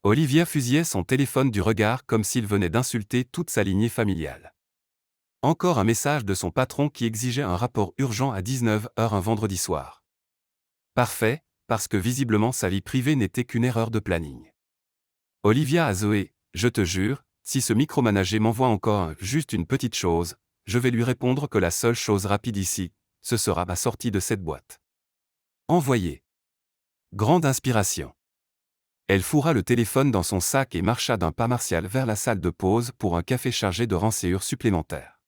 Olivia fusillait son téléphone du regard comme s'il venait d'insulter toute sa lignée familiale. Encore un message de son patron qui exigeait un rapport urgent à 19 h un vendredi soir. Parfait, parce que visiblement sa vie privée n'était qu'une erreur de planning. Olivia à Zoé, je te jure, si ce micromanager m'envoie encore juste une petite chose, je vais lui répondre que la seule chose rapide ici, ce sera ma sortie de cette boîte. Envoyé. Grande inspiration. Elle fourra le téléphone dans son sac et marcha d'un pas martial vers la salle de pause pour un café chargé de renséures supplémentaires.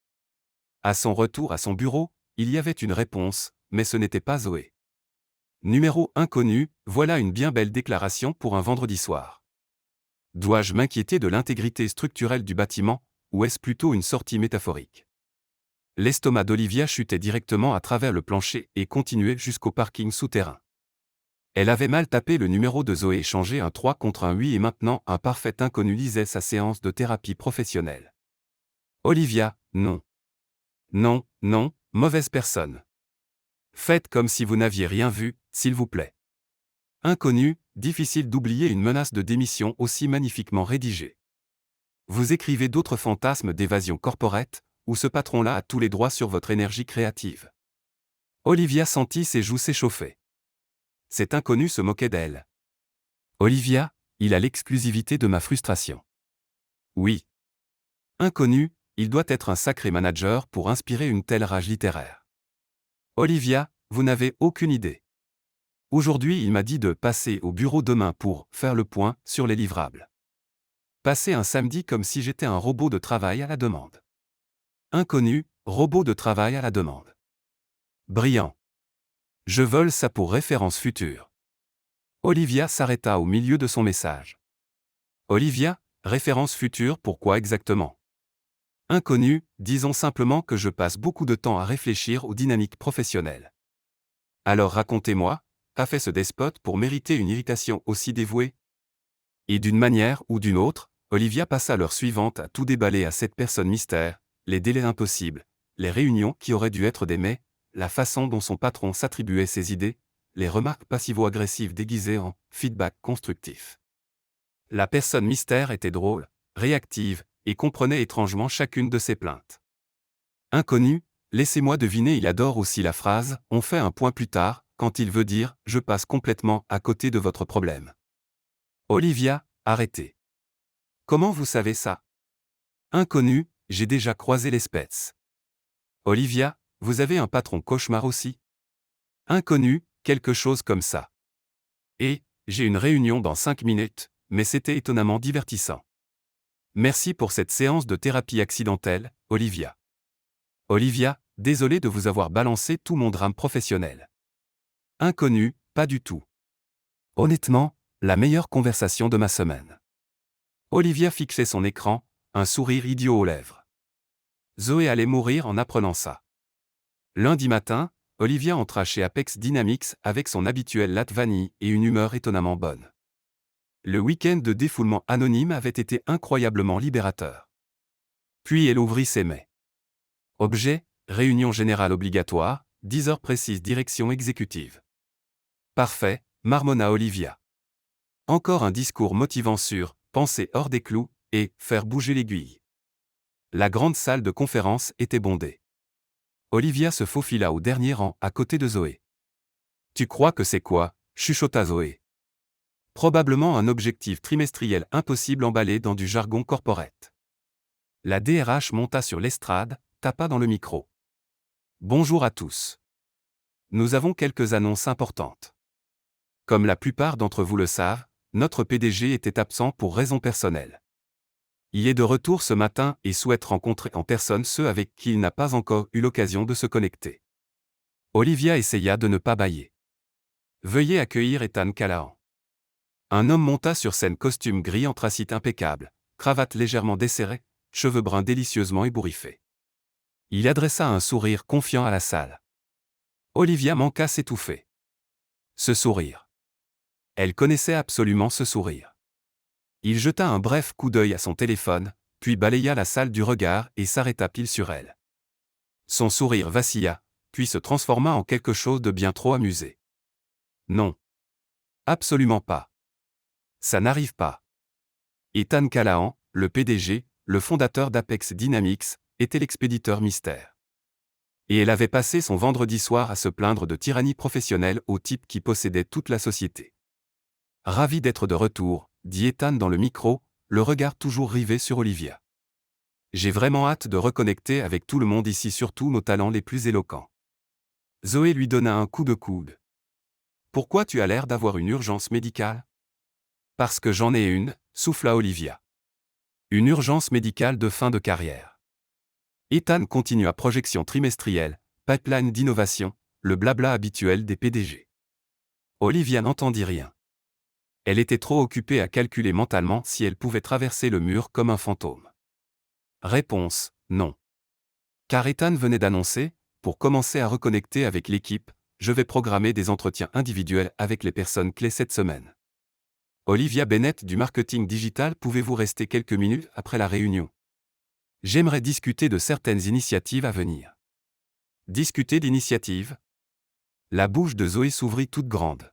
À son retour à son bureau, il y avait une réponse, mais ce n'était pas Zoé. Numéro inconnu, voilà une bien belle déclaration pour un vendredi soir. Dois-je m'inquiéter de l'intégrité structurelle du bâtiment, ou est-ce plutôt une sortie métaphorique? L'estomac d'Olivia chutait directement à travers le plancher et continuait jusqu'au parking souterrain. Elle avait mal tapé le numéro de Zoé, échangé un 3 contre un 8 et maintenant un parfait inconnu lisait sa séance de thérapie professionnelle. Olivia, non. Non, non, mauvaise personne. Faites comme si vous n'aviez rien vu, s'il vous plaît. Inconnu, difficile d'oublier une menace de démission aussi magnifiquement rédigée. Vous écrivez d'autres fantasmes d'évasion corporate, où ce patron-là a tous les droits sur votre énergie créative. Olivia sentit ses joues s'échauffer. Cet inconnu se moquait d'elle. Olivia, il a l'exclusivité de ma frustration. Oui. Inconnu, il doit être un sacré manager pour inspirer une telle rage littéraire. Olivia, vous n'avez aucune idée. Aujourd'hui, il m'a dit de passer au bureau demain pour faire le point sur les livrables. Passer un samedi comme si j'étais un robot de travail à la demande. Inconnu, robot de travail à la demande. Brillant. Je vole ça pour référence future. Olivia s'arrêta au milieu de son message. Olivia, référence future, pourquoi exactement? Inconnu, disons simplement que je passe beaucoup de temps à réfléchir aux dynamiques professionnelles. Alors racontez-moi, qu'a fait ce despote pour mériter une irritation aussi dévouée? Et d'une manière ou d'une autre, Olivia passa l'heure suivante à tout déballer à cette personne mystère, les délais impossibles, les réunions qui auraient dû être des mais, la façon dont son patron s'attribuait ses idées, les remarques passivo-agressives déguisées en feedback constructif. La personne mystère était drôle, réactive, et comprenait étrangement chacune de ses plaintes. Inconnu, laissez-moi deviner, il adore aussi la phrase « on fait un point plus tard » quand il veut dire « je passe complètement à côté de votre problème ». Olivia, arrêtez. Comment vous savez ça? Inconnu, j'ai déjà croisé l'espèce. Olivia, vous avez un patron cauchemar aussi? Inconnu, quelque chose comme ça. Et, j'ai une réunion dans 5 minutes, mais c'était étonnamment divertissant. Merci pour cette séance de thérapie accidentelle, Olivia. Olivia, désolé de vous avoir balancé tout mon drame professionnel. Inconnu, pas du tout. Honnêtement, la meilleure conversation de ma semaine. Olivia fixait son écran, un sourire idiot aux lèvres. Zoé allait mourir en apprenant ça. Lundi matin, Olivia entra chez Apex Dynamics avec son habituel latte vanille et une humeur étonnamment bonne. Le week-end de défoulement anonyme avait été incroyablement libérateur. Puis elle ouvrit ses mails. Objet, réunion générale obligatoire, 10 heures précises, direction exécutive. Parfait, marmonna Olivia. Encore un discours motivant sur « penser hors des clous » et « faire bouger l'aiguille ». La grande salle de conférence était bondée. Olivia se faufila au dernier rang à côté de Zoé. « Tu crois que c'est quoi » chuchota Zoé. Probablement un objectif trimestriel impossible emballé dans du jargon corporate. La DRH monta sur l'estrade, tapa dans le micro. Bonjour à tous. Nous avons quelques annonces importantes. Comme la plupart d'entre vous le savent, notre PDG était absent pour raisons personnelles. Il est de retour ce matin et souhaite rencontrer en personne ceux avec qui il n'a pas encore eu l'occasion de se connecter. Olivia essaya de ne pas bâiller. Veuillez accueillir Ethan Callahan. Un homme monta sur scène, costume gris anthracite impeccable, cravate légèrement desserrée, cheveux bruns délicieusement ébouriffés. Il adressa un sourire confiant à la salle. Olivia manqua s'étouffer. Ce sourire. Elle connaissait absolument ce sourire. Il jeta un bref coup d'œil à son téléphone, puis balaya la salle du regard et s'arrêta pile sur elle. Son sourire vacilla, puis se transforma en quelque chose de bien trop amusé. Non. Absolument pas. Ça n'arrive pas. Ethan Callahan, le PDG, le fondateur d'Apex Dynamics, était l'expéditeur mystère. Et elle avait passé son vendredi soir à se plaindre de tyrannie professionnelle au type qui possédait toute la société. Ravi d'être de retour, dit Ethan dans le micro, le regard toujours rivé sur Olivia. J'ai vraiment hâte de reconnecter avec tout le monde ici, surtout nos talents les plus éloquents. Zoé lui donna un coup de coude. Pourquoi tu as l'air d'avoir une urgence médicale? Parce que j'en ai une, souffla Olivia. Une urgence médicale de fin de carrière. Ethan continua projection trimestrielle, pipeline d'innovation, le blabla habituel des PDG. Olivia n'entendit rien. Elle était trop occupée à calculer mentalement si elle pouvait traverser le mur comme un fantôme. Réponse, non. Car Ethan venait d'annoncer, pour commencer à reconnecter avec l'équipe, je vais programmer des entretiens individuels avec les personnes clés cette semaine. Olivia Bennett du marketing digital, pouvez-vous rester quelques minutes après la réunion? J'aimerais discuter de certaines initiatives à venir. Discuter d'initiatives? La bouche de Zoé s'ouvrit toute grande.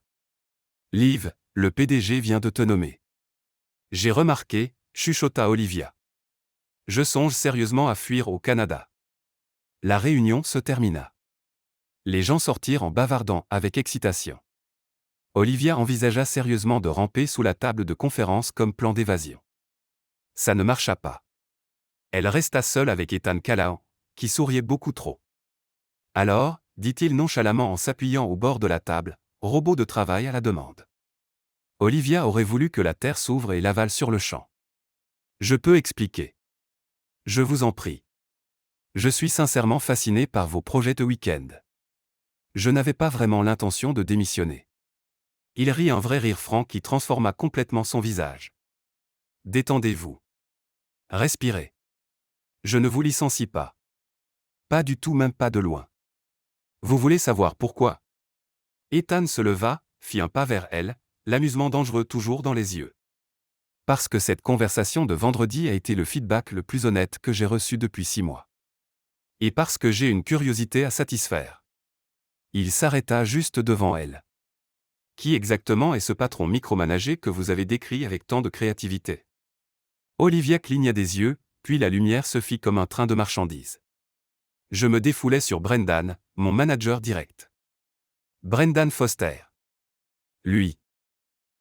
Liv, le PDG vient de te nommer. J'ai remarqué, chuchota Olivia. Je songe sérieusement à fuir au Canada. La réunion se termina. Les gens sortirent en bavardant avec excitation. Olivia envisagea sérieusement de ramper sous la table de conférence comme plan d'évasion. Ça ne marcha pas. Elle resta seule avec Ethan Callahan, qui souriait beaucoup trop. Alors, dit-il nonchalamment en s'appuyant au bord de la table, robot de travail à la demande. Olivia aurait voulu que la terre s'ouvre et l'avale sur le champ. Je peux expliquer. Je vous en prie. Je suis sincèrement fasciné par vos projets de week-end. Je n'avais pas vraiment l'intention de démissionner. Il rit un vrai rire franc qui transforma complètement son visage. Détendez-vous. Respirez. Je ne vous licencie pas. Pas du tout, même pas de loin. Vous voulez savoir pourquoi? Ethan se leva, fit un pas vers elle, l'amusement dangereux toujours dans les yeux. Parce que cette conversation de vendredi a été le feedback le plus honnête que j'ai reçu depuis 6 mois. Et parce que j'ai une curiosité à satisfaire. Il s'arrêta juste devant elle. Qui exactement est ce patron micromanagé que vous avez décrit avec tant de créativité? Olivia cligna des yeux, puis la lumière se fit comme un train de marchandises. Je me défoulais sur Brendan, mon manager direct. Brendan Foster. Lui.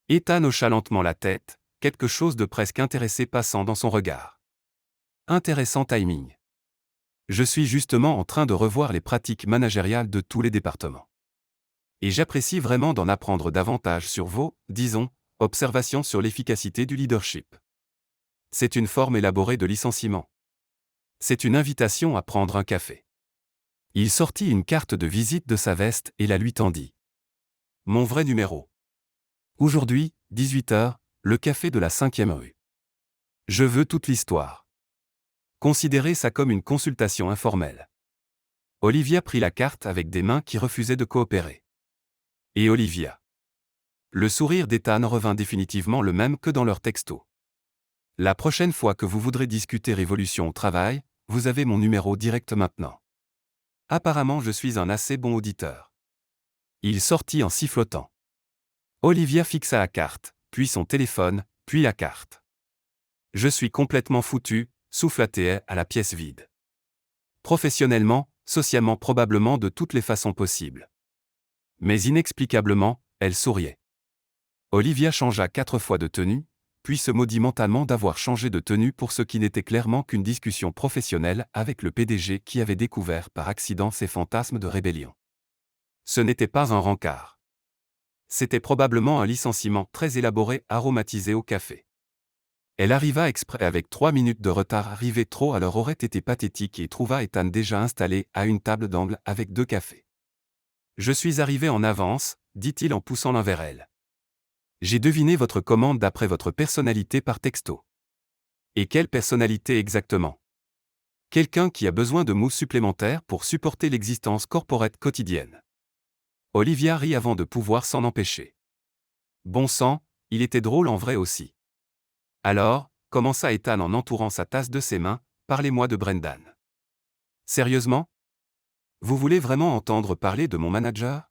Ethan hocha lentement la tête, quelque chose de presque intéressé passant dans son regard. Intéressant timing. Je suis justement en train de revoir les pratiques managériales de tous les départements. Et j'apprécie vraiment d'en apprendre davantage sur vos, disons, observations sur l'efficacité du leadership. C'est une forme élaborée de licenciement. C'est une invitation à prendre un café. Il sortit une carte de visite de sa veste et la lui tendit. Mon vrai numéro. Aujourd'hui, 18h, le café de la 5e rue. Je veux toute l'histoire. Considérez ça comme une consultation informelle. Olivia prit la carte avec des mains qui refusaient de coopérer. Et Olivia. Le sourire d'Ethan revint définitivement le même que dans leur texto. La prochaine fois que vous voudrez discuter révolution au travail, vous avez mon numéro direct maintenant. Apparemment je suis un assez bon auditeur. Il sortit en sifflotant. Olivia fixa la carte, puis son téléphone, puis la carte. Je suis complètement foutu, souffla-t-elle à la pièce vide. Professionnellement, socialement, probablement de toutes les façons possibles. Mais inexplicablement, elle souriait. Olivia changea 4 fois de tenue, puis se maudit mentalement d'avoir changé de tenue pour ce qui n'était clairement qu'une discussion professionnelle avec le PDG qui avait découvert par accident ses fantasmes de rébellion. Ce n'était pas un rencard. C'était probablement un licenciement très élaboré aromatisé au café. Elle arriva exprès avec 3 minutes de retard. Arriver trop à l'heure aurait été pathétique et trouva Ethan déjà installé à une table d'angle avec 2 cafés. Je suis arrivé en avance, dit-il en poussant l'un vers elle. J'ai deviné votre commande d'après votre personnalité par texto. Et quelle personnalité exactement? Quelqu'un qui a besoin de mots supplémentaires pour supporter l'existence corporate quotidienne. Olivia rit avant de pouvoir s'en empêcher. Bon sang, il était drôle en vrai aussi. Alors, commença Ethan en entourant sa tasse de ses mains, parlez-moi de Brendan. Sérieusement? Vous voulez vraiment entendre parler de mon manager?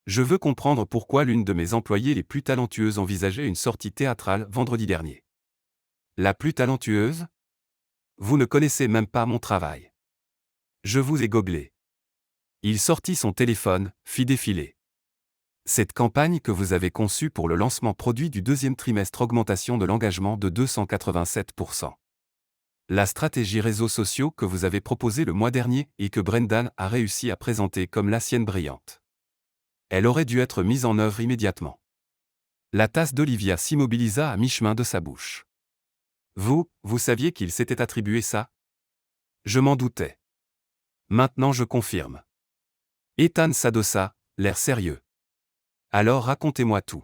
Je veux comprendre pourquoi l'une de mes employées les plus talentueuses envisageait une sortie théâtrale vendredi dernier. La plus talentueuse? Vous ne connaissez même pas mon travail. Je vous ai goglé. Il sortit son téléphone, fit défiler. Cette campagne que vous avez conçue pour le lancement produit du deuxième trimestre, augmentation de l'engagement de 287%. La stratégie réseaux sociaux que vous avez proposée le mois dernier et que Brendan a réussi à présenter comme la sienne brillante. Elle aurait dû être mise en œuvre immédiatement. La tasse d'Olivia s'immobilisa à mi-chemin de sa bouche. Vous saviez qu'il s'était attribué ça? Je m'en doutais. Maintenant je confirme. Ethan s'adossa, l'air sérieux. Alors racontez-moi tout.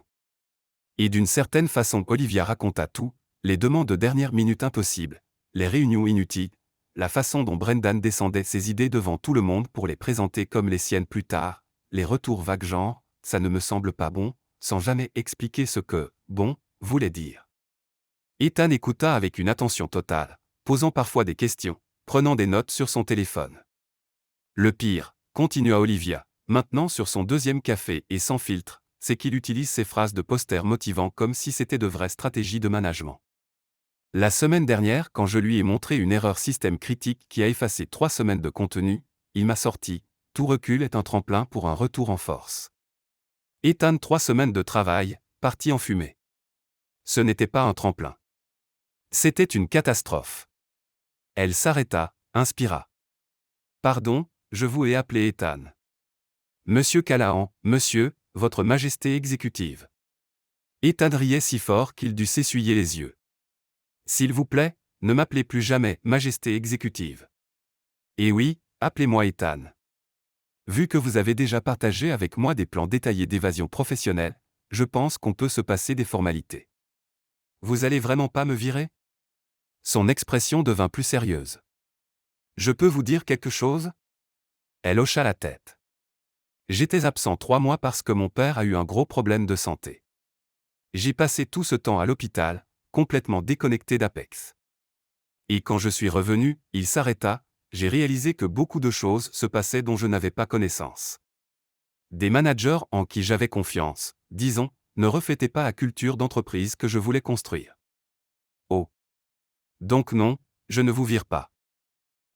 Et d'une certaine façon Olivia raconta tout, les demandes de dernière minute impossibles, les réunions inutiles, la façon dont Brendan descendait ses idées devant tout le monde pour les présenter comme les siennes plus tard, les retours vagues genre « ça ne me semble pas bon », sans jamais expliquer ce que « bon » voulait dire. Ethan écouta avec une attention totale, posant parfois des questions, prenant des notes sur son téléphone. Le pire, continua Olivia, maintenant sur son deuxième café et sans filtre, c'est qu'il utilise ses phrases de poster motivants comme si c'était de vraies stratégies de management. La semaine dernière, quand je lui ai montré une erreur système critique qui a effacé 3 semaines de contenu, il m'a sorti « Tout recul est un tremplin pour un retour en force ». Ethan 3 semaines de travail, parti en fumée. Ce n'était pas un tremplin. C'était une catastrophe. Elle s'arrêta, inspira. Pardon, je vous ai appelé Ethan. Monsieur Callahan, monsieur, votre majesté exécutive. Ethan riait si fort qu'il dut s'essuyer les yeux. S'il vous plaît, ne m'appelez plus jamais majesté exécutive. Et oui, appelez-moi Ethan. Vu que vous avez déjà partagé avec moi des plans détaillés d'évasion professionnelle, je pense qu'on peut se passer des formalités. Vous allez vraiment pas me virer? Son expression devint plus sérieuse. Je peux vous dire quelque chose? Elle hocha la tête. J'étais absent 3 mois parce que mon père a eu un gros problème de santé. J'ai passé tout ce temps à l'hôpital, complètement déconnecté d'Apex. Et quand je suis revenu, il s'arrêta, j'ai réalisé que beaucoup de choses se passaient dont je n'avais pas connaissance. Des managers en qui j'avais confiance, disons, ne reflétaient pas la culture d'entreprise que je voulais construire. Oh. Donc non, je ne vous vire pas.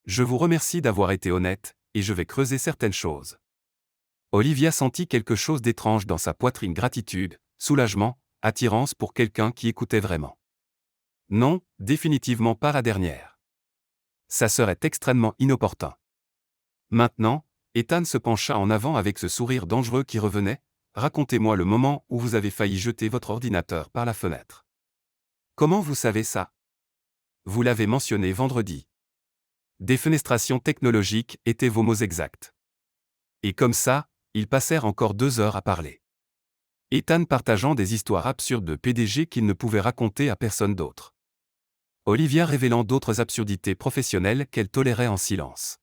Je vous remercie d'avoir été honnête, et je vais creuser certaines choses. Olivia sentit quelque chose d'étrange dans sa poitrine, gratitude, soulagement, attirance pour quelqu'un qui écoutait vraiment. Non, définitivement pas la dernière. Ça serait extrêmement inopportun. Maintenant, Ethan se pencha en avant avec ce sourire dangereux qui revenait. Racontez-moi le moment où vous avez failli jeter votre ordinateur par la fenêtre. Comment vous savez ça? Vous l'avez mentionné vendredi. Défenestration technologique étaient vos mots exacts. Et comme ça, ils passèrent encore 2 heures à parler. Ethan partageant des histoires absurdes de PDG qu'il ne pouvait raconter à personne d'autre. Olivia révélant d'autres absurdités professionnelles qu'elle tolérait en silence.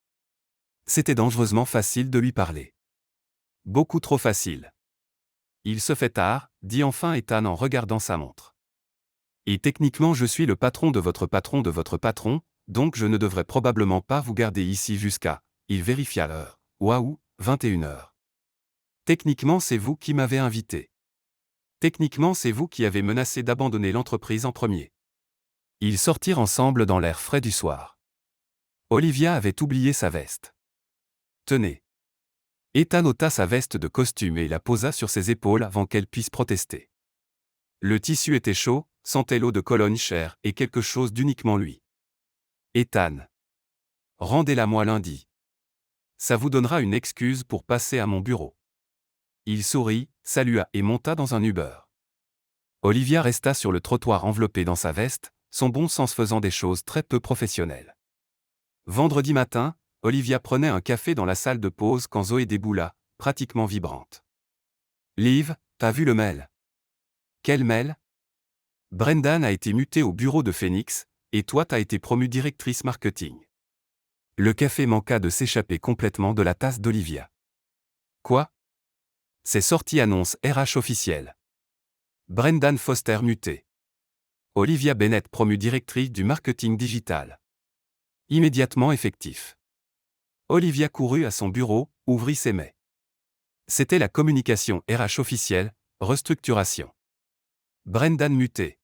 C'était dangereusement facile de lui parler. Beaucoup trop facile. Il se fait tard, dit enfin Ethan en regardant sa montre. Et techniquement je suis le patron de votre patron, donc je ne devrais probablement pas vous garder ici jusqu'à, il vérifia l'heure, waouh, 21h. Techniquement c'est vous qui m'avez invité. Techniquement c'est vous qui avez menacé d'abandonner l'entreprise en premier. Ils sortirent ensemble dans l'air frais du soir. Olivia avait oublié sa veste. Tenez. Ethan ôta sa veste de costume et la posa sur ses épaules avant qu'elle puisse protester. Le tissu était chaud, sentait l'eau de Cologne chère et quelque chose d'uniquement lui. Ethan. Rendez-la-moi lundi. Ça vous donnera une excuse pour passer à mon bureau. Il sourit, salua et monta dans un Uber. Olivia resta sur le trottoir enveloppée dans sa veste, son bon sens faisant des choses très peu professionnelles. Vendredi matin, Olivia prenait un café dans la salle de pause quand Zoé déboula, pratiquement vibrante. Liv, t'as vu le mail? Quel mail? Brendan a été muté au bureau de Phoenix, et toi t'as été promue directrice marketing. Le café manqua de s'échapper complètement de la tasse d'Olivia. Quoi? C'est sorti annonce RH officielle. Brendan Foster muté. Olivia Bennett promue directrice du marketing digital. Immédiatement effectif. Olivia courut à son bureau, ouvrit ses mails. C'était la communication RH officielle, restructuration. Brendan muté.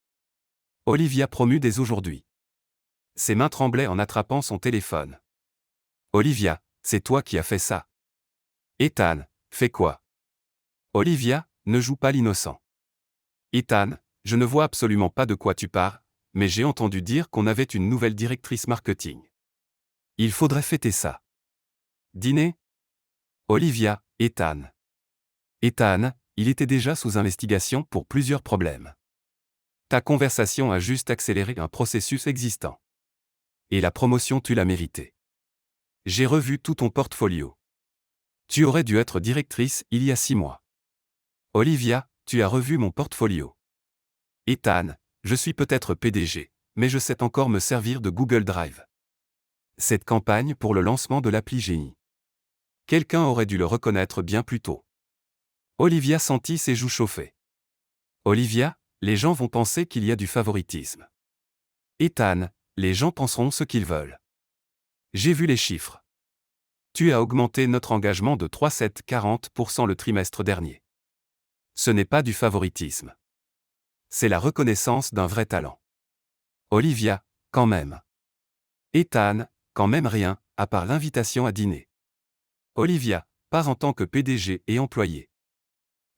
Olivia promut dès aujourd'hui. Ses mains tremblaient en attrapant son téléphone. Olivia, c'est toi qui as fait ça. Ethan, fais quoi? Olivia, ne joue pas l'innocent. Ethan, je ne vois absolument pas de quoi tu parles, mais j'ai entendu dire qu'on avait une nouvelle directrice marketing. Il faudrait fêter ça. Dîner? Olivia, Ethan. Ethan, il était déjà sous investigation pour plusieurs problèmes. Ta conversation a juste accéléré un processus existant. Et la promotion tu l'as méritée. J'ai revu tout ton portfolio. Tu aurais dû être directrice il y a 6 mois. Olivia, tu as revu mon portfolio. Ethan, je suis peut-être PDG, mais je sais encore me servir de Google Drive. Cette campagne pour le lancement de l'appli Génie. Quelqu'un aurait dû le reconnaître bien plus tôt. Olivia sentit ses joues chauffer. Olivia, les gens vont penser qu'il y a du favoritisme. Ethan, les gens penseront ce qu'ils veulent. J'ai vu les chiffres. Tu as augmenté notre engagement de 3,40% le trimestre dernier. Ce n'est pas du favoritisme. C'est la reconnaissance d'un vrai talent. Olivia, quand même. Ethan, quand même rien, à part l'invitation à dîner. Olivia, pas en tant que PDG et employé.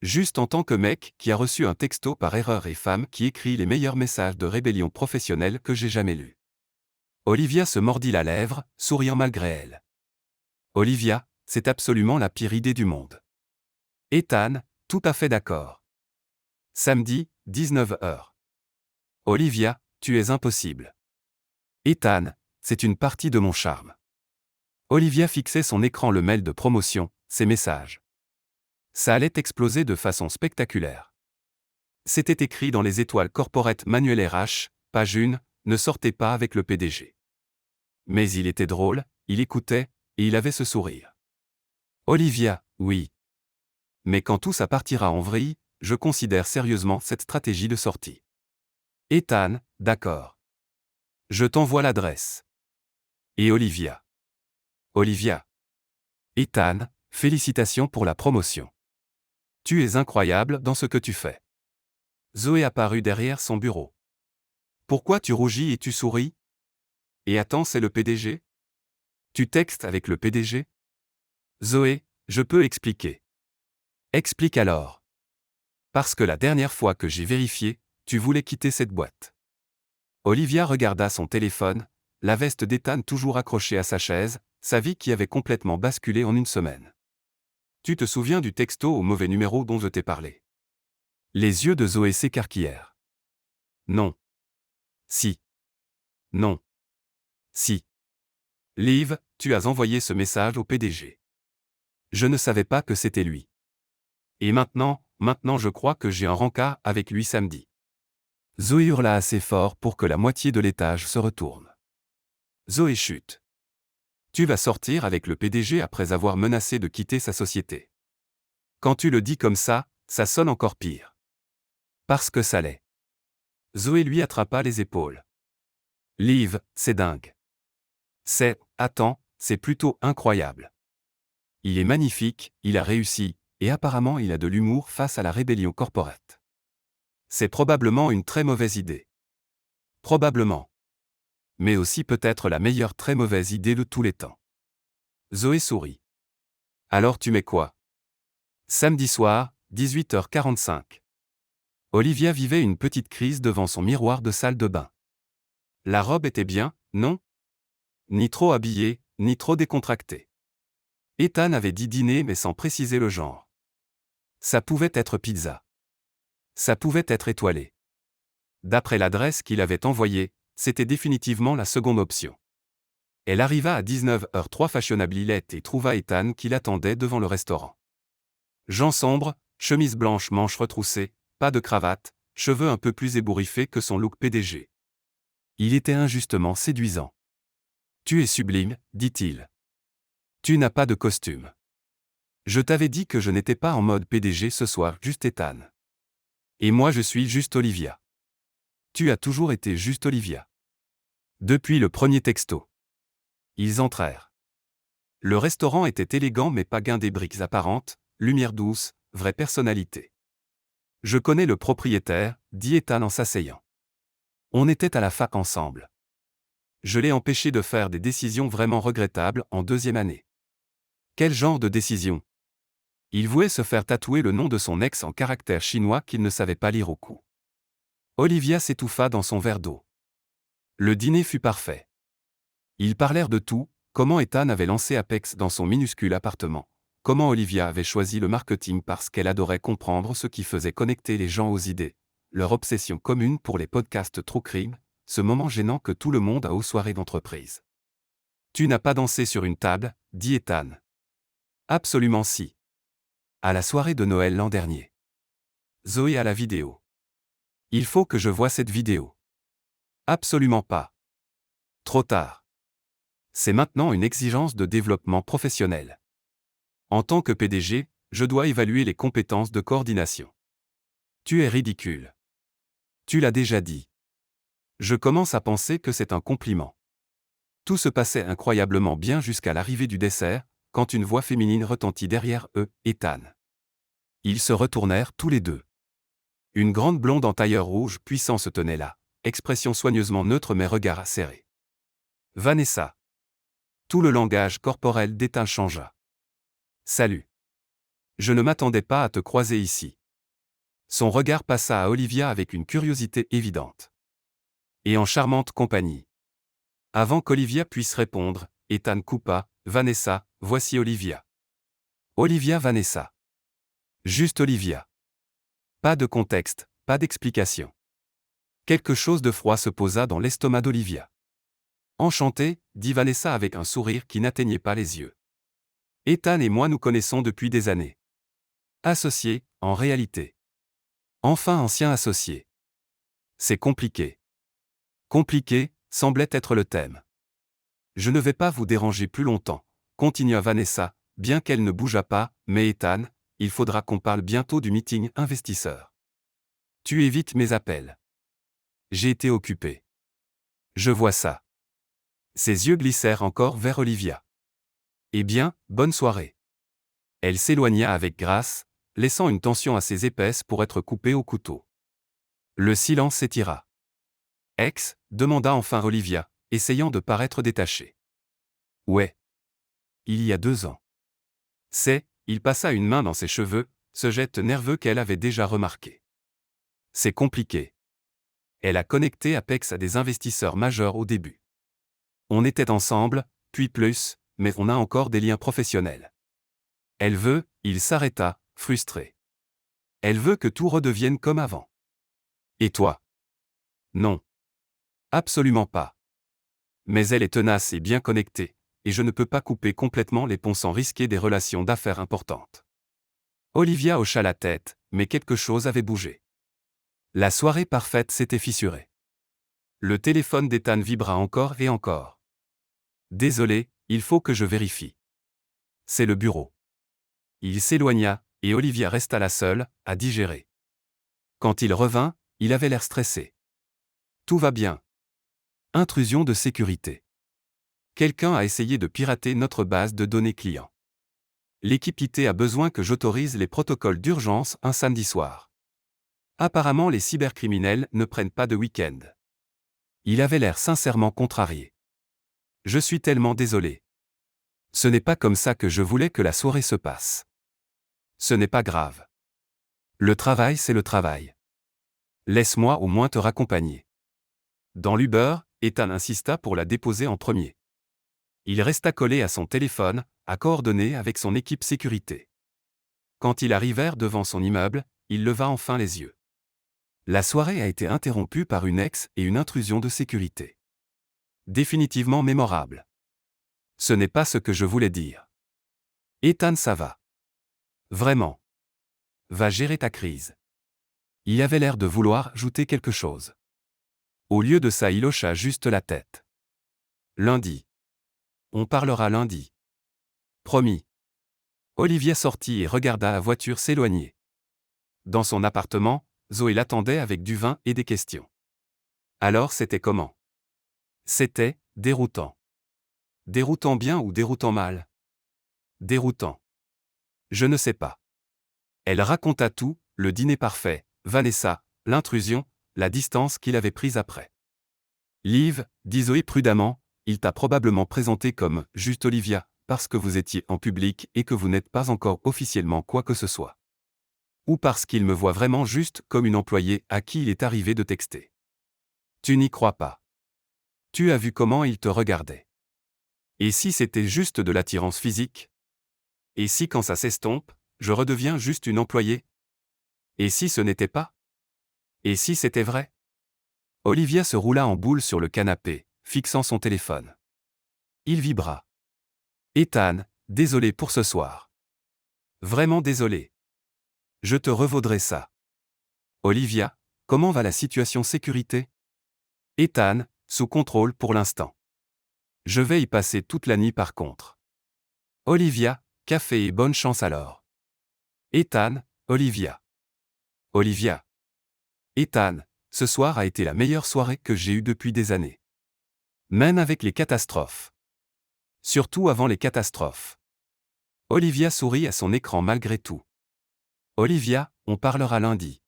Juste en tant que mec qui a reçu un texto par erreur et femme qui écrit les meilleurs messages de rébellion professionnelle que j'ai jamais lus. Olivia se mordit la lèvre, souriant malgré elle. Olivia, c'est absolument la pire idée du monde. Ethan, tout à fait d'accord. Samedi, 19h. Olivia, tu es impossible. Ethan, c'est une partie de mon charme. Olivia fixait son écran le mail de promotion, ses messages. Ça allait exploser de façon spectaculaire. C'était écrit dans les étoiles corporate Manuel RH, page 1, ne sortez pas avec le PDG. Mais il était drôle, il écoutait, et il avait ce sourire. Olivia, oui. Mais quand tout ça partira en vrille, je considère sérieusement cette stratégie de sortie. Ethan, d'accord. Je t'envoie l'adresse. Et Olivia. Olivia. Ethan, félicitations pour la promotion. Tu es incroyable dans ce que tu fais. Zoé apparut derrière son bureau. Pourquoi tu rougis et tu souris? Et attends, c'est le PDG? Tu textes avec le PDG? Zoé, je peux expliquer. Explique alors. Parce que la dernière fois que j'ai vérifié, tu voulais quitter cette boîte. Olivia regarda son téléphone, la veste d'Ethan toujours accrochée à sa chaise, sa vie qui avait complètement basculé en une semaine. Tu te souviens du texto au mauvais numéro dont je t'ai parlé? Les yeux de Zoé s'écarquillèrent. Non. Si. Non. Si. Liv, tu as envoyé ce message au PDG. Je ne savais pas que c'était lui. Et maintenant je crois que j'ai un rencard avec lui samedi. Zoé hurla assez fort pour que la moitié de l'étage se retourne. Zoé chute. Tu vas sortir avec le PDG après avoir menacé de quitter sa société. Quand tu le dis comme ça sonne encore pire. Parce que ça l'est. Zoé lui attrapa les épaules. Liv, c'est dingue. Attends, c'est plutôt incroyable. Il est magnifique, il a réussi, et apparemment il a de l'humour face à la rébellion corporate. C'est probablement une très mauvaise idée. Probablement. Mais aussi peut-être la meilleure très mauvaise idée de tous les temps. Zoé sourit. Alors tu mets quoi? Samedi soir, 18h45. Olivia vivait une petite crise devant son miroir de salle de bain. La robe était bien, non? Ni trop habillée, ni trop décontractée. Ethan avait dit dîner mais sans préciser le genre. Ça pouvait être pizza. Ça pouvait être étoilé. D'après l'adresse qu'il avait envoyée, c'était définitivement la seconde option. Elle arriva à 19h03 fashionablement et trouva Ethan qui l'attendait devant le restaurant. Jean sombre, chemise blanche manches retroussées, pas de cravate, cheveux un peu plus ébouriffés que son look PDG. Il était injustement séduisant. Tu es sublime, dit-il. Tu n'as pas de costume. Je t'avais dit que je n'étais pas en mode PDG ce soir, juste Ethan. Et moi je suis juste Olivia. Tu as toujours été juste Olivia. Depuis le premier texto. Ils entrèrent. Le restaurant était élégant mais pas gain des briques apparentes, lumière douce, vraie personnalité. Je connais le propriétaire, dit Ethan en s'asseyant. On était à la fac ensemble. Je l'ai empêché de faire des décisions vraiment regrettables en deuxième année. Quel genre de décision? Il voulait se faire tatouer le nom de son ex en caractères chinois qu'il ne savait pas lire au cou. Olivia s'étouffa dans son verre d'eau. Le dîner fut parfait. Ils parlèrent de tout, comment Ethan avait lancé Apex dans son minuscule appartement, comment Olivia avait choisi le marketing parce qu'elle adorait comprendre ce qui faisait connecter les gens aux idées, leur obsession commune pour les podcasts True Crime, ce moment gênant que tout le monde a aux soirées d'entreprise. Tu n'as pas dansé sur une table, dit Ethan. Absolument si. À la soirée de Noël l'an dernier. Zoé a la vidéo. Il faut que je voie cette vidéo. Absolument pas. Trop tard. C'est maintenant une exigence de développement professionnel. En tant que PDG, je dois évaluer les compétences de coordination. Tu es ridicule. Tu l'as déjà dit. Je commence à penser que c'est un compliment. Tout se passait incroyablement bien jusqu'à l'arrivée du dessert, quand une voix féminine retentit derrière eux, Ethan. Ils se retournèrent tous les deux. Une grande blonde en tailleur rouge puissant se tenait là, expression soigneusement neutre mais regard acéré. Vanessa. Tout le langage corporel d'Ethan changea. Salut. Je ne m'attendais pas à te croiser ici. Son regard passa à Olivia avec une curiosité évidente. Et en charmante compagnie. Avant qu'Olivia puisse répondre, Ethan coupa, Vanessa, voici Olivia. Olivia Vanessa. Juste Olivia. Pas de contexte, pas d'explication. Quelque chose de froid se posa dans l'estomac d'Olivia. Enchantée, dit Vanessa avec un sourire qui n'atteignait pas les yeux. Ethan et moi nous connaissons depuis des années. Associés, en réalité. Enfin ancien associé. C'est compliqué. Compliqué, semblait être le thème. Je ne vais pas vous déranger plus longtemps, continua Vanessa, bien qu'elle ne bougeât pas, mais Ethan, il faudra qu'on parle bientôt du meeting investisseur. Tu évites mes appels. J'ai été occupé. Je vois ça. Ses yeux glissèrent encore vers Olivia. Eh bien, bonne soirée. Elle s'éloigna avec grâce, laissant une tension assez épaisse pour être coupée au couteau. Le silence s'étira. Ex, demanda enfin Olivia, essayant de paraître détachée. Ouais. Il y a 2 ans. Il passa une main dans ses cheveux, ce geste nerveux qu'elle avait déjà remarqué. C'est compliqué. Elle a connecté Apex à des investisseurs majeurs au début. On était ensemble, puis plus, mais on a encore des liens professionnels. Il s'arrêta, frustré. Elle veut que tout redevienne comme avant. Et toi? Non. Absolument pas. Mais elle est tenace et bien connectée, et je ne peux pas couper complètement les ponts sans risquer des relations d'affaires importantes. Olivia hocha la tête, mais quelque chose avait bougé. La soirée parfaite s'était fissurée. Le téléphone d'Ethan vibra encore et encore. Désolé, il faut que je vérifie. C'est le bureau. Il s'éloigna, et Olivia resta la seule, à digérer. Quand il revint, il avait l'air stressé. Tout va bien. Intrusion de sécurité. Quelqu'un a essayé de pirater notre base de données clients. L'équipe IT a besoin que j'autorise les protocoles d'urgence un samedi soir. Apparemment les cybercriminels ne prennent pas de week-end. Il avait l'air sincèrement contrarié. Je suis tellement désolé. Ce n'est pas comme ça que je voulais que la soirée se passe. Ce n'est pas grave. Le travail c'est le travail. Laisse-moi au moins te raccompagner. Dans l'Uber, Ethan insista pour la déposer en premier. Il resta collé à son téléphone, à coordonner avec son équipe sécurité. Quand ils arrivèrent devant son immeuble, il leva enfin les yeux. La soirée a été interrompue par une ex et une intrusion de sécurité. Définitivement mémorable. Ce n'est pas ce que je voulais dire. Ethan, ça va. Vraiment. Va gérer ta crise. Il avait l'air de vouloir ajouter quelque chose. Au lieu de ça, il hocha juste la tête. Lundi. On parlera lundi. Promis. Olivia sortit et regarda la voiture s'éloigner. Dans son appartement, Zoé l'attendait avec du vin et des questions. Alors c'était comment? C'était déroutant. Déroutant bien ou déroutant mal? Déroutant. Je ne sais pas. Elle raconta tout, le dîner parfait, Vanessa, l'intrusion, la distance qu'il avait prise après. Liv, dit Zoé prudemment, il t'a probablement présenté comme « juste Olivia », parce que vous étiez en public et que vous n'êtes pas encore officiellement quoi que ce soit. Ou parce qu'il me voit vraiment juste comme une employée à qui il est arrivé de texter. Tu n'y crois pas. Tu as vu comment il te regardait. Et si c'était juste de l'attirance physique? Et si quand ça s'estompe, je redeviens juste une employée? Et si ce n'était pas? Et si c'était vrai? Olivia se roula en boule sur le canapé, fixant son téléphone. Il vibra. Ethan, désolé pour ce soir. Vraiment désolé. Je te revaudrai ça. Olivia, comment va la situation sécurité? Ethan, sous contrôle pour l'instant. Je vais y passer toute la nuit par contre. Olivia, café et bonne chance alors. Ethan, Olivia. Olivia. Ethan, ce soir a été la meilleure soirée que j'ai eue depuis des années. Même avec les catastrophes. Surtout avant les catastrophes. Olivia sourit à son écran malgré tout. Olivia, on parlera lundi.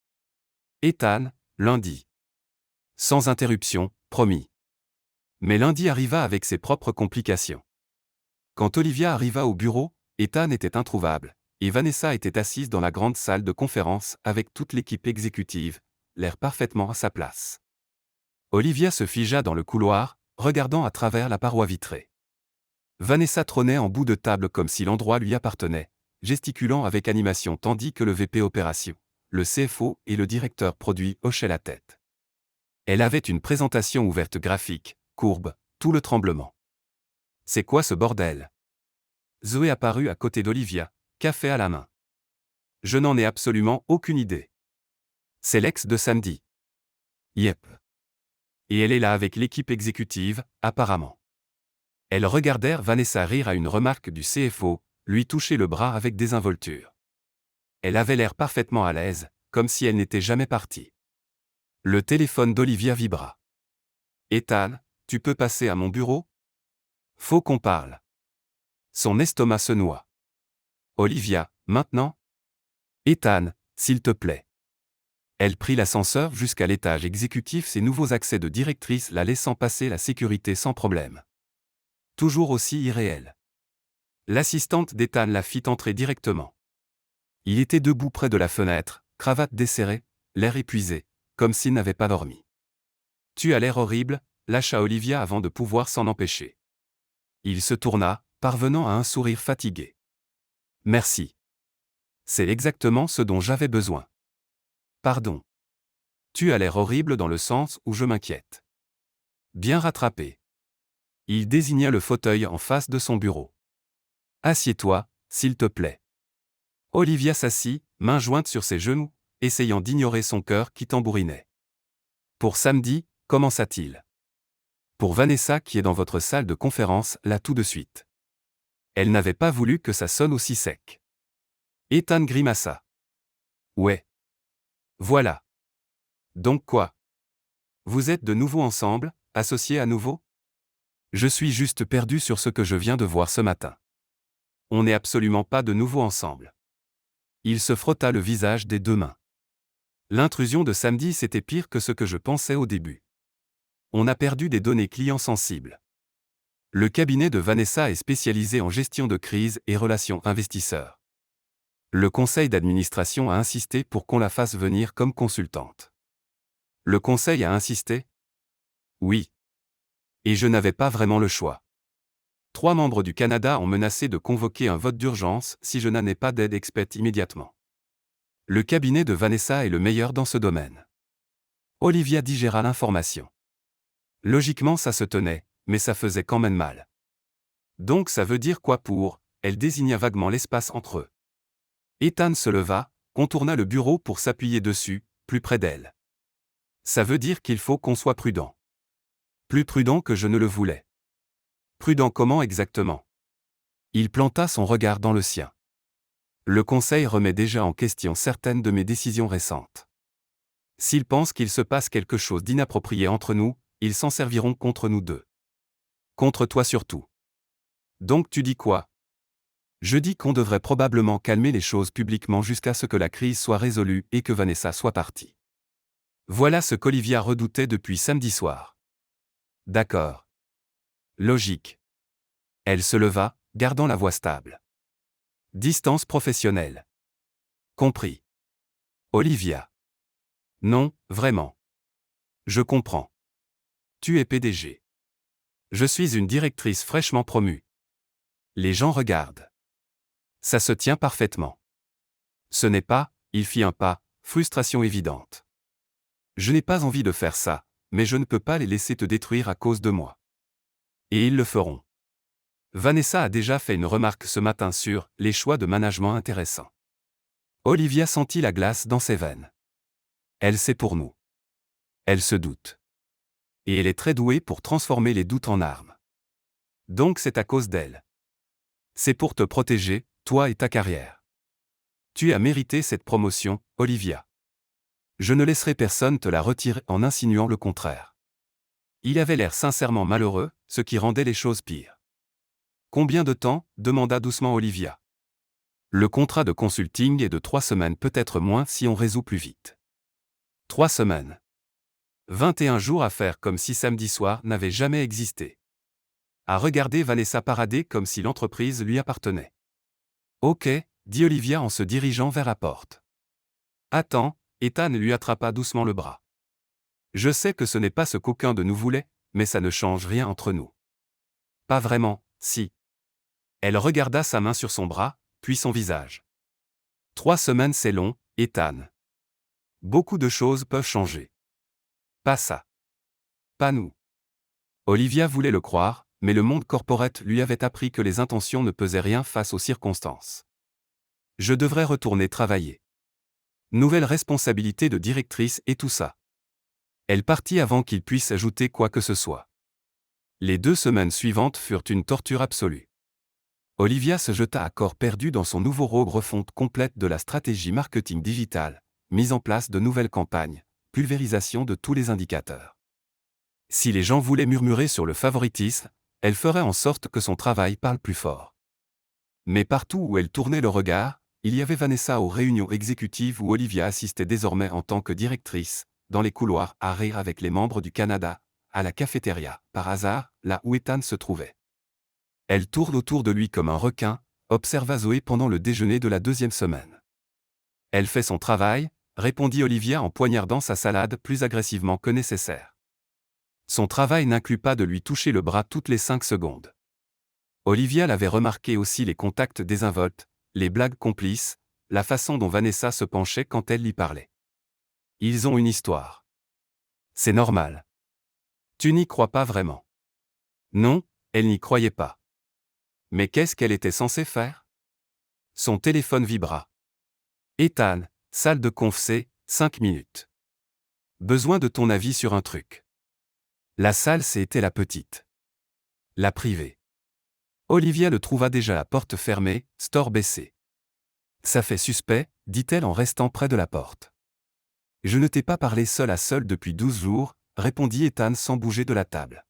Ethan, lundi. Sans interruption, promis. Mais lundi arriva avec ses propres complications. Quand Olivia arriva au bureau, Ethan était introuvable, et Vanessa était assise dans la grande salle de conférence avec toute l'équipe exécutive, l'air parfaitement à sa place. Olivia se figea dans le couloir, regardant à travers la paroi vitrée. Vanessa trônait en bout de table comme si l'endroit lui appartenait, gesticulant avec animation tandis que le VP Opération, le CFO et le directeur produit hochaient la tête. Elle avait une présentation ouverte graphique, courbe, tout le tremblement. C'est quoi ce bordel? Zoé apparut à côté d'Olivia, café à la main. Je n'en ai absolument aucune idée. C'est l'ex de samedi. Yep. Et elle est là avec l'équipe exécutive, apparemment. Elles regardèrent Vanessa rire à une remarque du CFO, lui toucher le bras avec désinvolture. Elle avait l'air parfaitement à l'aise, comme si elle n'était jamais partie. Le téléphone d'Olivia vibra. Ethan, tu peux passer à mon bureau? Faut qu'on parle. Son estomac se noie. Olivia, maintenant? Ethan, s'il te plaît. Elle prit l'ascenseur jusqu'à l'étage exécutif, ses nouveaux accès de directrice la laissant passer la sécurité sans problème. Toujours aussi irréel. L'assistante d'Ethan la fit entrer directement. Il était debout près de la fenêtre, cravate desserrée, l'air épuisé, comme s'il n'avait pas dormi. Tu as l'air horrible, lâcha Olivia avant de pouvoir s'en empêcher. Il se tourna, parvenant à un sourire fatigué. Merci. C'est exactement ce dont j'avais besoin. Pardon. Tu as l'air horrible dans le sens où je m'inquiète. Bien rattrapé. Il désigna le fauteuil en face de son bureau. Assieds-toi, s'il te plaît. Olivia s'assit, main jointe sur ses genoux, essayant d'ignorer son cœur qui tambourinait. Pour samedi, commença-t-il. Pour Vanessa qui est dans votre salle de conférence là tout de suite. Elle n'avait pas voulu que ça sonne aussi sec. Ethan grimaça. Ouais. Voilà. Donc quoi? Vous êtes de nouveau ensemble, associés à nouveau? Je suis juste perdu sur ce que je viens de voir ce matin. On n'est absolument pas de nouveau ensemble. Il se frotta le visage des deux mains. L'intrusion de samedi c'était pire que ce que je pensais au début. On a perdu des données clients sensibles. Le cabinet de Vanessa est spécialisé en gestion de crise et relations investisseurs. Le conseil d'administration a insisté pour qu'on la fasse venir comme consultante. Le conseil a insisté? Oui. Et je n'avais pas vraiment le choix. 3 membres du Canada ont menacé de convoquer un vote d'urgence si je n'en ai pas d'aide experte immédiatement. Le cabinet de Vanessa est le meilleur dans ce domaine. Olivia digéra l'information. Logiquement ça se tenait, mais ça faisait quand même mal. Donc ça veut dire quoi pour? Elle désigna vaguement l'espace entre eux. Ethan se leva, contourna le bureau pour s'appuyer dessus, plus près d'elle. Ça veut dire qu'il faut qu'on soit prudent. Plus prudent que je ne le voulais. Prudent comment exactement? Il planta son regard dans le sien. Le conseil remet déjà en question certaines de mes décisions récentes. S'ils pensent qu'il se passe quelque chose d'inapproprié entre nous, ils s'en serviront contre nous deux. Contre toi surtout. Donc tu dis quoi? Je dis qu'on devrait probablement calmer les choses publiquement jusqu'à ce que la crise soit résolue et que Vanessa soit partie. Voilà ce qu'Olivia redoutait depuis samedi soir. D'accord. Logique. Elle se leva, gardant la voix stable. Distance professionnelle. Compris. Olivia. Non, vraiment. Je comprends. Tu es PDG. Je suis une directrice fraîchement promue. Les gens regardent. Ça se tient parfaitement. Ce n'est pas, il fit un pas, frustration évidente. Je n'ai pas envie de faire ça, mais je ne peux pas les laisser te détruire à cause de moi. Et ils le feront. Vanessa a déjà fait une remarque ce matin sur les choix de management intéressants. Olivia sentit la glace dans ses veines. Elle sait pour nous. Elle se doute. Et elle est très douée pour transformer les doutes en armes. Donc c'est à cause d'elle. C'est pour te protéger, toi et ta carrière. Tu as mérité cette promotion, Olivia. Je ne laisserai personne te la retirer en insinuant le contraire. Il avait l'air sincèrement malheureux, ce qui rendait les choses pires. Combien de temps demanda doucement Olivia. Le contrat de consulting est de 3 semaines, peut-être moins si on résout plus vite. 3 semaines. 21 jours à faire comme si samedi soir n'avait jamais existé. À regarder Vanessa parader comme si l'entreprise lui appartenait. Ok, dit Olivia en se dirigeant vers la porte. Attends, Ethan lui attrapa doucement le bras. Je sais que ce n'est pas ce qu'aucun de nous voulait, mais ça ne change rien entre nous. Pas vraiment, si. Elle regarda sa main sur son bras, puis son visage. 3 semaines c'est long, Ethan. Beaucoup de choses peuvent changer. Pas ça. Pas nous. Olivia voulait le croire, mais le monde corporate lui avait appris que les intentions ne pesaient rien face aux circonstances. Je devrais retourner travailler. Nouvelle responsabilité de directrice et tout ça. Elle partit avant qu'il puisse ajouter quoi que ce soit. Les 2 semaines suivantes furent une torture absolue. Olivia se jeta à corps perdu dans son nouveau rôle, refonte complète de la stratégie marketing digitale, mise en place de nouvelles campagnes, pulvérisation de tous les indicateurs. Si les gens voulaient murmurer sur le favoritisme, elle ferait en sorte que son travail parle plus fort. Mais partout où elle tournait le regard, il y avait Vanessa aux réunions exécutives où Olivia assistait désormais en tant que directrice, dans les couloirs à rire avec les membres du Canada, à la cafétéria, par hasard, là où Ethan se trouvait. Elle tourne autour de lui comme un requin, observa Zoé pendant le déjeuner de la 2e semaine. Elle fait son travail, répondit Olivia en poignardant sa salade plus agressivement que nécessaire. Son travail n'inclut pas de lui toucher le bras toutes les 5 secondes. Olivia l'avait remarqué aussi, les contacts désinvoltes, les blagues complices, la façon dont Vanessa se penchait quand elle lui parlait. Ils ont une histoire. C'est normal. Tu n'y crois pas vraiment. Non, elle n'y croyait pas. Mais qu'est-ce qu'elle était censée faire? Son téléphone vibra. Ethan, salle de conf, c'est 5 minutes. Besoin de ton avis sur un truc. La salle, c'était la petite. La privée. Olivia le trouva déjà la porte fermée, store baissé. Ça fait suspect, dit-elle en restant près de la porte. Je ne t'ai pas parlé seul à seul depuis 12 jours, répondit Ethan sans bouger de la table.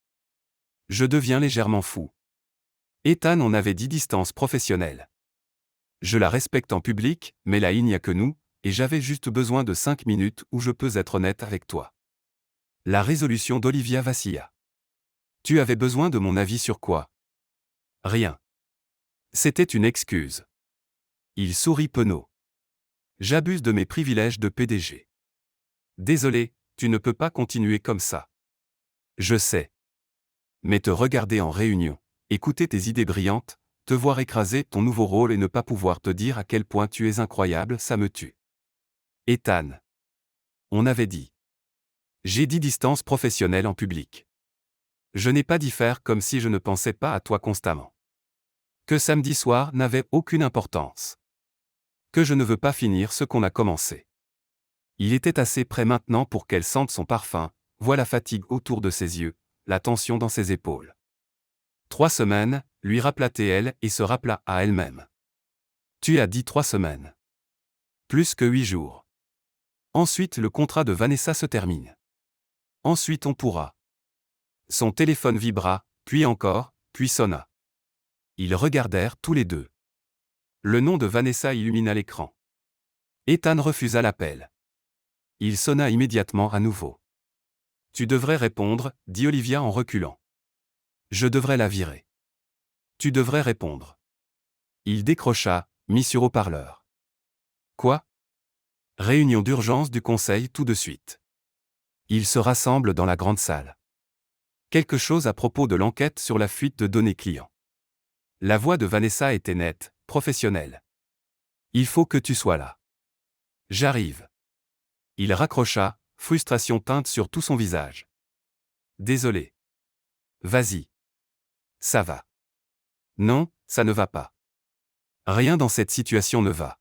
Je deviens légèrement fou. Ethan, on avait dit distance professionnelle. Je la respecte en public, mais là il n'y a que nous, et j'avais juste besoin de 5 minutes où je peux être honnête avec toi. La résolution d'Olivia vacilla. Tu avais besoin de mon avis sur quoi? Rien. C'était une excuse. Il sourit penaud. J'abuse de mes privilèges de PDG. Désolé, tu ne peux pas continuer comme ça. Je sais. Mais te regarder en réunion, écouter tes idées brillantes, te voir écraser ton nouveau rôle et ne pas pouvoir te dire à quel point tu es incroyable, ça me tue. Ethan. On avait dit. J'ai dit distance professionnelle en public. Je n'ai pas dit faire comme si je ne pensais pas à toi constamment. Que samedi soir n'avait aucune importance. Que je ne veux pas finir ce qu'on a commencé. Il était assez près maintenant pour qu'elle sente son parfum, voit la fatigue autour de ses yeux, la tension dans ses épaules. 3 semaines, lui rappela-t-elle et se rappela à elle-même. Tu as dit 3 semaines. Plus que 8 jours. Ensuite le contrat de Vanessa se termine. Ensuite on pourra. Son téléphone vibra, puis encore, puis sonna. Ils regardèrent tous les deux. Le nom de Vanessa illumina l'écran. Ethan refusa l'appel. Il sonna immédiatement à nouveau. Tu devrais répondre, dit Olivia en reculant. Je devrais la virer. Tu devrais répondre. Il décrocha, mis sur haut-parleur. Quoi? Réunion d'urgence du conseil tout de suite. Ils se rassemblent dans la grande salle. Quelque chose à propos de l'enquête sur la fuite de données clients. La voix de Vanessa était nette, professionnelle. Il faut que tu sois là. J'arrive. Il raccrocha, frustration teinte sur tout son visage. Désolé. Vas-y. Ça va. Non, ça ne va pas. Rien dans cette situation ne va.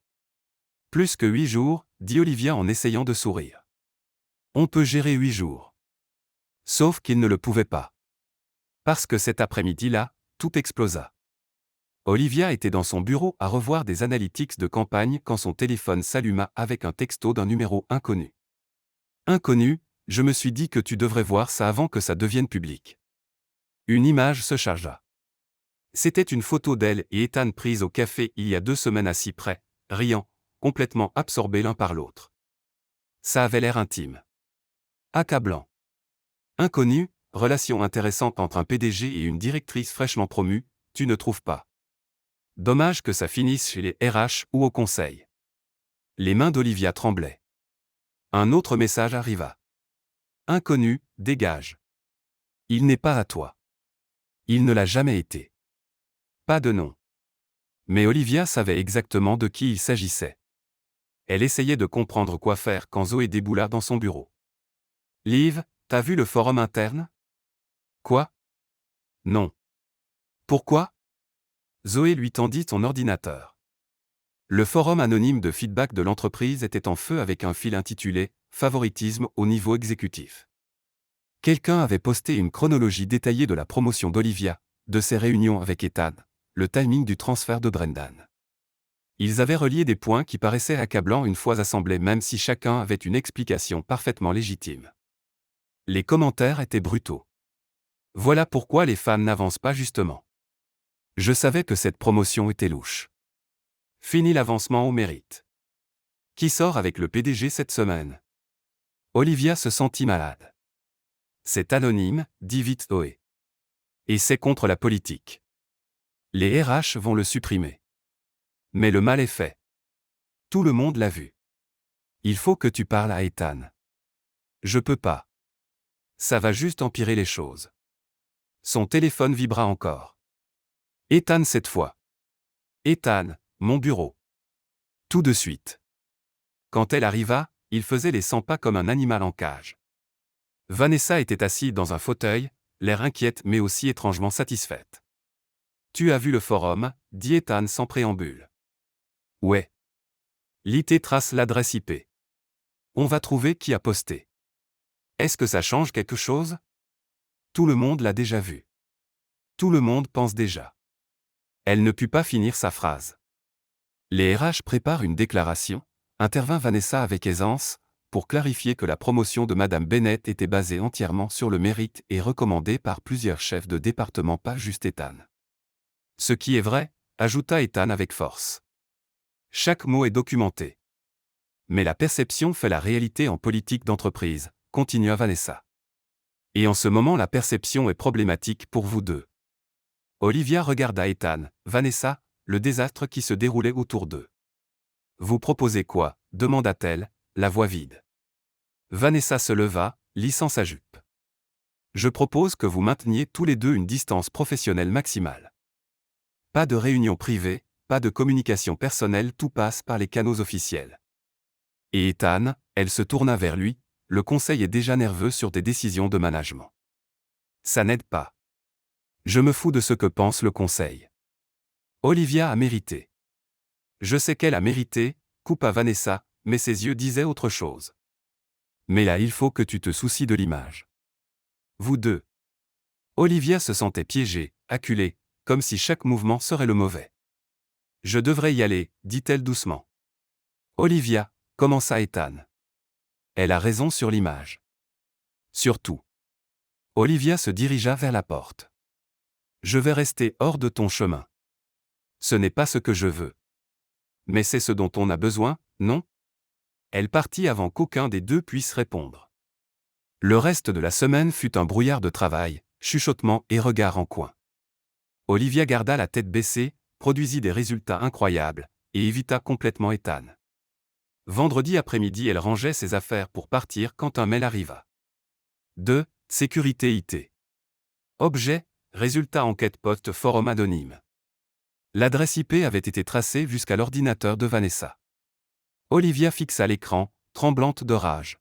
Plus que 8 jours, dit Olivia en essayant de sourire. On peut gérer 8 jours. Sauf qu'il ne le pouvait pas. Parce que cet après-midi-là, tout explosa. Olivia était dans son bureau à revoir des analytics de campagne quand son téléphone s'alluma avec un texto d'un numéro inconnu. Inconnu, je me suis dit que tu devrais voir ça avant que ça devienne public. Une image se chargea. C'était une photo d'elle et Ethan prise au café il y a 2 semaines assis près, riant, complètement absorbés l'un par l'autre. Ça avait l'air intime. Accablant. Inconnu, relation intéressante entre un PDG et une directrice fraîchement promue, tu ne trouves pas? Dommage que ça finisse chez les RH ou au conseil. Les mains d'Olivia tremblaient. Un autre message arriva. Inconnu, dégage. Il n'est pas à toi. Il ne l'a jamais été. Pas de nom. Mais Olivia savait exactement de qui il s'agissait. Elle essayait de comprendre quoi faire quand Zoé déboula dans son bureau. Liv, t'as vu le forum interne? Quoi? Non. Pourquoi? Zoé lui tendit son ordinateur. Le forum anonyme de feedback de l'entreprise était en feu avec un fil intitulé « Favoritisme au niveau exécutif ». Quelqu'un avait posté une chronologie détaillée de la promotion d'Olivia, de ses réunions avec Ethan, le timing du transfert de Brendan. Ils avaient relié des points qui paraissaient accablants une fois assemblés même si chacun avait une explication parfaitement légitime. Les commentaires étaient brutaux. Voilà pourquoi les fans n'avancent pas justement. Je savais que cette promotion était louche. Fini l'avancement au mérite. Qui sort avec le PDG cette semaine? Olivia se sentit malade. C'est anonyme, dit vite Zoé. Et c'est contre la politique. Les RH vont le supprimer. Mais le mal est fait. Tout le monde l'a vu. Il faut que tu parles à Ethan. Je peux pas. Ça va juste empirer les choses. Son téléphone vibra encore. Ethan cette fois. Ethan, mon bureau. Tout de suite. Quand elle arriva, il faisait les 100 pas comme un animal en cage. Vanessa était assise dans un fauteuil, l'air inquiète mais aussi étrangement satisfaite. Tu as vu le forum, dit Ethan sans préambule. Ouais. L'IT trace l'adresse IP. On va trouver qui a posté. Est-ce que ça change quelque chose? Tout le monde l'a déjà vu. Tout le monde pense déjà. Elle ne put pas finir sa phrase. Les RH préparent une déclaration, intervint Vanessa avec aisance, pour clarifier que la promotion de Madame Bennett était basée entièrement sur le mérite et recommandée par plusieurs chefs de département, pas juste Ethan. Ce qui est vrai, ajouta Ethan avec force. Chaque mot est documenté. Mais la perception fait la réalité en politique d'entreprise, continua Vanessa. Et en ce moment la perception est problématique pour vous deux. Olivia regarda Ethan, Vanessa, le désastre qui se déroulait autour d'eux. Vous proposez quoi? Demanda-t-elle, la voix vide. Vanessa se leva, lissant sa jupe. Je propose que vous mainteniez tous les deux une distance professionnelle maximale. Pas de réunion privée, pas de communication personnelle, tout passe par les canaux officiels. Et Ethan, elle se tourna vers lui, le conseil est déjà nerveux sur des décisions de management. Ça n'aide pas. Je me fous de ce que pense le conseil. Olivia a mérité. Je sais qu'elle a mérité, coupa Vanessa, mais ses yeux disaient autre chose. Mais là il faut que tu te soucies de l'image. Vous deux. Olivia se sentait piégée, acculée, comme si chaque mouvement serait le mauvais. Je devrais y aller, dit-elle doucement. Olivia, commença Ethan. Elle a raison sur l'image. Surtout. Olivia se dirigea vers la porte. Je vais rester hors de ton chemin. Ce n'est pas ce que je veux. Mais c'est ce dont on a besoin, non? Elle partit avant qu'aucun des deux puisse répondre. Le reste de la semaine fut un brouillard de travail, chuchotements et regards en coin. Olivia garda la tête baissée, produisit des résultats incroyables, et évita complètement Ethan. Vendredi après-midi, elle rangeait ses affaires pour partir quand un mail arriva. 2. Sécurité IT. Objet, résultat enquête post-forum anonyme. L'adresse IP avait été tracée jusqu'à l'ordinateur de Vanessa. Olivia fixa l'écran, tremblante de rage.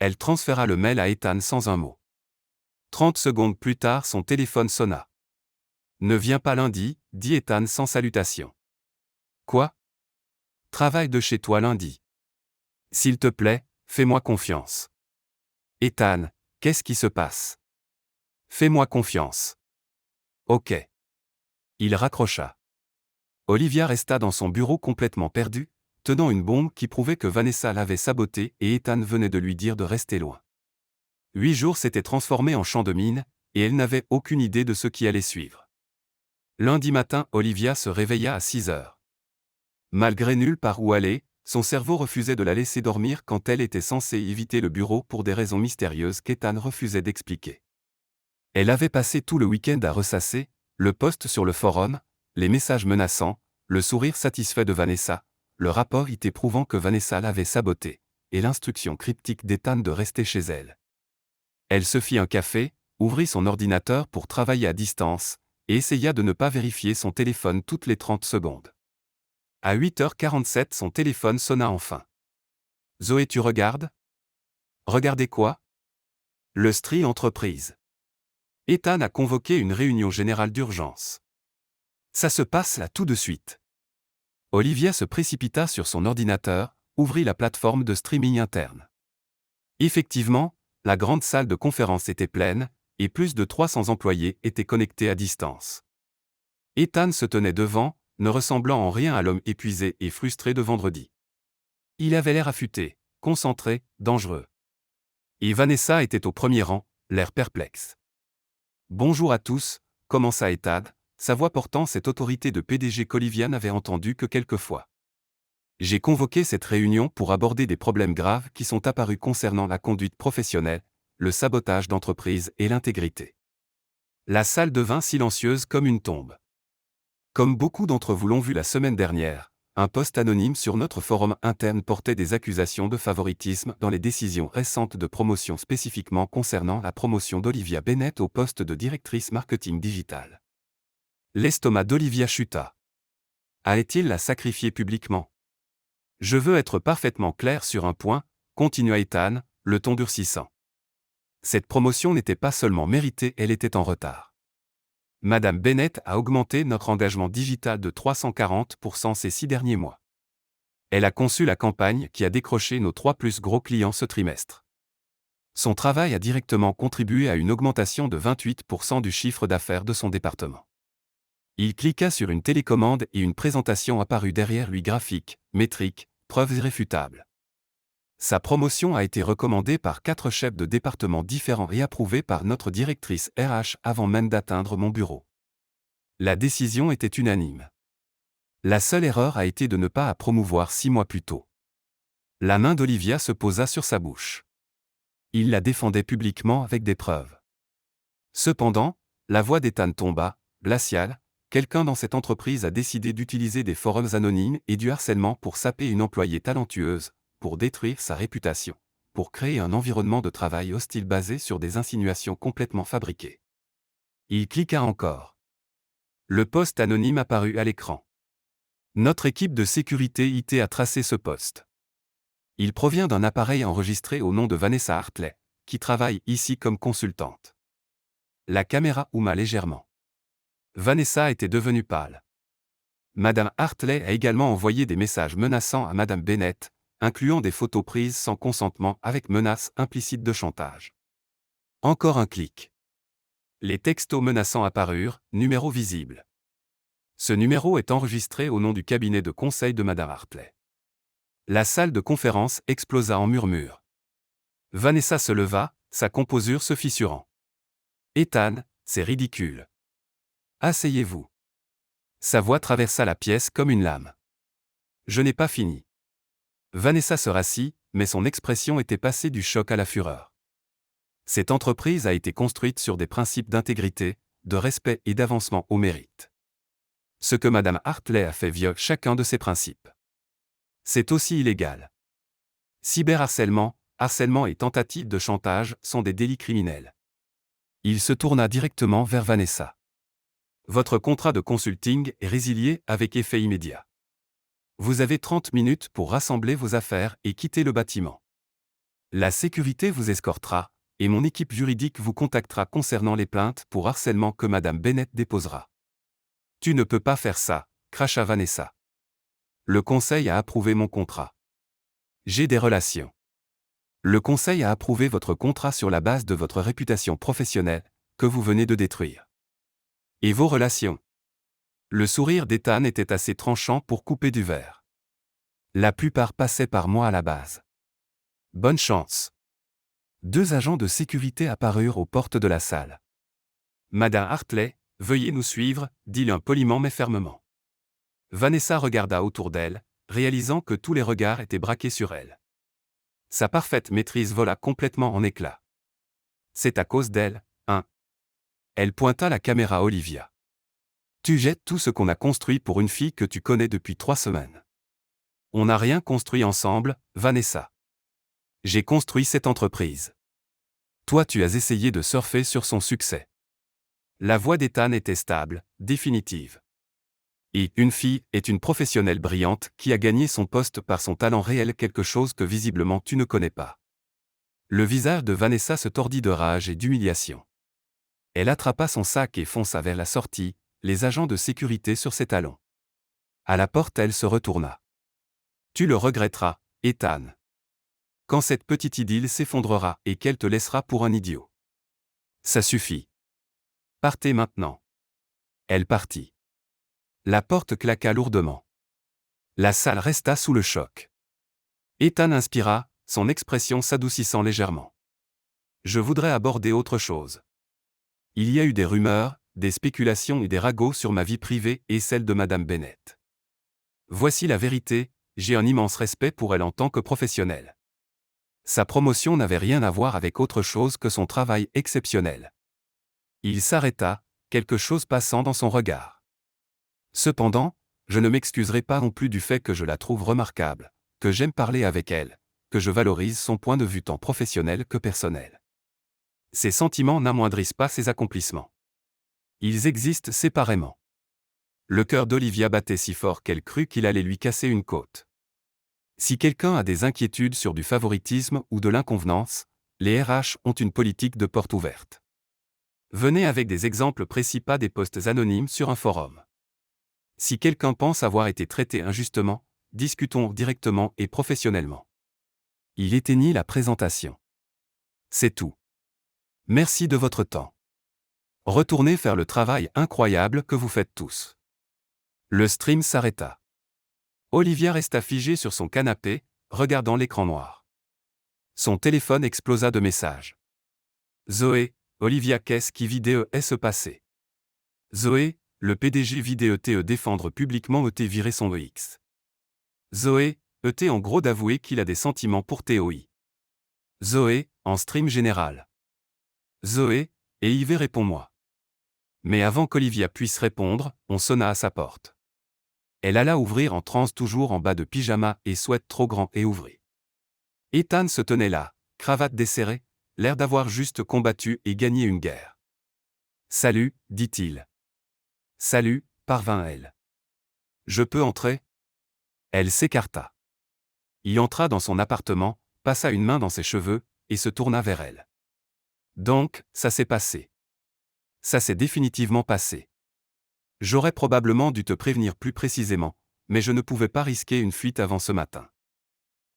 Elle transféra le mail à Ethan sans un mot. 30 secondes plus tard, son téléphone sonna. « Ne viens pas lundi », dit Ethan sans salutation. « Quoi ? Travaille de chez toi lundi. S'il te plaît, fais-moi confiance. » Ethan, qu'est-ce qui se passe ? Fais-moi confiance. Ok. Il raccrocha. Olivia resta dans son bureau complètement perdue, tenant une bombe qui prouvait que Vanessa l'avait sabotée et Ethan venait de lui dire de rester loin. 8 jours s'étaient transformés en champ de mine, et elle n'avait aucune idée de ce qui allait suivre. Lundi matin, Olivia se réveilla à 6 heures. Malgré nulle part où aller, son cerveau refusait de la laisser dormir quand elle était censée éviter le bureau pour des raisons mystérieuses qu'Ethan refusait d'expliquer. Elle avait passé tout le week-end à ressasser, le post sur le forum, les messages menaçants, le sourire satisfait de Vanessa, le rapport IT prouvant que Vanessa l'avait sabotée, et l'instruction cryptique d'Ethan de rester chez elle. Elle se fit un café, ouvrit son ordinateur pour travailler à distance, et essaya de ne pas vérifier son téléphone toutes les 30 secondes. À 8h47, son téléphone sonna enfin. « Zoé, tu regardes ? » ?»« Regardez quoi ? » ?»« Le Stri Entreprise. » Ethan a convoqué une réunion générale d'urgence. Ça se passe là tout de suite. Olivia se précipita sur son ordinateur, ouvrit la plateforme de streaming interne. Effectivement, la grande salle de conférence était pleine, et plus de 300 employés étaient connectés à distance. Ethan se tenait devant, ne ressemblant en rien à l'homme épuisé et frustré de vendredi. Il avait l'air affûté, concentré, dangereux. Et Vanessa était au premier rang, l'air perplexe. « Bonjour à tous », commença Ethan, sa voix portant cette autorité de PDG qu'Olivia n'avait entendue que quelques fois. J'ai convoqué cette réunion pour aborder des problèmes graves qui sont apparus concernant la conduite professionnelle, le sabotage d'entreprise et l'intégrité. La salle devint silencieuse comme une tombe. Comme beaucoup d'entre vous l'ont vu la semaine dernière, un post anonyme sur notre forum interne portait des accusations de favoritisme dans les décisions récentes de promotion spécifiquement concernant la promotion d'Olivia Bennett au poste de directrice marketing digital. L'estomac d'Olivia chuta. Allait-il la sacrifier publiquement ? Je veux être parfaitement clair sur un point, continua Ethan, le ton durcissant. Cette promotion n'était pas seulement méritée, elle était en retard. Madame Bennett a augmenté notre engagement digital de 340% ces 6 derniers mois. Elle a conçu la campagne qui a décroché nos 3 plus gros clients ce trimestre. Son travail a directement contribué à une augmentation de 28% du chiffre d'affaires de son département. Il cliqua sur une télécommande et une présentation apparut derrière lui graphique, métrique, preuves irréfutables. Sa promotion a été recommandée par 4 chefs de département différents et approuvée par notre directrice RH avant même d'atteindre mon bureau. La décision était unanime. La seule erreur a été de ne pas la promouvoir 6 mois plus tôt. La main d'Olivia se posa sur sa bouche. Il la défendait publiquement avec des preuves. Cependant, la voix d'Ethan tomba, glaciale. Quelqu'un dans cette entreprise a décidé d'utiliser des forums anonymes et du harcèlement pour saper une employée talentueuse, pour détruire sa réputation, pour créer un environnement de travail hostile basé sur des insinuations complètement fabriquées. Il cliqua encore. Le post anonyme apparut à l'écran. Notre équipe de sécurité IT a tracé ce post. Il provient d'un appareil enregistré au nom de Vanessa Hartley, qui travaille ici comme consultante. La caméra houma légèrement. Vanessa était devenue pâle. Madame Hartley a également envoyé des messages menaçants à Madame Bennett, incluant des photos prises sans consentement avec menaces implicites de chantage. Encore un clic. Les textos menaçants apparurent, numéro visible. Ce numéro est enregistré au nom du cabinet de conseil de Madame Hartley. La salle de conférence explosa en murmures. Vanessa se leva, sa composure se fissurant. « Ethan, c'est ridicule. Asseyez-vous. » Sa voix traversa la pièce comme une lame. « Je n'ai pas fini. » Vanessa se rassit, mais son expression était passée du choc à la fureur. Cette entreprise a été construite sur des principes d'intégrité, de respect et d'avancement au mérite. Ce que Madame Hartley a fait viole chacun de ces principes. C'est aussi illégal. Cyberharcèlement, harcèlement et tentative de chantage sont des délits criminels. Il se tourna directement vers Vanessa. Votre contrat de consulting est résilié avec effet immédiat. Vous avez 30 minutes pour rassembler vos affaires et quitter le bâtiment. La sécurité vous escortera, et mon équipe juridique vous contactera concernant les plaintes pour harcèlement que Madame Bennett déposera. Tu ne peux pas faire ça, cracha Vanessa. Le conseil a approuvé mon contrat. J'ai des relations. Le conseil a approuvé votre contrat sur la base de votre réputation professionnelle, que vous venez de détruire. Et vos relations? Le sourire d'Ethan était assez tranchant pour couper du verre. La plupart passaient par moi à la base. Bonne chance. 2 agents de sécurité apparurent aux portes de la salle. Madame Hartley, veuillez nous suivre, dit l'un poliment mais fermement. Vanessa regarda autour d'elle, réalisant que tous les regards étaient braqués sur elle. Sa parfaite maîtrise vola complètement en éclats. C'est à cause d'elle, hein? Elle pointa la caméra à Olivia. Tu jettes tout ce qu'on a construit pour une fille que tu connais depuis 3 semaines. On n'a rien construit ensemble, Vanessa. J'ai construit cette entreprise. Toi tu as essayé de surfer sur son succès. La voix d'Ethan était stable, définitive. Et une fille est une professionnelle brillante qui a gagné son poste par son talent réel, quelque chose que visiblement tu ne connais pas. Le visage de Vanessa se tordit de rage et d'humiliation. Elle attrapa son sac et fonça vers la sortie, les agents de sécurité sur ses talons. À la porte, elle se retourna. Tu le regretteras, Ethan. Quand cette petite idylle s'effondrera et qu'elle te laissera pour un idiot. Ça suffit. Partez maintenant. Elle partit. La porte claqua lourdement. La salle resta sous le choc. Ethan inspira, son expression s'adoucissant légèrement. Je voudrais aborder autre chose. Il y a eu des rumeurs, des spéculations et des ragots sur ma vie privée et celle de Madame Bennett. Voici la vérité, j'ai un immense respect pour elle en tant que professionnelle. Sa promotion n'avait rien à voir avec autre chose que son travail exceptionnel. Il s'arrêta, quelque chose passant dans son regard. Cependant, je ne m'excuserai pas non plus du fait que je la trouve remarquable, que j'aime parler avec elle, que je valorise son point de vue tant professionnel que personnel. Ces sentiments n'amoindrissent pas ses accomplissements. Ils existent séparément. Le cœur d'Olivia battait si fort qu'elle crut qu'il allait lui casser une côte. Si quelqu'un a des inquiétudes sur du favoritisme ou de l'inconvenance, les RH ont une politique de porte ouverte. Venez avec des exemples précis, pas des posts anonymes sur un forum. Si quelqu'un pense avoir été traité injustement, discutons directement et professionnellement. Il éteignit la présentation. C'est tout. Merci de votre temps. Retournez faire le travail incroyable que vous faites tous. Le stream s'arrêta. Olivia resta figée sur son canapé, regardant l'écran noir. Son téléphone explosa de messages. Zoé, Olivia, qu'est-ce qui vidéo est se passer? Zoé, le PDG vidéo te défendre publiquement virer son EX. Zoé, en gros d'avouer qu'il a des sentiments pour TOI. Zoé, en stream général. Zoé, et Yves réponds-moi. Mais avant qu'Olivia puisse répondre, on sonna à sa porte. Elle alla ouvrir en transe, toujours en bas de pyjama et sweat trop grand, et ouvrit. Ethan se tenait là, cravate desserrée, l'air d'avoir juste combattu et gagné une guerre. Salut, dit-il. Salut, parvint elle. Je peux entrer? Elle s'écarta. Il entra dans son appartement, passa une main dans ses cheveux, et se tourna vers elle. Donc, ça s'est passé. Ça s'est définitivement passé. J'aurais probablement dû te prévenir plus précisément, mais je ne pouvais pas risquer une fuite avant ce matin.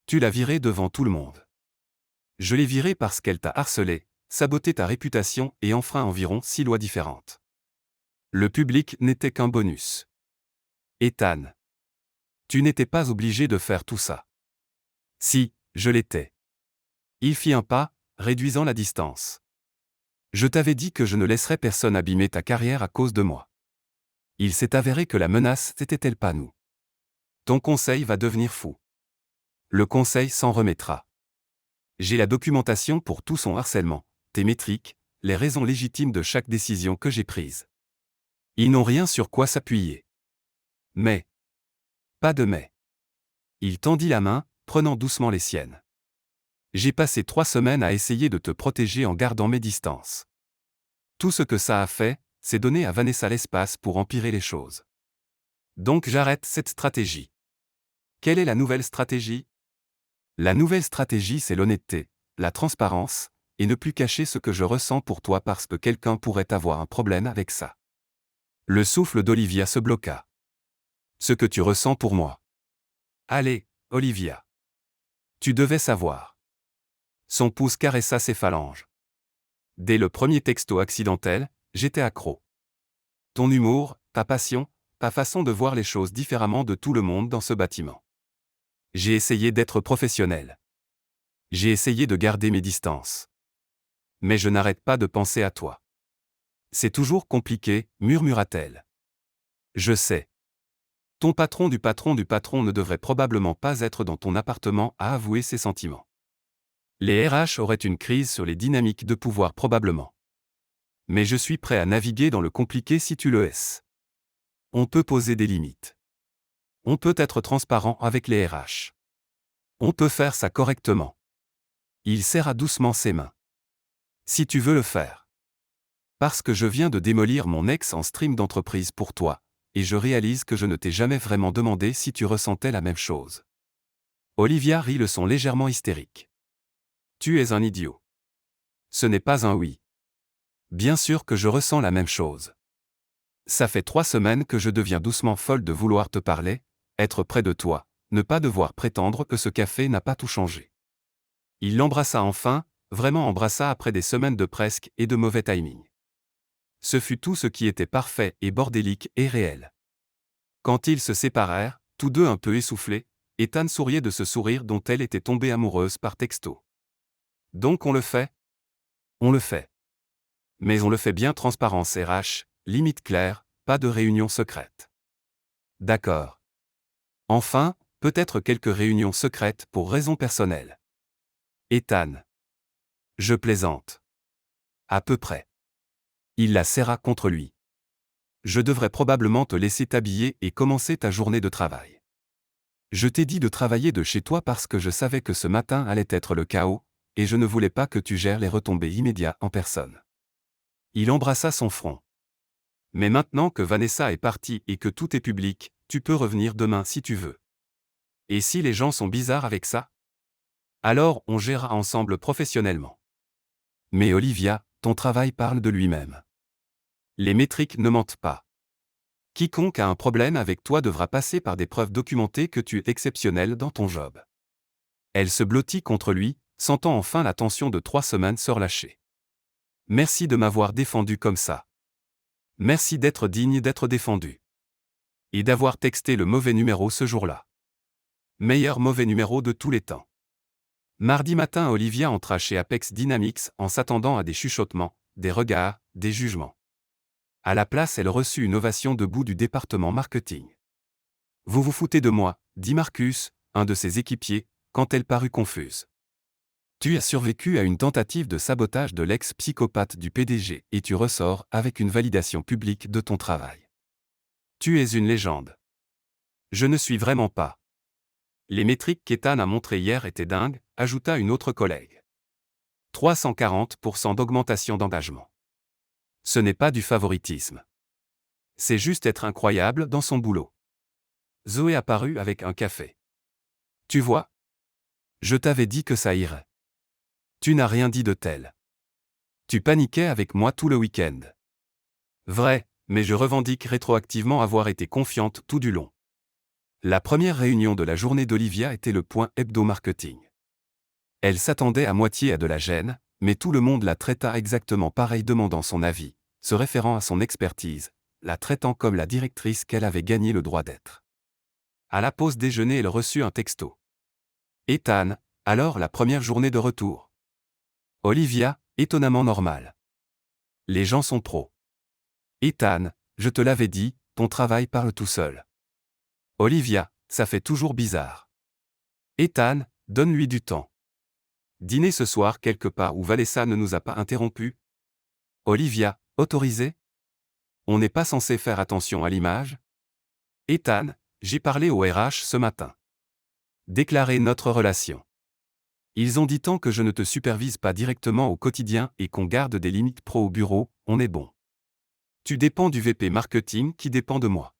Tu l'as virée devant tout le monde. Je l'ai virée parce qu'elle t'a harcelé, saboté ta réputation et enfreint environ 6 lois différentes. Le public n'était qu'un bonus. Ethan. Tu n'étais pas obligé de faire tout ça. Si, je l'étais. Il fit un pas, réduisant la distance. Je t'avais dit que je ne laisserais personne abîmer ta carrière à cause de moi. Il s'est avéré que la menace n'était-elle pas nous. Ton conseil va devenir fou. Le conseil s'en remettra. J'ai la documentation pour tout son harcèlement, tes métriques, les raisons légitimes de chaque décision que j'ai prise. Ils n'ont rien sur quoi s'appuyer. Mais. Pas de mais. Il tendit la main, prenant doucement les siennes. J'ai passé 3 semaines à essayer de te protéger en gardant mes distances. Tout ce que ça a fait, c'est donner à Vanessa l'espace pour empirer les choses. Donc j'arrête cette stratégie. Quelle est la nouvelle stratégie? La nouvelle stratégie, c'est l'honnêteté, la transparence, et ne plus cacher ce que je ressens pour toi parce que quelqu'un pourrait avoir un problème avec ça. Le souffle d'Olivia se bloqua. Ce que tu ressens pour moi. Allez, Olivia. Tu devais savoir. Son pouce caressa ses phalanges. Dès le premier texto accidentel, j'étais accro. Ton humour, ta passion, ta façon de voir les choses différemment de tout le monde dans ce bâtiment. J'ai essayé d'être professionnel. J'ai essayé de garder mes distances. Mais je n'arrête pas de penser à toi. C'est toujours compliqué, murmura-t-elle. Je sais. Ton patron du patron du patron ne devrait probablement pas être dans ton appartement à avouer ses sentiments. Les RH auraient une crise sur les dynamiques de pouvoir probablement. Mais je suis prêt à naviguer dans le compliqué si tu le es. On peut poser des limites. On peut être transparent avec les RH. On peut faire ça correctement. Il serra doucement ses mains. Si tu veux le faire. Parce que je viens de démolir mon ex en stream d'entreprise pour toi, et je réalise que je ne t'ai jamais vraiment demandé si tu ressentais la même chose. Olivia rit le son légèrement hystérique. Tu es un idiot. Ce n'est pas un oui. Bien sûr que je ressens la même chose. Ça fait 3 semaines que je deviens doucement folle de vouloir te parler, être près de toi, ne pas devoir prétendre que ce café n'a pas tout changé. Il l'embrassa enfin, vraiment embrassa après des semaines de presque et de mauvais timing. Ce fut tout ce qui était parfait et bordélique et réel. Quand ils se séparèrent, tous deux un peu essoufflés, Ethan souriait de ce sourire dont elle était tombée amoureuse par texto. Donc on le fait? On le fait. Mais on le fait bien transparence RH, limite claire, pas de réunion secrète. D'accord. Enfin, peut-être quelques réunions secrètes pour raisons personnelles. Ethan. Je plaisante. À peu près. Il la serra contre lui. Je devrais probablement te laisser t'habiller et commencer ta journée de travail. Je t'ai dit de travailler de chez toi parce que je savais que ce matin allait être le chaos, et je ne voulais pas que tu gères les retombées immédiates en personne. Il embrassa son front. Mais maintenant que Vanessa est partie et que tout est public, tu peux revenir demain si tu veux. Et si les gens sont bizarres avec ça? Alors on gérera ensemble professionnellement. Mais Olivia, ton travail parle de lui-même. Les métriques ne mentent pas. Quiconque a un problème avec toi devra passer par des preuves documentées que tu es exceptionnel dans ton job. Elle se blottit contre lui, sentant enfin la tension de 3 semaines se relâcher. Merci de m'avoir défendu comme ça. Merci d'être digne d'être défendu. Et d'avoir texté le mauvais numéro ce jour-là. Meilleur mauvais numéro de tous les temps. Mardi matin, Olivia entra chez Apex Dynamics en s'attendant à des chuchotements, des regards, des jugements. À la place, elle reçut une ovation debout du département marketing. Vous vous foutez de moi, dit Marcus, un de ses équipiers, quand elle parut confuse. Tu as survécu à une tentative de sabotage de l'ex-psychopathe du PDG et tu ressors avec une validation publique de ton travail. Tu es une légende. Je ne suis vraiment pas. Les métriques qu'Ethan a montrées hier étaient dingues, ajouta une autre collègue. 340% d'augmentation d'engagement. Ce n'est pas du favoritisme. C'est juste être incroyable dans son boulot. Zoé apparut avec un café. Tu vois? Je t'avais dit que ça irait. Tu n'as rien dit de tel. Tu paniquais avec moi tout le week-end. Vrai, mais je revendique rétroactivement avoir été confiante tout du long. La première réunion de la journée d'Olivia était le point hebdo-marketing. Elle s'attendait à moitié à de la gêne, mais tout le monde la traita exactement pareil demandant son avis, se référant à son expertise, la traitant comme la directrice qu'elle avait gagné le droit d'être. À la pause déjeuner, elle reçut un texto. Ethan, alors la première journée de retour. Olivia, étonnamment normale. Les gens sont pros. Ethan, je te l'avais dit, ton travail parle tout seul. Olivia, ça fait toujours bizarre. Ethan, donne-lui du temps. dîner ce soir quelque part où Vanessa ne nous a pas interrompus. Olivia, autorisé? On n'est pas censé faire attention à l'image? Ethan, j'ai parlé au RH ce matin. Déclarer notre relation. Ils ont dit tant que je ne te supervise pas directement au quotidien et qu'on garde des limites pro au bureau, on est bon. Tu dépends du VP marketing qui dépend de moi.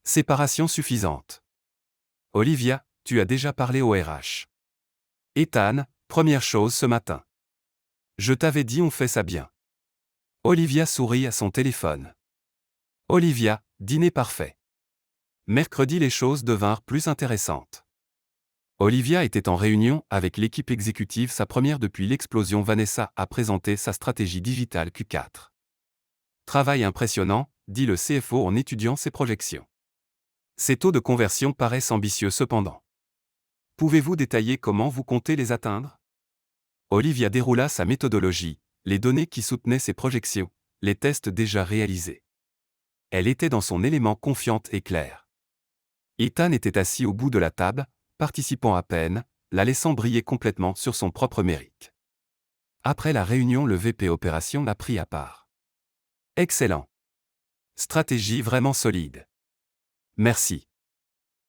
Séparation suffisante. Olivia, tu as déjà parlé au RH. Ethan, première chose ce matin. Je t'avais dit on fait ça bien. Olivia sourit à son téléphone. Olivia, dîner parfait. Mercredi les choses devinrent plus intéressantes. Olivia était en réunion avec l'équipe exécutive, sa première depuis l'explosion. Vanessa a présenté sa stratégie digitale Q4. Travail impressionnant, dit le CFO en étudiant ses projections. Ces taux de conversion paraissent ambitieux cependant. Pouvez-vous détailler comment vous comptez les atteindre? Olivia déroula sa méthodologie, les données qui soutenaient ses projections, les tests déjà réalisés. Elle était dans son élément, confiante et claire. Ethan était assis au bout de la table, participant à peine, la laissant briller complètement sur son propre mérite. Après la réunion, le VP Opération l'a pris à part. Excellent. Stratégie vraiment solide. Merci.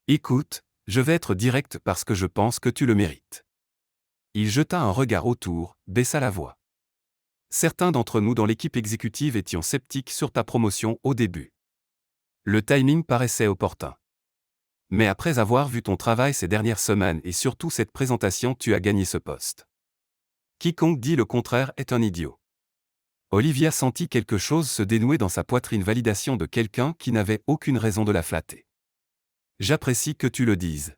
Écoute, je vais être direct parce que je pense que tu le mérites. Il jeta un regard autour, baissa la voix. Certains d'entre nous dans l'équipe exécutive étions sceptiques sur ta promotion au début. Le timing paraissait opportun. Mais après avoir vu ton travail ces dernières semaines et surtout cette présentation, tu as gagné ce poste. Quiconque dit le contraire est un idiot. Olivia sentit quelque chose se dénouer dans sa poitrine, validation de quelqu'un qui n'avait aucune raison de la flatter. J'apprécie que tu le dises.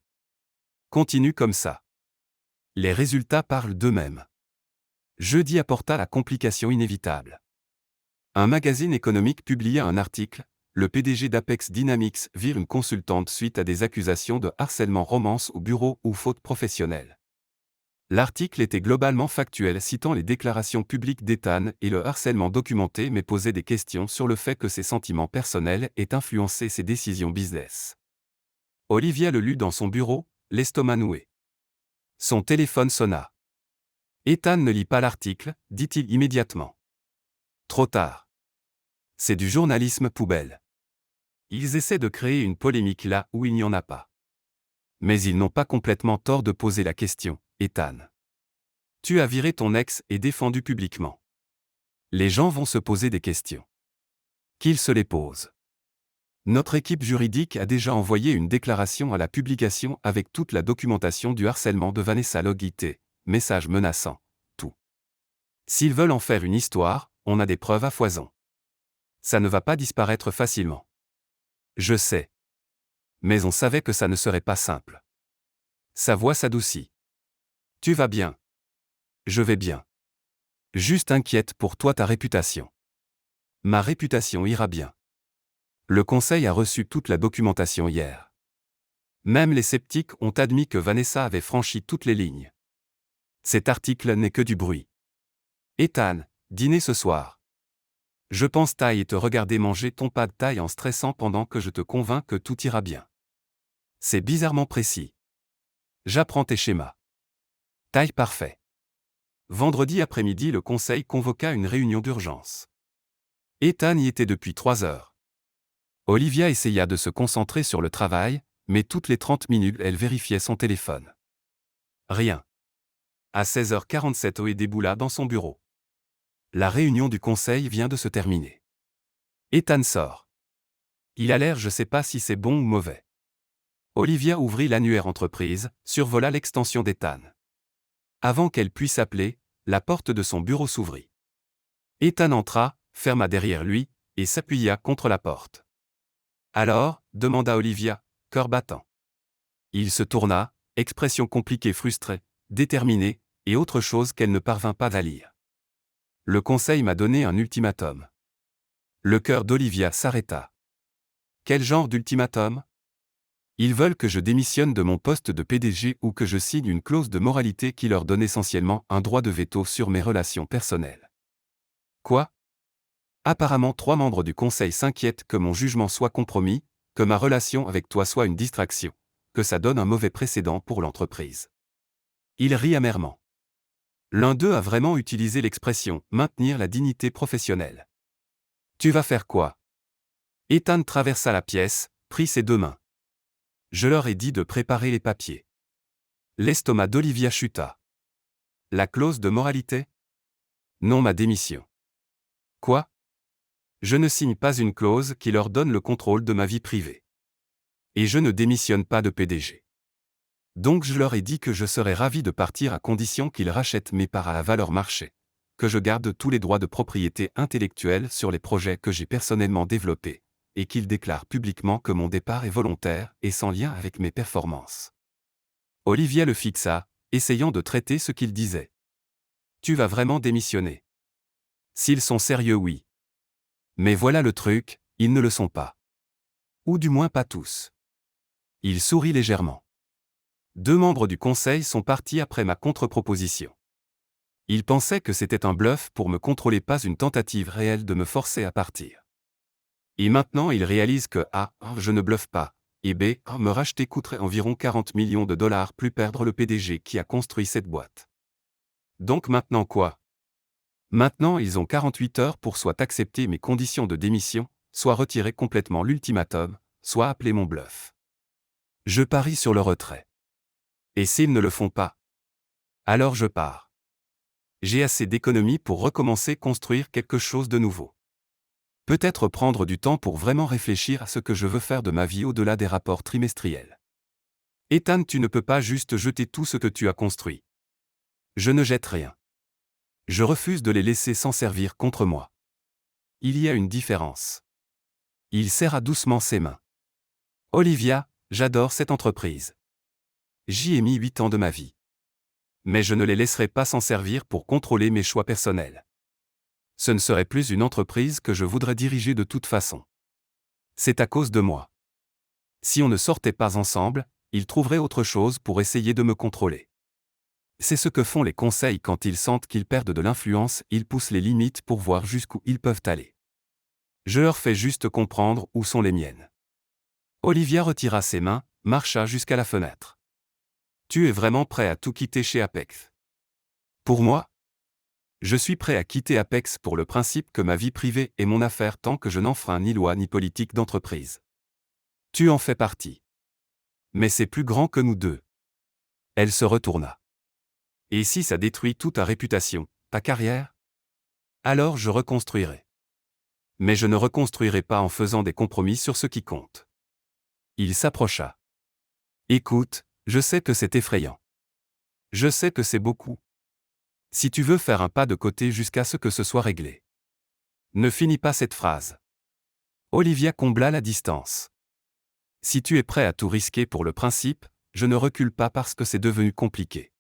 Continue comme ça. Les résultats parlent d'eux-mêmes. Jeudi apporta la complication inévitable. Un magazine économique publia un article. Le PDG d'Apex Dynamics vire une consultante suite à des accusations de harcèlement, romance au bureau ou faute professionnelle. L'article était globalement factuel, citant les déclarations publiques d'Ethan et le harcèlement documenté, mais posait des questions sur le fait que ses sentiments personnels aient influencé ses décisions business. Olivia le lut dans son bureau, l'estomac noué. Son téléphone sonna. Ethan ne lit pas l'article, dit-il immédiatement. Trop tard. C'est du journalisme poubelle. Ils essaient de créer une polémique là où il n'y en a pas. Mais ils n'ont pas complètement tort de poser la question, Ethan. Tu as viré ton ex et défendu publiquement. Les gens vont se poser des questions. Qu'ils se les posent. Notre équipe juridique a déjà envoyé une déclaration à la publication avec toute la documentation du harcèlement de Vanessa Logité, message menaçant, tout. S'ils veulent en faire une histoire, on a des preuves à foison. Ça ne va pas disparaître facilement. Je sais. Mais on savait que ça ne serait pas simple. Sa voix s'adoucit. Tu vas bien. Je vais bien. Juste inquiète pour toi, ta réputation. Ma réputation ira bien. Le conseil a reçu toute la documentation hier. Même les sceptiques ont admis que Vanessa avait franchi toutes les lignes. Cet article n'est que du bruit. Ethan, dîner ce soir. Je pense taille et te regarder manger ton pas de taille en stressant pendant que je te convainc que tout ira bien. C'est bizarrement précis. J'apprends tes schémas. Taille parfait. Vendredi après-midi, le conseil convoqua une réunion d'urgence. Ethan y était depuis 3 heures. Olivia essaya de se concentrer sur le travail, mais toutes les 30 minutes, elle vérifiait son téléphone. Rien. À 16h47, Oé déboula dans son bureau. La réunion du conseil vient de se terminer. Ethan sort. Il a l'air, je sais pas si c'est bon ou mauvais. Olivia ouvrit l'annuaire entreprise, survola l'extension d'Ethan. Avant qu'elle puisse appeler, la porte de son bureau s'ouvrit. Ethan entra, ferma derrière lui, et s'appuya contre la porte. Alors, demanda Olivia, cœur battant. Il se tourna, expression compliquée, frustrée, déterminée, et autre chose qu'elle ne parvint pas à lire. Le conseil m'a donné un ultimatum. Le cœur d'Olivia s'arrêta. Quel genre d'ultimatum? Ils veulent que je démissionne de mon poste de PDG ou que je signe une clause de moralité qui leur donne essentiellement un droit de veto sur mes relations personnelles. Quoi? Apparemment 3 membres du conseil s'inquiètent que mon jugement soit compromis, que ma relation avec toi soit une distraction, que ça donne un mauvais précédent pour l'entreprise. Il rit amèrement. L'un d'eux a vraiment utilisé l'expression « maintenir la dignité professionnelle ». Tu vas faire quoi? Ethan traversa la pièce, prit ses deux mains. Je leur ai dit de préparer les papiers. L'estomac d'Olivia chuta. La clause de moralité? Non, ma démission. Quoi? Je ne signe pas une clause qui leur donne le contrôle de ma vie privée. Et je ne démissionne pas de PDG. Donc je leur ai dit que je serais ravi de partir à condition qu'ils rachètent mes parts à la valeur marché, que je garde tous les droits de propriété intellectuelle sur les projets que j'ai personnellement développés, et qu'ils déclarent publiquement que mon départ est volontaire et sans lien avec mes performances. Olivia le fixa, essayant de traiter ce qu'il disait. Tu vas vraiment démissionner? S'ils sont sérieux, oui. Mais voilà le truc, ils ne le sont pas. Ou du moins pas tous. Il sourit légèrement. 2 membres du conseil sont partis après ma contre-proposition. Ils pensaient que c'était un bluff pour me contrôler, pas une tentative réelle de me forcer à partir. Et maintenant ils réalisent que A. Je ne bluffe pas, et B. Me racheter coûterait environ 40 millions de dollars plus perdre le PDG qui a construit cette boîte. Donc maintenant quoi? Maintenant ils ont 48 heures pour soit accepter mes conditions de démission, soit retirer complètement l'ultimatum, soit appeler mon bluff. Je parie sur le retrait. Et s'ils ne le font pas? Alors je pars. J'ai assez d'économies pour recommencer construire quelque chose de nouveau. Peut-être prendre du temps pour vraiment réfléchir à ce que je veux faire de ma vie au-delà des rapports trimestriels. Ethan, tu ne peux pas juste jeter tout ce que tu as construit. Je ne jette rien. Je refuse de les laisser s'en servir contre moi. Il y a une différence. Il serra doucement ses mains. Olivia, j'adore cette entreprise. J'y ai mis 8 ans de ma vie. Mais je ne les laisserai pas s'en servir pour contrôler mes choix personnels. Ce ne serait plus une entreprise que je voudrais diriger de toute façon. C'est à cause de moi. Si on ne sortait pas ensemble, ils trouveraient autre chose pour essayer de me contrôler. C'est ce que font les conseils quand ils sentent qu'ils perdent de l'influence, ils poussent les limites pour voir jusqu'où ils peuvent aller. Je leur fais juste comprendre où sont les miennes. Olivia retira ses mains, marcha jusqu'à la fenêtre. Tu es vraiment prêt à tout quitter chez Apex? Pour moi? Je suis prêt à quitter Apex pour le principe que ma vie privée est mon affaire tant que je n'enfreins ni loi ni politique d'entreprise. Tu en fais partie. Mais c'est plus grand que nous deux. Elle se retourna. Et si ça détruit toute ta réputation, ta carrière? Alors je reconstruirai. Mais je ne reconstruirai pas en faisant des compromis sur ce qui compte. Il s'approcha. Écoute, je sais que c'est effrayant. Je sais que c'est beaucoup. Si tu veux faire un pas de côté jusqu'à ce que ce soit réglé. Ne finis pas cette phrase. Olivia combla la distance. Si tu es prêt à tout risquer pour le principe, je ne recule pas parce que c'est devenu compliqué.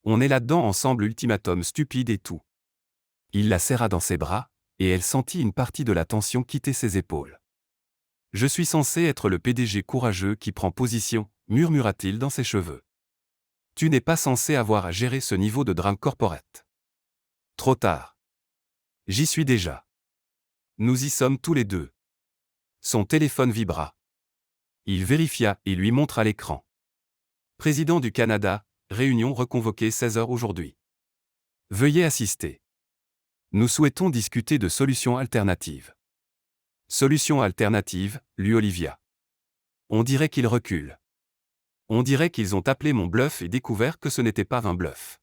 On est là-dedans ensemble, ultimatum stupide et tout. Il la serra dans ses bras, et elle sentit une partie de la tension quitter ses épaules. Je suis censé être le PDG courageux qui prend position, murmura-t-il dans ses cheveux. Tu n'es pas censé avoir à gérer ce niveau de drame corporate. Trop tard. J'y suis déjà. Nous y sommes tous les deux. Son téléphone vibra. Il vérifia et lui montra l'écran. Président du Canada, réunion reconvoquée 16 heures aujourd'hui. Veuillez assister. Nous souhaitons discuter de solutions alternatives. Solutions alternatives, lut Olivia. On dirait qu'ils reculent. On dirait qu'ils ont appelé mon bluff et découvert que ce n'était pas un bluff.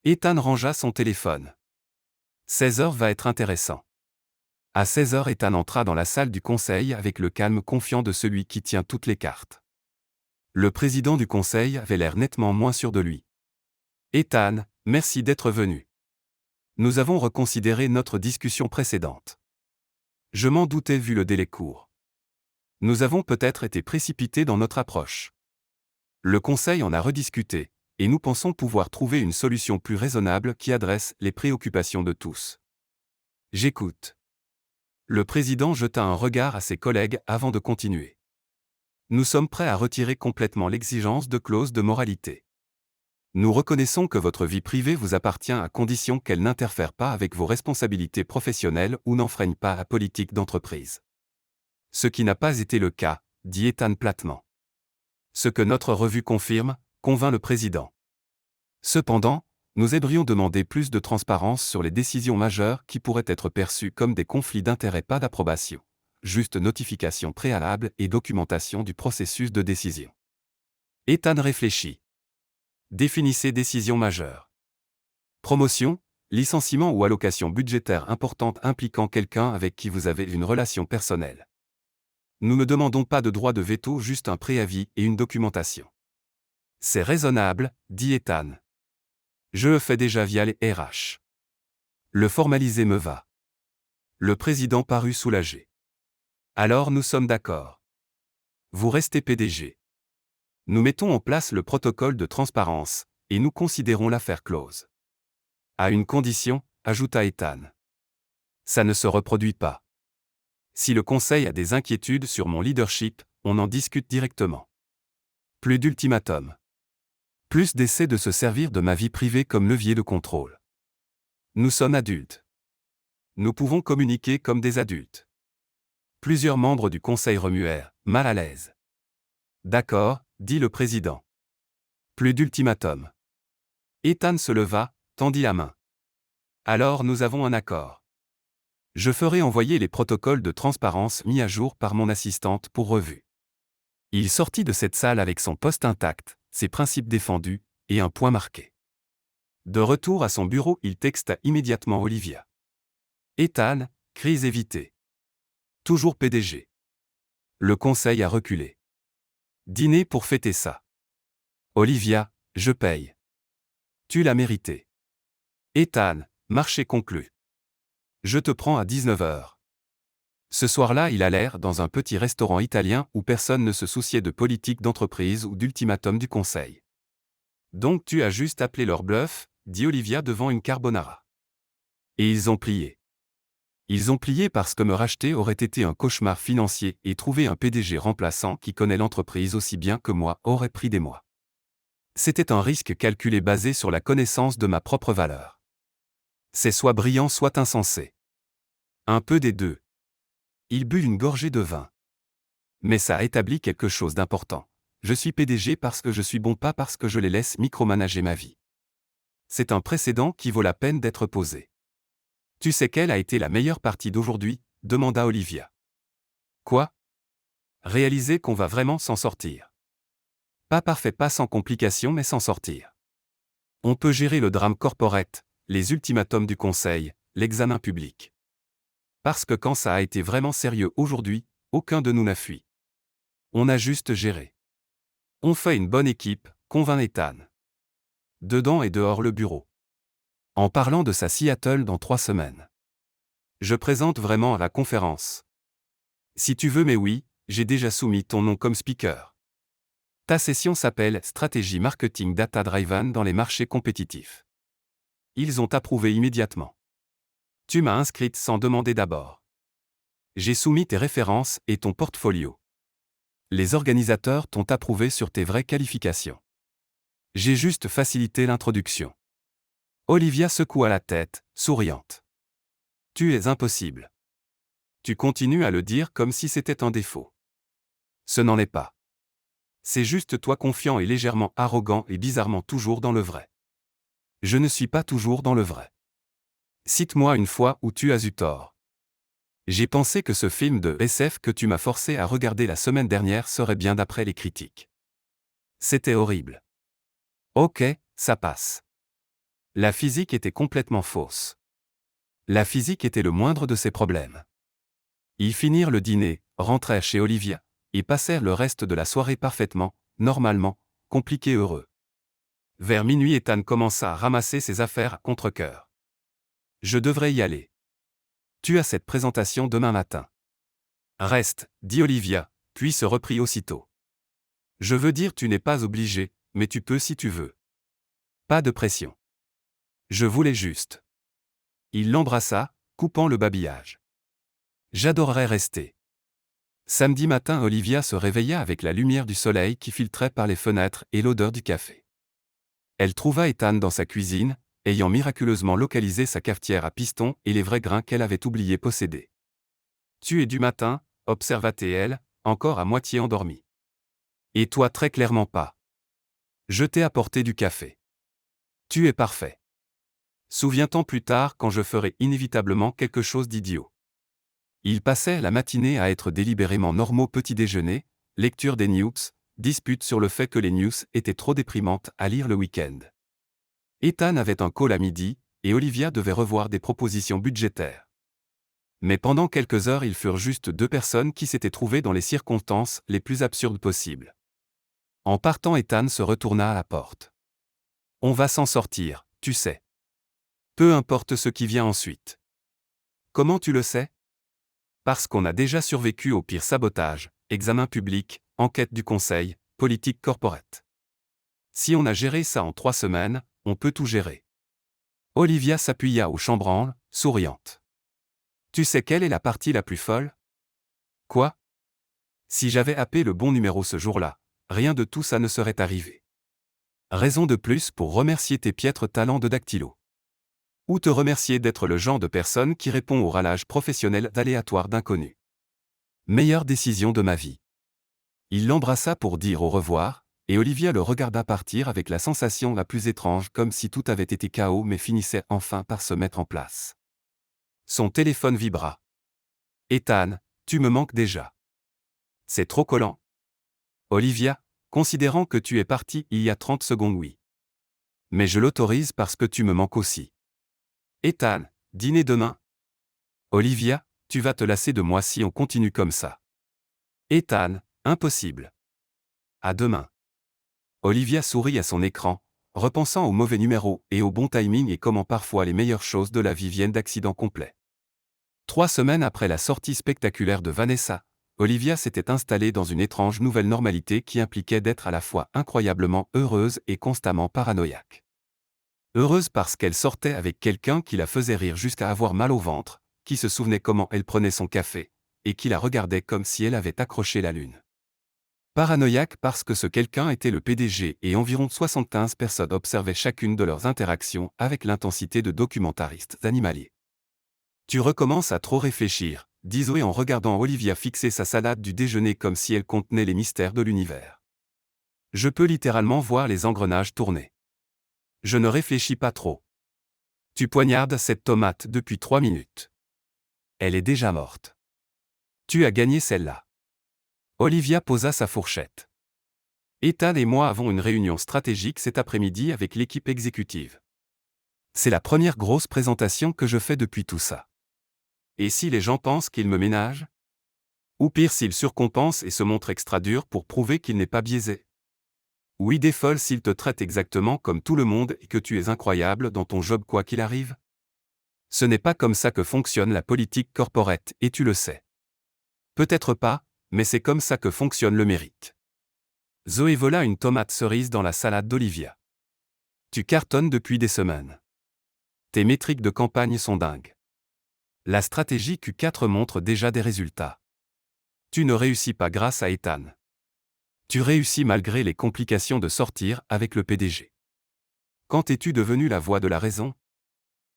Ethan rangea son téléphone. 16 heures va être intéressant. À 16 heures, Ethan entra dans la salle du conseil avec le calme confiant de celui qui tient toutes les cartes. Le président du conseil avait l'air nettement moins sûr de lui. Ethan, merci d'être venu. Nous avons reconsidéré notre discussion précédente. Je m'en doutais vu le délai court. Nous avons peut-être été précipités dans notre approche. Le conseil en a rediscuté, et nous pensons pouvoir trouver une solution plus raisonnable qui adresse les préoccupations de tous. J'écoute. Le président jeta un regard à ses collègues avant de continuer. Nous sommes prêts à retirer complètement l'exigence de clause de moralité. Nous reconnaissons que votre vie privée vous appartient à condition qu'elle n'interfère pas avec vos responsabilités professionnelles ou n'enfreigne pas la politique d'entreprise. Ce qui n'a pas été le cas, dit Ethan platement. Ce que notre revue confirme, convainc le président. Cependant, Nous aimerions demander plus de transparence sur les décisions majeures qui pourraient être perçues comme des conflits d'intérêts, pas d'approbation. Juste notification préalable et documentation du processus de décision. Ethan réfléchit. Définissez décision majeure. Promotion, licenciement ou allocation budgétaire importante impliquant quelqu'un avec qui vous avez une relation personnelle. Nous ne demandons pas de droit de veto, juste un préavis et une documentation. C'est raisonnable, dit Ethan. Je le fais déjà via les RH. Le formaliser me va. Le président parut soulagé. Alors nous sommes d'accord. Vous restez PDG. Nous mettons en place le protocole de transparence, et nous considérons l'affaire close. À une condition, ajouta Ethan. Ça ne se reproduit pas. Si le conseil a des inquiétudes sur mon leadership, on en discute directement. Plus d'ultimatum. Plus d'essais de se servir de ma vie privée comme levier de contrôle. Nous sommes adultes. Nous pouvons communiquer comme des adultes. Plusieurs membres du conseil remuèrent, mal à l'aise. D'accord, dit le président. Plus d'ultimatum. Ethan se leva, tendit la main. Alors nous avons un accord. Je ferai envoyer les protocoles de transparence mis à jour par mon assistante pour revue. Il sortit de cette salle avec son poste intact, ses principes défendus, et un point marqué. De retour à son bureau, il texta immédiatement Olivia. Ethan, crise évitée. Toujours PDG. Le conseil a reculé. Dîner pour fêter ça. Olivia, je paye. Tu l'as mérité. Ethan, marché conclu. Je te prends à 19h. Ce soir-là, il allèrent dans un petit restaurant italien où personne ne se souciait de politique d'entreprise ou d'ultimatum du conseil. Donc tu as juste appelé leur bluff, dit Olivia devant une carbonara. Et ils ont plié. Ils ont plié parce que me racheter aurait été un cauchemar financier et trouver un PDG remplaçant qui connaît l'entreprise aussi bien que moi aurait pris des mois. C'était un risque calculé basé sur la connaissance de ma propre valeur. C'est soit brillant soit insensé. Un peu des deux. Il but une gorgée de vin. Mais ça a établi quelque chose d'important. Je suis PDG parce que je suis bon, pas parce que je les laisse micromanager ma vie. C'est un précédent qui vaut la peine d'être posé. Tu sais quelle a été la meilleure partie d'aujourd'hui ? Demanda Olivia. Quoi ? Réaliser qu'on va vraiment s'en sortir. Pas parfait, pas sans complications, mais s'en sortir. On peut gérer le drame corporate, les ultimatums du conseil, l'examen public. Parce que quand ça a été vraiment sérieux aujourd'hui, aucun de nous n'a fui. On a juste géré. On fait une bonne équipe, convainc Ethan. Dedans et dehors le bureau. En parlant de sa Seattle dans 3 semaines. Je présente vraiment à la conférence. Si tu veux, mais oui, j'ai déjà soumis ton nom comme speaker. Ta session s'appelle Stratégie Marketing Data Driven dans les marchés compétitifs. Ils ont approuvé immédiatement. Tu m'as inscrite sans demander d'abord. J'ai soumis tes références et ton portfolio. Les organisateurs t'ont approuvé sur tes vraies qualifications. J'ai juste facilité l'introduction. Olivia secoua la tête, souriante. Tu es impossible. Tu continues à le dire comme si c'était un défaut. Ce n'en est pas. C'est juste toi confiant et légèrement arrogant et bizarrement toujours dans le vrai. Je ne suis pas toujours dans le vrai. Cite-moi une fois où tu as eu tort. J'ai pensé que ce film de SF que tu m'as forcé à regarder la semaine dernière serait bien d'après les critiques. C'était horrible. Ok, ça passe. La physique était complètement fausse. La physique était le moindre de ses problèmes. Ils finirent le dîner, rentrèrent chez Olivia, et passèrent le reste de la soirée parfaitement, normalement, compliqués heureux. Vers minuit, Ethan commença à ramasser ses affaires à contre-cœur. Je devrais y aller. Tu as cette présentation demain matin. Reste, dit Olivia, puis se reprit aussitôt. Je veux dire, tu n'es pas obligé, mais tu peux si tu veux. Pas de pression. Je voulais juste. Il l'embrassa, coupant le babillage. J'adorerais rester. Samedi matin, Olivia se réveilla avec la lumière du soleil qui filtrait par les fenêtres et l'odeur du café. Elle trouva Ethan dans sa cuisine, ayant miraculeusement localisé sa cafetière à piston et les vrais grains qu'elle avait oublié posséder. Tu es du matin, observa-t-elle, encore à moitié endormie. Et toi très clairement pas. Je t'ai apporté du café. Tu es parfait. Souviens-t'en plus tard quand je ferai inévitablement quelque chose d'idiot. Ils passaient la matinée à être délibérément normaux petit déjeuner, lecture des news, dispute sur le fait que les news étaient trop déprimantes à lire le week-end. Ethan avait un call à midi, et Olivia devait revoir des propositions budgétaires. Mais pendant quelques heures ils furent juste deux personnes qui s'étaient trouvées dans les circonstances les plus absurdes possibles. En partant, Ethan se retourna à la porte. On va s'en sortir, tu sais. Peu importe ce qui vient ensuite. Comment tu le sais? Parce qu'on a déjà survécu au pire sabotage, examen public, enquête du conseil, politique corporate. Si on a géré ça en 3 semaines, on peut tout gérer. Olivia s'appuya au chambranle, souriante. Tu sais quelle est la partie la plus folle? Quoi? Si j'avais happé le bon numéro ce jour-là, rien de tout ça ne serait arrivé. Raison de plus pour remercier tes piètres talents de dactylo. Ou te remercier d'être le genre de personne qui répond au râlage professionnel d'aléatoire d'inconnus. Meilleure décision de ma vie. Il l'embrassa pour dire au revoir, et Olivia le regarda partir avec la sensation la plus étrange, comme si tout avait été chaos mais finissait enfin par se mettre en place. Son téléphone vibra. Ethan, tu me manques déjà. C'est trop collant. Olivia, considérant que tu es parti il y a 30 secondes, oui. Mais je l'autorise parce que tu me manques aussi. Ethan, dîner demain? Olivia, tu vas te lasser de moi si on continue comme ça. Ethan, impossible. À demain. Olivia sourit à son écran, repensant au mauvais numéro et au bon timing et comment parfois les meilleures choses de la vie viennent d'accidents complets. 3 semaines après la sortie spectaculaire de Vanessa, Olivia s'était installée dans une étrange nouvelle normalité qui impliquait d'être à la fois incroyablement heureuse et constamment paranoïaque. Heureuse parce qu'elle sortait avec quelqu'un qui la faisait rire jusqu'à avoir mal au ventre, qui se souvenait comment elle prenait son café, et qui la regardait comme si elle avait accroché la lune. Paranoïaque parce que ce quelqu'un était le PDG et environ 75 personnes observaient chacune de leurs interactions avec l'intensité de documentaristes animaliers. Tu recommences à trop réfléchir, dit Zoé en regardant Olivia fixer sa salade du déjeuner comme si elle contenait les mystères de l'univers. Je peux littéralement voir les engrenages tourner. Je ne réfléchis pas trop. Tu poignardes cette tomate depuis 3 minutes. Elle est déjà morte. Tu as gagné celle-là. Olivia posa sa fourchette. Ethan et moi avons une réunion stratégique cet après-midi avec l'équipe exécutive. C'est la première grosse présentation que je fais depuis tout ça. Et si les gens pensent qu'ils me ménagent? Ou pire s'ils surcompensent et se montrent extra durs pour prouver qu'il n'est pas biaisé? Ou idée folle s'ils te traitent exactement comme tout le monde et que tu es incroyable dans ton job quoi qu'il arrive? Ce n'est pas comme ça que fonctionne la politique corporate et tu le sais. Peut-être pas, mais c'est comme ça que fonctionne le mérite. Zoé vola une tomate cerise dans la salade d'Olivia. Tu cartonnes depuis des semaines. Tes métriques de campagne sont dingues. La stratégie Q4 montre déjà des résultats. Tu ne réussis pas grâce à Ethan. Tu réussis malgré les complications de sortir avec le PDG. Quand es-tu devenu la voix de la raison?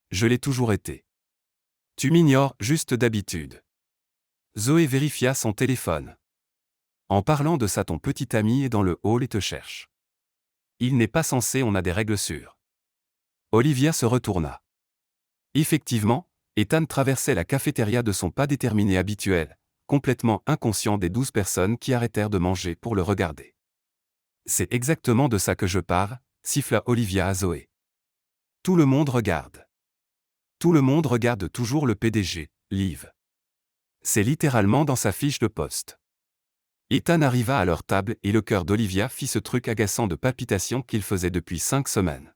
Je l'ai toujours été. Tu m'ignores juste d'habitude. Zoé vérifia son téléphone. En parlant de ça, ton petit ami est dans le hall et te cherche. Il n'est pas censé, on a des règles sûres. Olivia se retourna. Effectivement, Ethan traversait la cafétéria de son pas déterminé habituel, complètement inconscient des 12 personnes qui arrêtèrent de manger pour le regarder. C'est exactement de ça que je parle, siffla Olivia à Zoé. Tout le monde regarde. Tout le monde regarde toujours le PDG, Liv. C'est littéralement dans sa fiche de poste. Ethan arriva à leur table et le cœur d'Olivia fit ce truc agaçant de palpitation qu'il faisait depuis 5 semaines.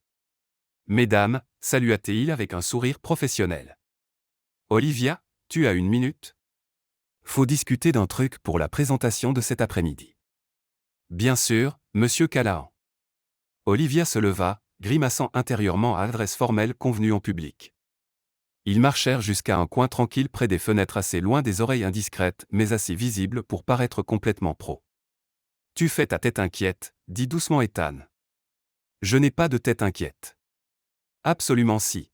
Mesdames, salua-t-il avec un sourire professionnel. Olivia, tu as 1 minute? Faut discuter d'un truc pour la présentation de cet après-midi. Bien sûr, monsieur Callahan. Olivia se leva, grimaçant intérieurement à l'adresse formelle convenue en public. Ils marchèrent jusqu'à un coin tranquille près des fenêtres assez loin des oreilles indiscrètes mais assez visibles pour paraître complètement pro. Tu fais ta tête inquiète, dit doucement Ethan. Je n'ai pas de tête inquiète. Absolument si.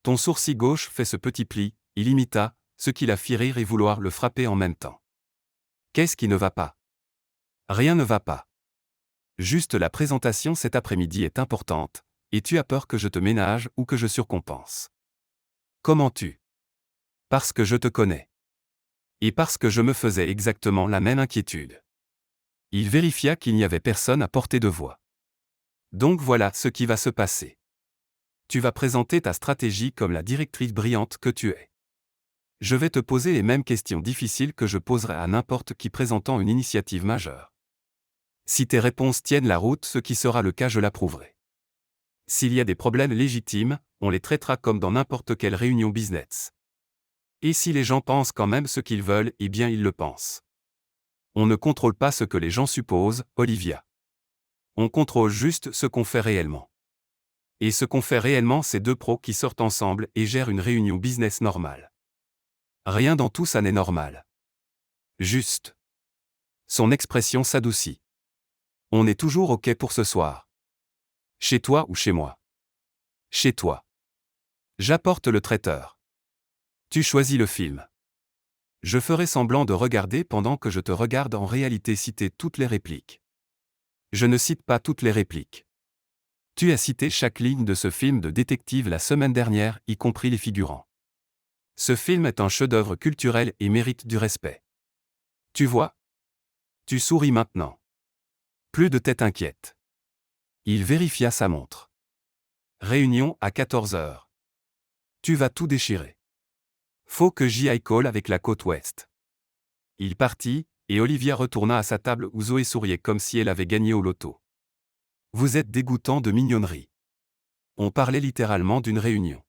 Ton sourcil gauche fait ce petit pli, il imita, ce qui la fit rire et vouloir le frapper en même temps. Qu'est-ce qui ne va pas? Rien ne va pas. Juste la présentation cet après-midi est importante, Et tu as peur que je te ménage ou que je surcompense. Comment tu? Parce que je te connais. Et parce que je me faisais exactement la même inquiétude. Il vérifia qu'il n'y avait personne à portée de voix. Donc voilà ce qui va se passer. Tu vas présenter ta stratégie comme la directrice brillante que tu es. Je vais te poser les mêmes questions difficiles que je poserai à n'importe qui présentant une initiative majeure. Si tes réponses tiennent la route, ce qui sera le cas, je l'approuverai. S'il y a des problèmes légitimes, on les traitera comme dans n'importe quelle réunion business. Et si les gens pensent quand même ce qu'ils veulent, eh bien ils le pensent. On ne contrôle pas ce que les gens supposent, Olivia. On contrôle juste ce qu'on fait réellement. Et ce qu'on fait réellement, c'est deux pros qui sortent ensemble et gèrent une réunion business normale. Rien dans tout ça n'est normal. Juste. Son expression s'adoucit. On est toujours OK pour ce soir. Chez toi ou chez moi? Chez toi. J'apporte le traiteur. Tu choisis le film. Je ferai semblant de regarder pendant que je te regarde en réalité citer toutes les répliques. Je ne cite pas toutes les répliques. Tu as cité chaque ligne de ce film de détective la semaine dernière, y compris les figurants. Ce film est un chef-d'œuvre culturel et mérite du respect. Tu vois? Tu souris maintenant. Plus de tête inquiète. Il vérifia sa montre. Réunion à 14 heures. Tu vas tout déchirer. Faut que j'y aille call avec la côte ouest. Il partit, et Olivia retourna à sa table où Zoé souriait comme si elle avait gagné au loto. Vous êtes dégoûtant de mignonnerie. On parlait littéralement d'une réunion.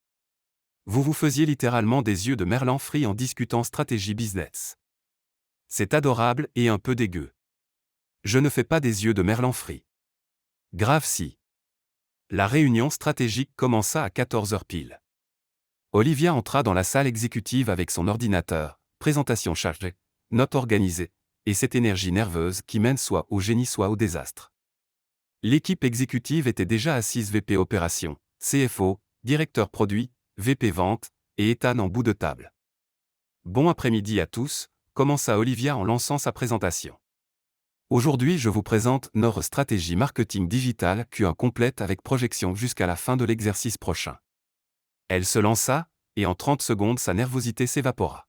Vous vous faisiez littéralement des yeux de merlan frit en discutant stratégie business. C'est adorable et un peu dégueu. Je ne fais pas des yeux de merlan frit. Grave si. La réunion stratégique commença à 14 heures pile. Olivia entra dans la salle exécutive avec son ordinateur, présentation chargée, notes organisées, et cette énergie nerveuse qui mène soit au génie soit au désastre. L'équipe exécutive était déjà assise VP Opération, CFO, directeur produit, VP Vente, et Ethan en bout de table. Bon après-midi à tous, commença Olivia en lançant sa présentation. Aujourd'hui je vous présente notre stratégie marketing digital Q1 complète avec projection jusqu'à la fin de l'exercice prochain. Elle se lança, et en 30 secondes sa nervosité s'évapora.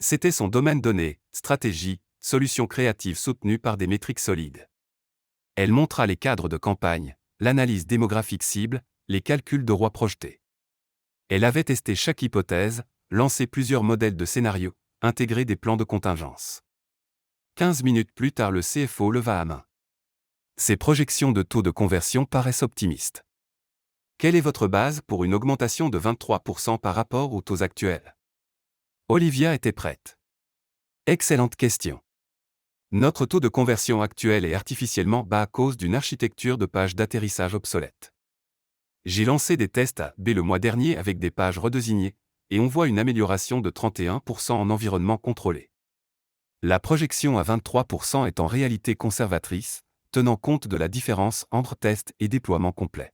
C'était son domaine donné, stratégie, solutions créatives soutenues par des métriques solides. Elle montra les cadres de campagne, l'analyse démographique cible, les calculs de ROI projetés. Elle avait testé chaque hypothèse, lancé plusieurs modèles de scénarios, intégré des plans de contingence. 15 minutes plus tard, le CFO leva la main. Ses projections de taux de conversion paraissent optimistes. Quelle est votre base pour une augmentation de 23% par rapport aux taux actuels? Olivia était prête. Excellente question. Notre taux de conversion actuel est artificiellement bas à cause d'une architecture de pages d'atterrissage obsolète. J'ai lancé des tests A B le mois dernier avec des pages redésignées, et on voit une amélioration de 31% en environnement contrôlé. La projection à 23% est en réalité conservatrice, tenant compte de la différence entre test et déploiement complet.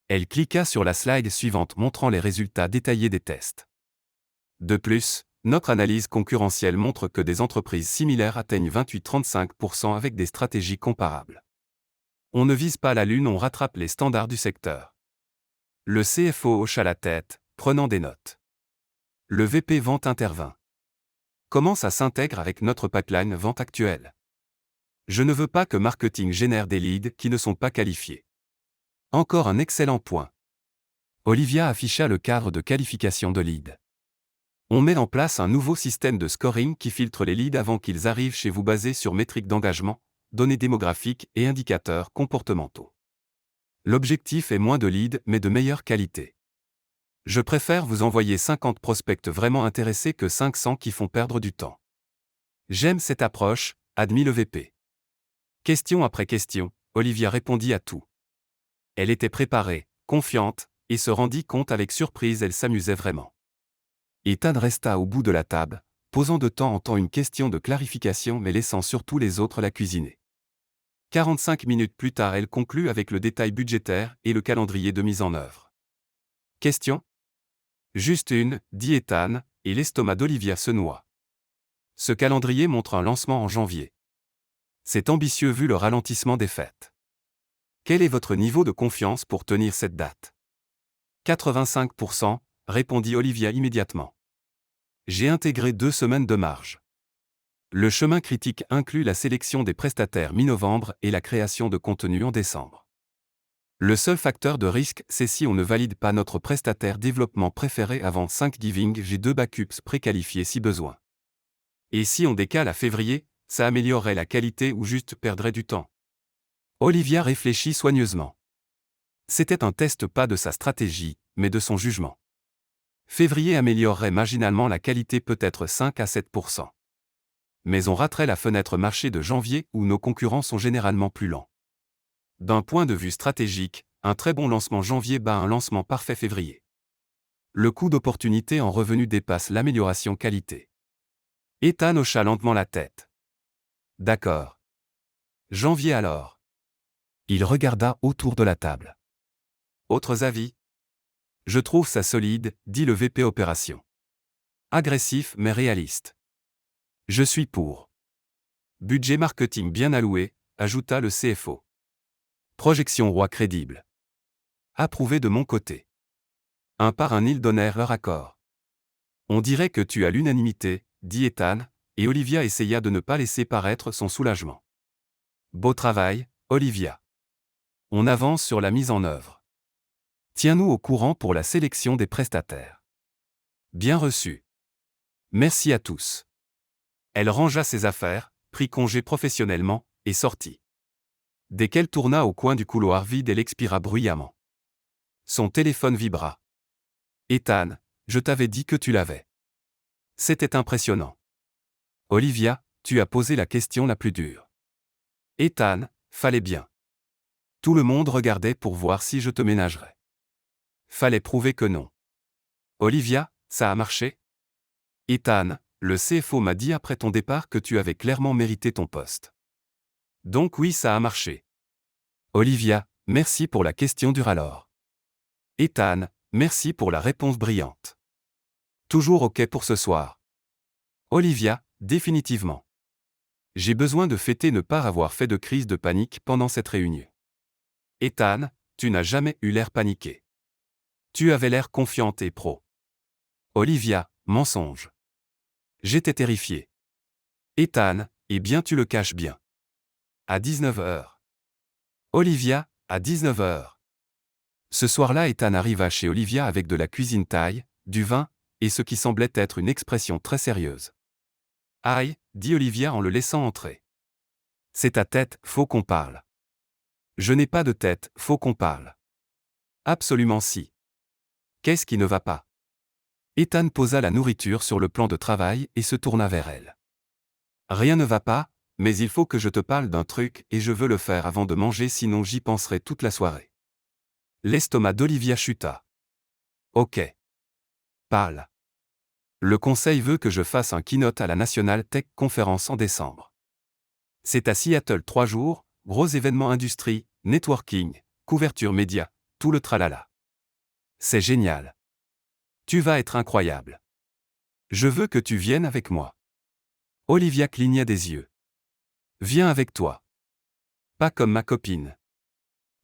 Elle cliqua sur la slide suivante montrant les résultats détaillés des tests. De plus, notre analyse concurrentielle montre que des entreprises similaires atteignent 28-35% avec des stratégies comparables. On ne vise pas la lune, on rattrape les standards du secteur. Le CFO hocha la tête, prenant des notes. Le VP Vente intervint. Comment ça s'intègre avec notre pipeline vente actuelle? Je ne veux pas que marketing génère des leads qui ne sont pas qualifiés. Encore un excellent point. Olivia afficha le cadre de qualification de leads. On met en place un nouveau système de scoring qui filtre les leads avant qu'ils arrivent chez vous basé sur métriques d'engagement, données démographiques et indicateurs comportementaux. L'objectif est moins de leads mais de meilleure qualité. Je préfère vous envoyer 50 prospects vraiment intéressés que 500 qui font perdre du temps. J'aime cette approche, admit le VP. Question après question, Olivia répondit à tout. Elle était préparée, confiante, et se rendit compte avec surprise, elle s'amusait vraiment. Ethan resta au bout de la table, posant de temps en temps une question de clarification mais laissant surtout les autres la cuisiner. 45 minutes plus tard, elle conclut avec le détail budgétaire et le calendrier de mise en œuvre. Question? Juste une, dit Ethan, et l'estomac d'Olivia se noie. Ce calendrier montre un lancement en janvier. C'est ambitieux vu le ralentissement des fêtes. Quel est votre niveau de confiance pour tenir cette date? 85%, répondit Olivia immédiatement. J'ai intégré 2 semaines de marge. Le chemin critique inclut la sélection des prestataires mi-novembre et la création de contenu en décembre. Le seul facteur de risque, c'est si on ne valide pas notre prestataire développement préféré avant Thanksgiving, j'ai 2 backups préqualifiés si besoin. Et si on décale à février, ça améliorerait la qualité ou juste perdrait du temps? Olivia réfléchit soigneusement. C'était un test pas de sa stratégie, mais de son jugement. Février améliorerait marginalement la qualité peut-être 5 à 7%. Mais on raterait la fenêtre marché de janvier où nos concurrents sont généralement plus lents. D'un point de vue stratégique, un très bon lancement janvier bat un lancement parfait février. Le coût d'opportunité en revenu dépasse l'amélioration qualité. Ethan hocha lentement la tête. D'accord. Janvier alors. Il regarda autour de la table. Autres avis? Je trouve ça solide, dit le VP Opération. Agressif mais réaliste. Je suis pour. Budget marketing bien alloué, ajouta le CFO. Projection roi crédible. Approuvé de mon côté. Un par un ils donnèrent leur accord. On dirait que tu as l'unanimité, dit Ethan, et Olivia essaya de ne pas laisser paraître son soulagement. Beau travail, Olivia. On avance sur la mise en œuvre. Tiens-nous au courant pour la sélection des prestataires. Bien reçu. Merci à tous. Elle rangea ses affaires, prit congé professionnellement, et sortit. Dès qu'elle tourna au coin du couloir vide, elle expira bruyamment. Son téléphone vibra. Ethan, je t'avais dit que tu l'avais. C'était impressionnant. Olivia, tu as posé la question la plus dure. Ethan, fallait bien. Tout le monde regardait pour voir si je te ménagerais. Fallait prouver que non. Olivia, ça a marché? Ethan, le CFO m'a dit après ton départ que tu avais clairement mérité ton poste. Donc oui, ça a marché. Olivia, merci pour la question dure alors. Ethan, merci pour la réponse brillante. Toujours OK pour ce soir. Olivia, définitivement. J'ai besoin de fêter ne pas avoir fait de crise de panique pendant cette réunion. Ethan, tu n'as jamais eu l'air paniqué. Tu avais l'air confiante et pro. Olivia, mensonge. J'étais terrifié. Ethan, eh bien tu le caches bien. À 19h. Olivia, à 19h. Ce soir-là, Ethan arriva chez Olivia avec de la cuisine thaï, du vin, et ce qui semblait être une expression très sérieuse. Aïe, dit Olivia en le laissant entrer. C'est ta tête, faut qu'on parle. Je n'ai pas de tête, faut qu'on parle. Absolument si. Qu'est-ce qui ne va pas? Ethan posa la nourriture sur le plan de travail et se tourna vers elle. Rien ne va pas, mais il faut que je te parle d'un truc et je veux le faire avant de manger sinon j'y penserai toute la soirée. L'estomac d'Olivia chuta. Ok. Parle. Le conseil veut que je fasse un keynote à la National Tech Conference en décembre. C'est à Seattle 3 jours, gros événement industrie, networking, couverture média, tout le tralala. C'est génial. Tu vas être incroyable. Je veux que tu viennes avec moi. Olivia cligna des yeux. Viens avec toi. Pas comme ma copine.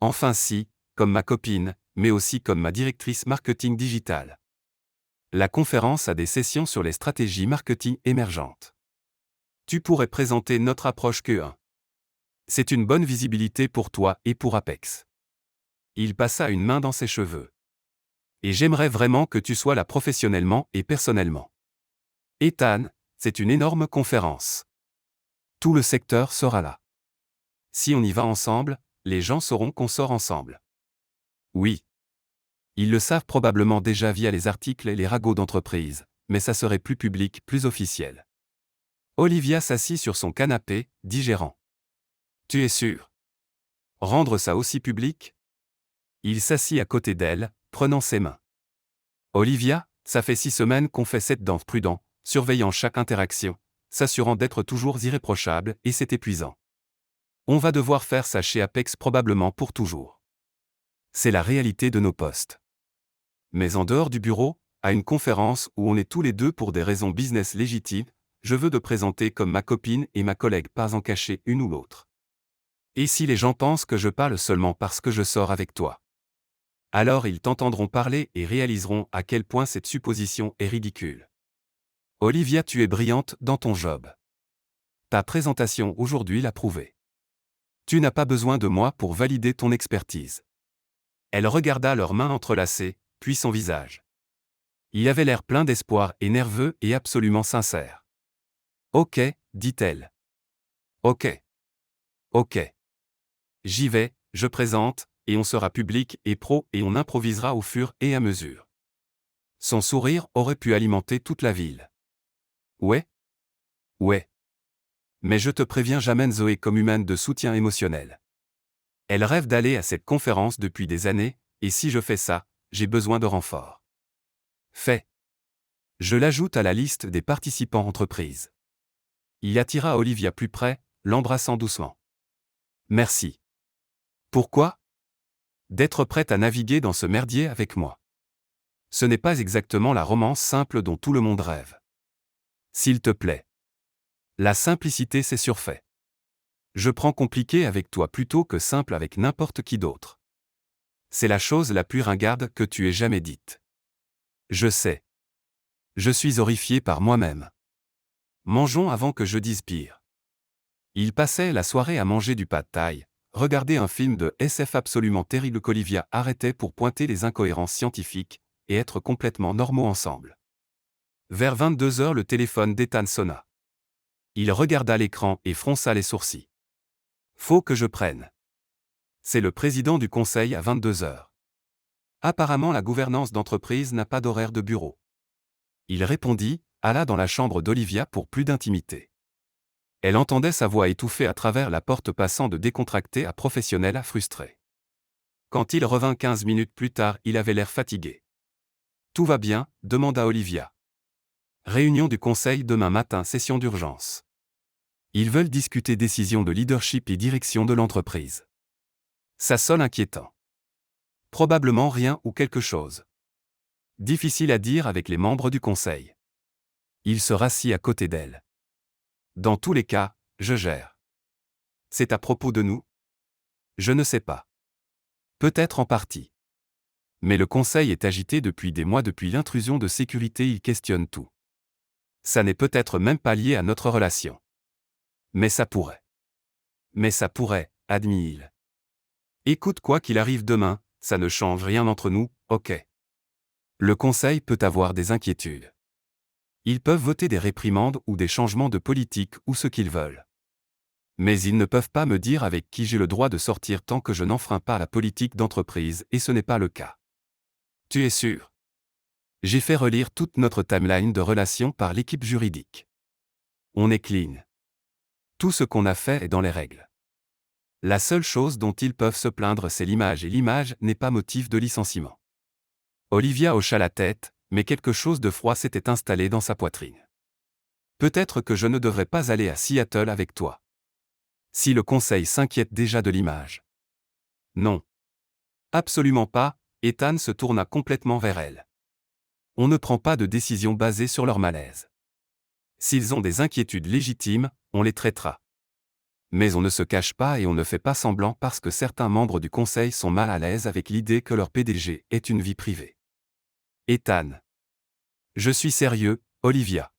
Enfin si, comme ma copine, mais aussi comme ma directrice marketing digital. La conférence a des sessions sur les stratégies marketing émergentes. Tu pourrais présenter notre approche Q1. C'est une bonne visibilité pour toi et pour Apex. Il passa une main dans ses cheveux. Et j'aimerais vraiment que tu sois là professionnellement et personnellement. Ethan, c'est une énorme conférence. Tout le secteur sera là. Si on y va ensemble, les gens sauront qu'on sort ensemble. Oui. Ils le savent probablement déjà via les articles et les ragots d'entreprise, mais ça serait plus public, plus officiel. Olivia s'assit sur son canapé, digérant. Tu es sûr? Rendre ça aussi public? Il s'assit à côté d'elle, prenant ses mains. Olivia, ça fait 6 semaines qu'on fait cette danse prudent, surveillant chaque interaction, s'assurant d'être toujours irréprochable, et c'est épuisant. On va devoir faire ça chez Apex probablement pour toujours. C'est la réalité de nos postes. Mais en dehors du bureau, à une conférence où on est tous les deux pour des raisons business légitimes, je veux te présenter comme ma copine et ma collègue pas en cacher une ou l'autre. Et si les gens pensent que je parle seulement parce que je sors avec toi? Alors ils t'entendront parler et réaliseront à quel point cette supposition est ridicule. Olivia, tu es brillante dans ton job. Ta présentation aujourd'hui l'a prouvé. Tu n'as pas besoin de moi pour valider ton expertise. Elle regarda leurs mains entrelacées, puis son visage. Il avait l'air plein d'espoir et nerveux et absolument sincère. Ok, dit-elle. Ok. Ok. J'y vais, je présente, et on sera public et pro et on improvisera au fur et à mesure. Son sourire aurait pu alimenter toute la ville. Ouais. Ouais. Mais je te préviens, j'amène Zoé comme humaine de soutien émotionnel. Elle rêve d'aller à cette conférence depuis des années, et si je fais ça, j'ai besoin de renfort. Fait. Je l'ajoute à la liste des participants entreprises. Il attira Olivia plus près, l'embrassant doucement. Merci. Pourquoi? D'être prête à naviguer dans ce merdier avec moi. Ce n'est pas exactement la romance simple dont tout le monde rêve. S'il te plaît. La simplicité, c'est surfait. Je prends compliqué avec toi plutôt que simple avec n'importe qui d'autre. C'est la chose la plus ringarde que tu aies jamais dite. Je sais. Je suis horrifié par moi-même. Mangeons avant que je dise pire. Ils passaient la soirée à manger du pad thaï, regarder un film de SF absolument terrible qu'Olivia arrêtait pour pointer les incohérences scientifiques, et être complètement normaux ensemble. Vers 22 heures, le téléphone d'Ethan sonna. Il regarda l'écran et fronça les sourcils. Faut que je prenne. C'est le président du conseil à 22 heures. Apparemment, la gouvernance d'entreprise n'a pas d'horaire de bureau. Il répondit, alla dans la chambre d'Olivia pour plus d'intimité. Elle entendait sa voix étouffée à travers la porte, passant de décontracté à professionnel à frustré. Quand il revint 15 minutes plus tard, il avait l'air fatigué. Tout va bien? Demanda Olivia. Réunion du conseil demain matin, session d'urgence. Ils veulent discuter décision de leadership et direction de l'entreprise. Ça sonne inquiétant. Probablement rien ou quelque chose. Difficile à dire avec les membres du conseil. Il se rassit à côté d'elle. Dans tous les cas, je gère. C'est à propos de nous? Je ne sais pas. Peut-être en partie. Mais le conseil est agité depuis des mois, depuis l'intrusion de sécurité, il questionne tout. Ça n'est peut-être même pas lié à notre relation. Mais ça pourrait. Mais ça pourrait, admit-il. Écoute, quoi qu'il arrive demain, ça ne change rien entre nous, ok. Le conseil peut avoir des inquiétudes. Ils peuvent voter des réprimandes ou des changements de politique ou ce qu'ils veulent. Mais ils ne peuvent pas me dire avec qui j'ai le droit de sortir tant que je n'enfreins pas la politique d'entreprise, et ce n'est pas le cas. Tu es sûr? J'ai fait relire toute notre timeline de relations par l'équipe juridique. On est clean. Tout ce qu'on a fait est dans les règles. La seule chose dont ils peuvent se plaindre, c'est l'image, et l'image n'est pas motif de licenciement. Olivia hocha la tête, mais quelque chose de froid s'était installé dans sa poitrine. Peut-être que je ne devrais pas aller à Seattle avec toi. Si le conseil s'inquiète déjà de l'image. Non. Absolument pas, Ethan se tourna complètement vers elle. On ne prend pas de décision basée sur leur malaise. S'ils ont des inquiétudes légitimes, on les traitera. Mais on ne se cache pas et on ne fait pas semblant parce que certains membres du conseil sont mal à l'aise avec l'idée que leur PDG ait une vie privée. Ethan. Je suis sérieux, Olivia.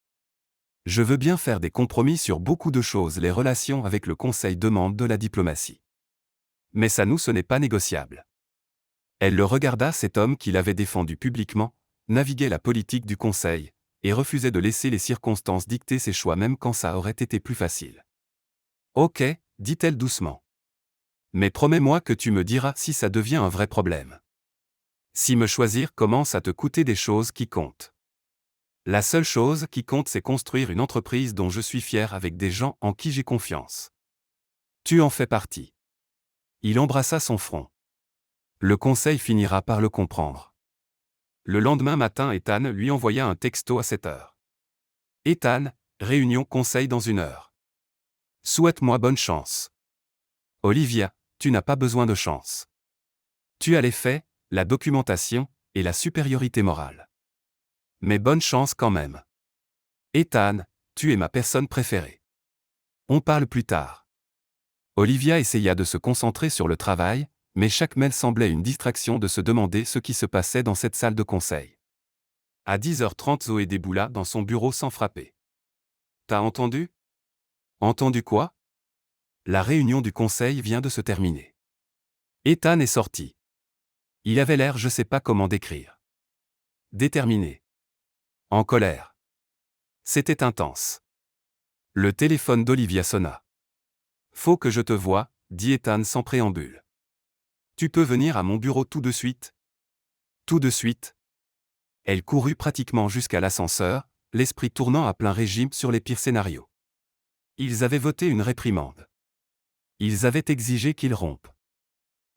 Je veux bien faire des compromis sur beaucoup de choses, les relations avec le conseil demandent de la diplomatie. Mais ça ce n'est pas négociable. Elle le regarda, cet homme qui l'avait défendu publiquement, naviguait la politique du conseil, et refusait de laisser les circonstances dicter ses choix même quand ça aurait été plus facile. Ok, dit-elle doucement. Mais promets-moi que tu me diras si ça devient un vrai problème. Si me choisir commence à te coûter des choses qui comptent. La seule chose qui compte, c'est construire une entreprise dont je suis fier avec des gens en qui j'ai confiance. Tu en fais partie. Il embrassa son front. Le conseil finira par le comprendre. Le lendemain matin, Ethan lui envoya un texto à 7 heures. Ethan, réunion conseil dans 1 heure. Souhaite-moi bonne chance. Olivia, tu n'as pas besoin de chance. Tu as les faits, la documentation, et la supériorité morale. Mais bonne chance quand même. Ethan, tu es ma personne préférée. On parle plus tard. Olivia essaya de se concentrer sur le travail, mais chaque mail semblait une distraction de se demander ce qui se passait dans cette salle de conseil. À 10h30, Zoé déboula dans son bureau sans frapper. T'as entendu? Entendu quoi? La réunion du conseil vient de se terminer. Ethan est sorti. Il avait l'air, je sais pas comment décrire. Déterminé. En colère. C'était intense. Le téléphone d'Olivia sonna. Faut que je te voie, dit Ethan sans préambule. Tu peux venir à mon bureau tout de suite? Tout de suite. Elle courut pratiquement jusqu'à l'ascenseur, l'esprit tournant à plein régime sur les pires scénarios. Ils avaient voté une réprimande. Ils avaient exigé qu'il rompe.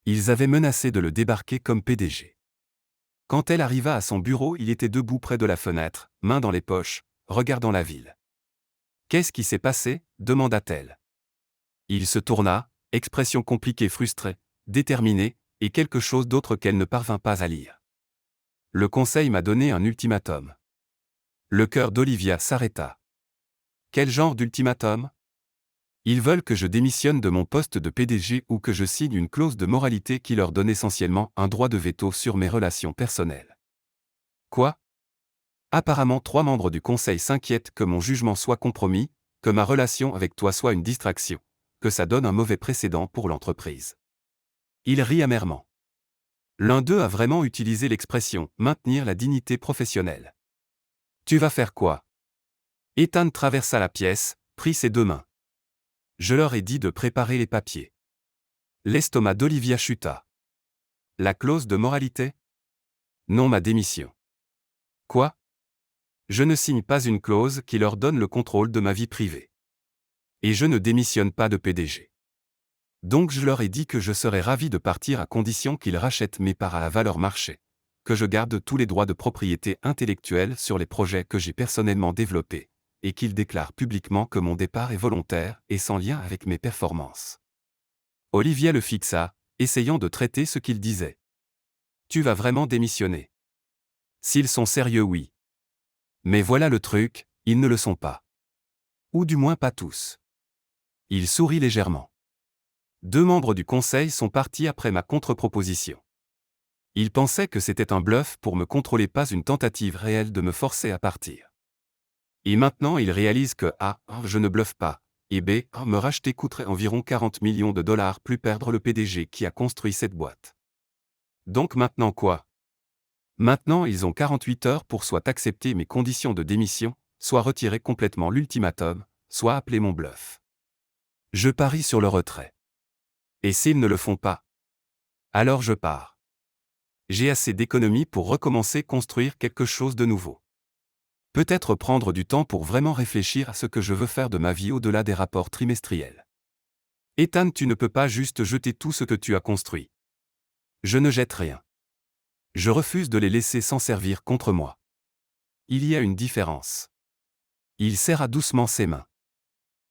Ils avaient menacé de le débarquer comme PDG. Quand elle arriva à son bureau, il était debout près de la fenêtre, mains dans les poches, regardant la ville. Qu'est-ce qui s'est passé? Demanda-t-elle. Il se tourna, expression compliquée, frustrée, déterminée, et quelque chose d'autre qu'elle ne parvint pas à lire. Le conseil m'a donné un ultimatum. Le cœur d'Olivia s'arrêta. Quel genre d'ultimatum? Ils veulent que je démissionne de mon poste de PDG ou que je signe une clause de moralité qui leur donne essentiellement un droit de veto sur mes relations personnelles. Quoi? Apparemment 3 membres du conseil s'inquiètent que mon jugement soit compromis, que ma relation avec toi soit une distraction, que ça donne un mauvais précédent pour l'entreprise. Il rit amèrement. L'un d'eux a vraiment utilisé l'expression « maintenir la dignité professionnelle ». Tu vas faire quoi? Ethan traversa la pièce, prit ses 2 mains. Je leur ai dit de préparer les papiers. L'estomac d'Olivia chuta. La clause de moralité? Non, ma démission. Quoi? Je ne signe pas une clause qui leur donne le contrôle de ma vie privée. Et je ne démissionne pas de PDG. Donc je leur ai dit que je serais ravi de partir à condition qu'ils rachètent mes parts à la valeur marché, que je garde tous les droits de propriété intellectuelle sur les projets que j'ai personnellement développés, et qu'ils déclarent publiquement que mon départ est volontaire et sans lien avec mes performances. Olivia le fixa, essayant de traiter ce qu'il disait. Tu vas vraiment démissionner? S'ils sont sérieux, oui. Mais voilà le truc, ils ne le sont pas. Ou du moins pas tous. Il sourit légèrement. 2 membres du conseil sont partis après ma contre-proposition. Ils pensaient que c'était un bluff pour me contrôler, pas une tentative réelle de me forcer à partir. Et maintenant ils réalisent que A. Je ne bluffe pas, et B. Me racheter coûterait environ 40 millions de dollars plus perdre le PDG qui a construit cette boîte. Donc maintenant quoi? Maintenant ils ont 48 heures pour soit accepter mes conditions de démission, soit retirer complètement l'ultimatum, soit appeler mon bluff. Je parie sur le retrait. Et s'ils ne le font pas? Alors je pars. J'ai assez d'économies pour recommencer construire quelque chose de nouveau. Peut-être prendre du temps pour vraiment réfléchir à ce que je veux faire de ma vie au-delà des rapports trimestriels. Ethan, tu ne peux pas juste jeter tout ce que tu as construit. Je ne jette rien. Je refuse de les laisser s'en servir contre moi. Il y a une différence. Il serra doucement ses mains.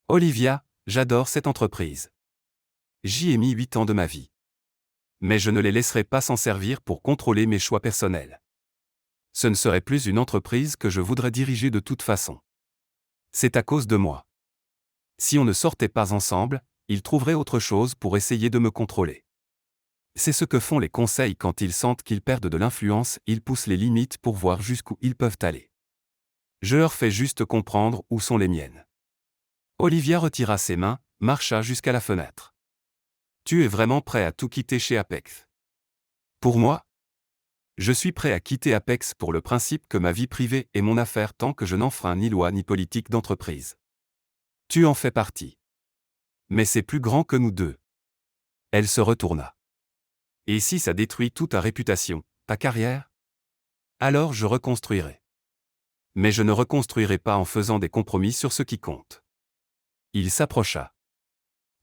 Olivia, j'adore cette entreprise. J'y ai mis 8 ans de ma vie. Mais je ne les laisserai pas s'en servir pour contrôler mes choix personnels. Ce ne serait plus une entreprise que je voudrais diriger de toute façon. C'est à cause de moi. Si on ne sortait pas ensemble, ils trouveraient autre chose pour essayer de me contrôler. C'est ce que font les conseils quand ils sentent qu'ils perdent de l'influence, ils poussent les limites pour voir jusqu'où ils peuvent aller. Je leur fais juste comprendre où sont les miennes. Olivia retira ses mains, marcha jusqu'à la fenêtre. Tu es vraiment prêt à tout quitter chez Apex? Pour moi? Je suis prêt à quitter Apex pour le principe que ma vie privée est mon affaire tant que je n'enfreins ni loi ni politique d'entreprise. Tu en fais partie. Mais c'est plus grand que nous deux. Elle se retourna. Et si ça détruit toute ta réputation, ta carrière? Alors je reconstruirai. Mais je ne reconstruirai pas en faisant des compromis sur ce qui compte. Il s'approcha.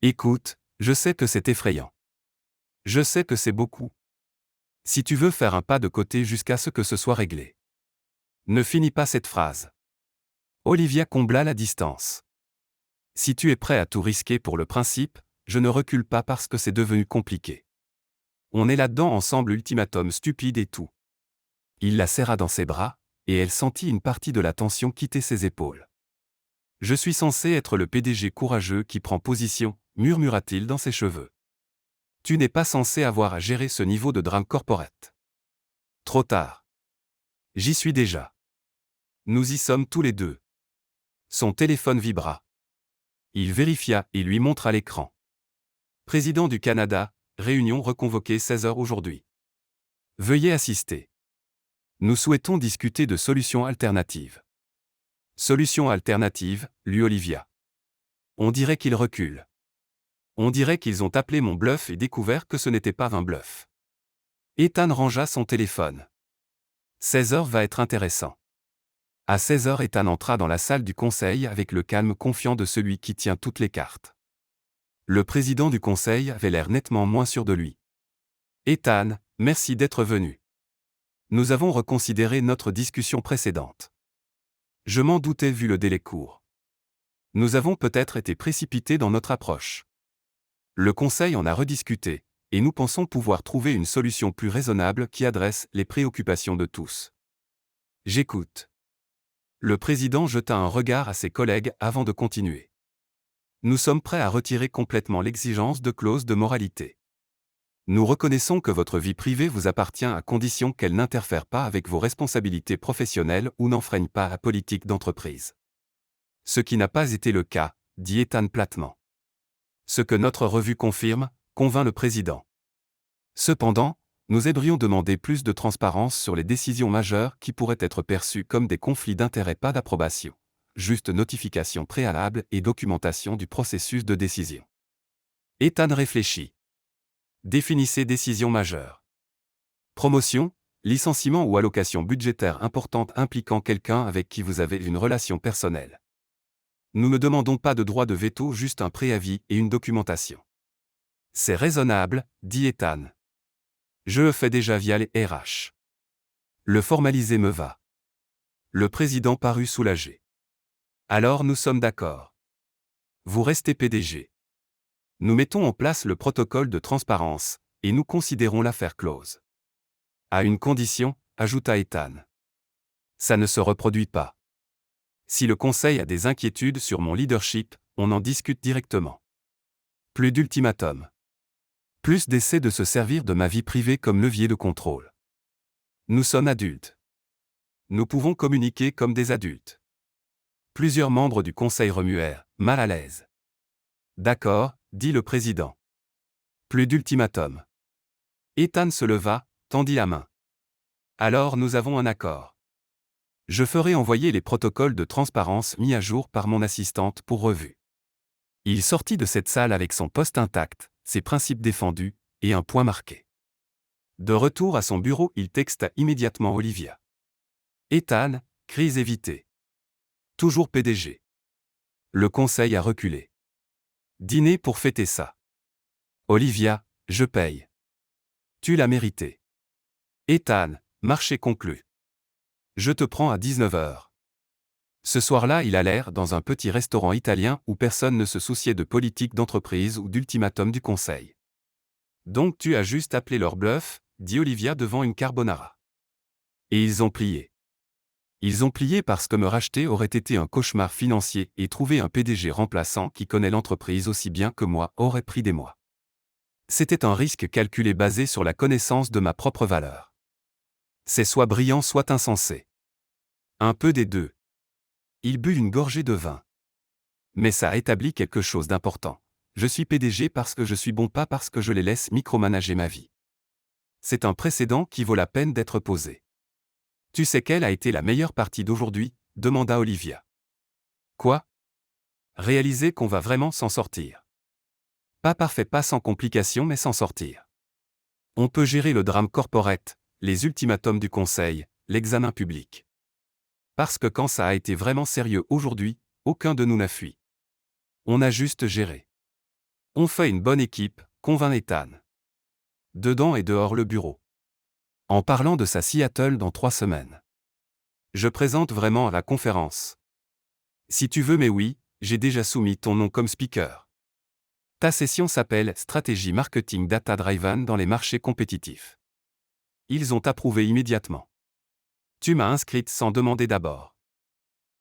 Écoute, je sais que c'est effrayant. Je sais que c'est beaucoup. Si tu veux faire un pas de côté jusqu'à ce que ce soit réglé. Ne finis pas cette phrase. Olivia combla la distance. Si tu es prêt à tout risquer pour le principe, je ne recule pas parce que c'est devenu compliqué. On est là-dedans ensemble, ultimatum stupide et tout. Il la serra dans ses bras, et elle sentit une partie de la tension quitter ses épaules. Je suis censé être le PDG courageux qui prend position, murmura-t-il dans ses cheveux. Tu n'es pas censé avoir à gérer ce niveau de drame corporate. Trop tard. J'y suis déjà. Nous y sommes tous les deux. Son téléphone vibra. Il vérifia et lui montra l'écran. Président du Canada, réunion reconvoquée 16 heures aujourd'hui. Veuillez assister. Nous souhaitons discuter de solutions alternatives. Solutions alternatives, lut Olivia. On dirait qu'ils reculent. On dirait qu'ils ont appelé mon bluff et découvert que ce n'était pas un bluff. Ethan rangea son téléphone. 16 heures va être intéressant. À 16 heures, Ethan entra dans la salle du conseil avec le calme confiant de celui qui tient toutes les cartes. Le président du conseil avait l'air nettement moins sûr de lui. Ethan, merci d'être venu. Nous avons reconsidéré notre discussion précédente. Je m'en doutais vu le délai court. Nous avons peut-être été précipités dans notre approche. Le conseil en a rediscuté, et nous pensons pouvoir trouver une solution plus raisonnable qui adresse les préoccupations de tous. J'écoute. Le président jeta un regard à ses collègues avant de continuer. Nous sommes prêts à retirer complètement l'exigence de clauses de moralité. Nous reconnaissons que votre vie privée vous appartient à condition qu'elle n'interfère pas avec vos responsabilités professionnelles ou n'enfreigne pas la politique d'entreprise. Ce qui n'a pas été le cas, dit Ethan platement. Ce que notre revue confirme, convainc le président. Cependant, nous aimerions demander plus de transparence sur les décisions majeures qui pourraient être perçues comme des conflits d'intérêts, pas d'approbation. Juste notification préalable et documentation du processus de décision. Ethan réfléchit. Définissez décision majeure. Promotion, licenciement ou allocation budgétaire importante impliquant quelqu'un avec qui vous avez une relation personnelle. Nous ne demandons pas de droit de veto, juste un préavis et une documentation. C'est raisonnable, dit Ethan. Je le fais déjà via les RH. Le formaliser me va. Le président parut soulagé. Alors nous sommes d'accord. Vous restez PDG. Nous mettons en place le protocole de transparence, et nous considérons l'affaire close. À une condition, ajouta Ethan. Ça ne se reproduit pas. Si le conseil a des inquiétudes sur mon leadership, on en discute directement. Plus d'ultimatum. Plus d'essais de se servir de ma vie privée comme levier de contrôle. Nous sommes adultes. Nous pouvons communiquer comme des adultes. Plusieurs membres du conseil remuèrent, mal à l'aise. D'accord, dit le président. Plus d'ultimatum. Ethan se leva, tendit la main. Alors nous avons un accord. Je ferai envoyer les protocoles de transparence mis à jour par mon assistante pour revue. Il sortit de cette salle avec son poste intact, ses principes défendus, et un point marqué. De retour à son bureau, il texta immédiatement Olivia. Ethan, crise évitée. Toujours PDG. Le conseil a reculé. Dîner pour fêter ça. Olivia, je paye. Tu l'as mérité. Ethan, marché conclu. Je te prends à 19 heures. Ce soir-là, il allèrent dans un petit restaurant italien où personne ne se souciait de politique d'entreprise ou d'ultimatum du conseil. Donc tu as juste appelé leur bluff, dit Olivia devant une carbonara. Et ils ont plié. Ils ont plié parce que me racheter aurait été un cauchemar financier et trouver un PDG remplaçant qui connaît l'entreprise aussi bien que moi aurait pris des mois. C'était un risque calculé basé sur la connaissance de ma propre valeur. C'est soit brillant soit insensé. Un peu des deux. Il but une gorgée de vin. Mais ça a établi quelque chose d'important. Je suis PDG parce que je suis bon, pas parce que je les laisse micromanager ma vie. C'est un précédent qui vaut la peine d'être posé. Tu sais quelle a été la meilleure partie d'aujourd'hui ? Demanda Olivia. Quoi ? Réaliser qu'on va vraiment s'en sortir. Pas parfait, pas sans complications, mais s'en sortir. On peut gérer le drame corporate, les ultimatums du conseil, l'examen public. Parce que quand ça a été vraiment sérieux aujourd'hui, aucun de nous n'a fui. On a juste géré. On fait une bonne équipe, convainc Ethan. Dedans et dehors le bureau. En parlant de sa Seattle dans 3 semaines. Je présente vraiment à la conférence. Si tu veux, mais oui, j'ai déjà soumis ton nom comme speaker. Ta session s'appelle Stratégie Marketing Data Driven dans les marchés compétitifs. Ils ont approuvé immédiatement. Tu m'as inscrite sans demander d'abord.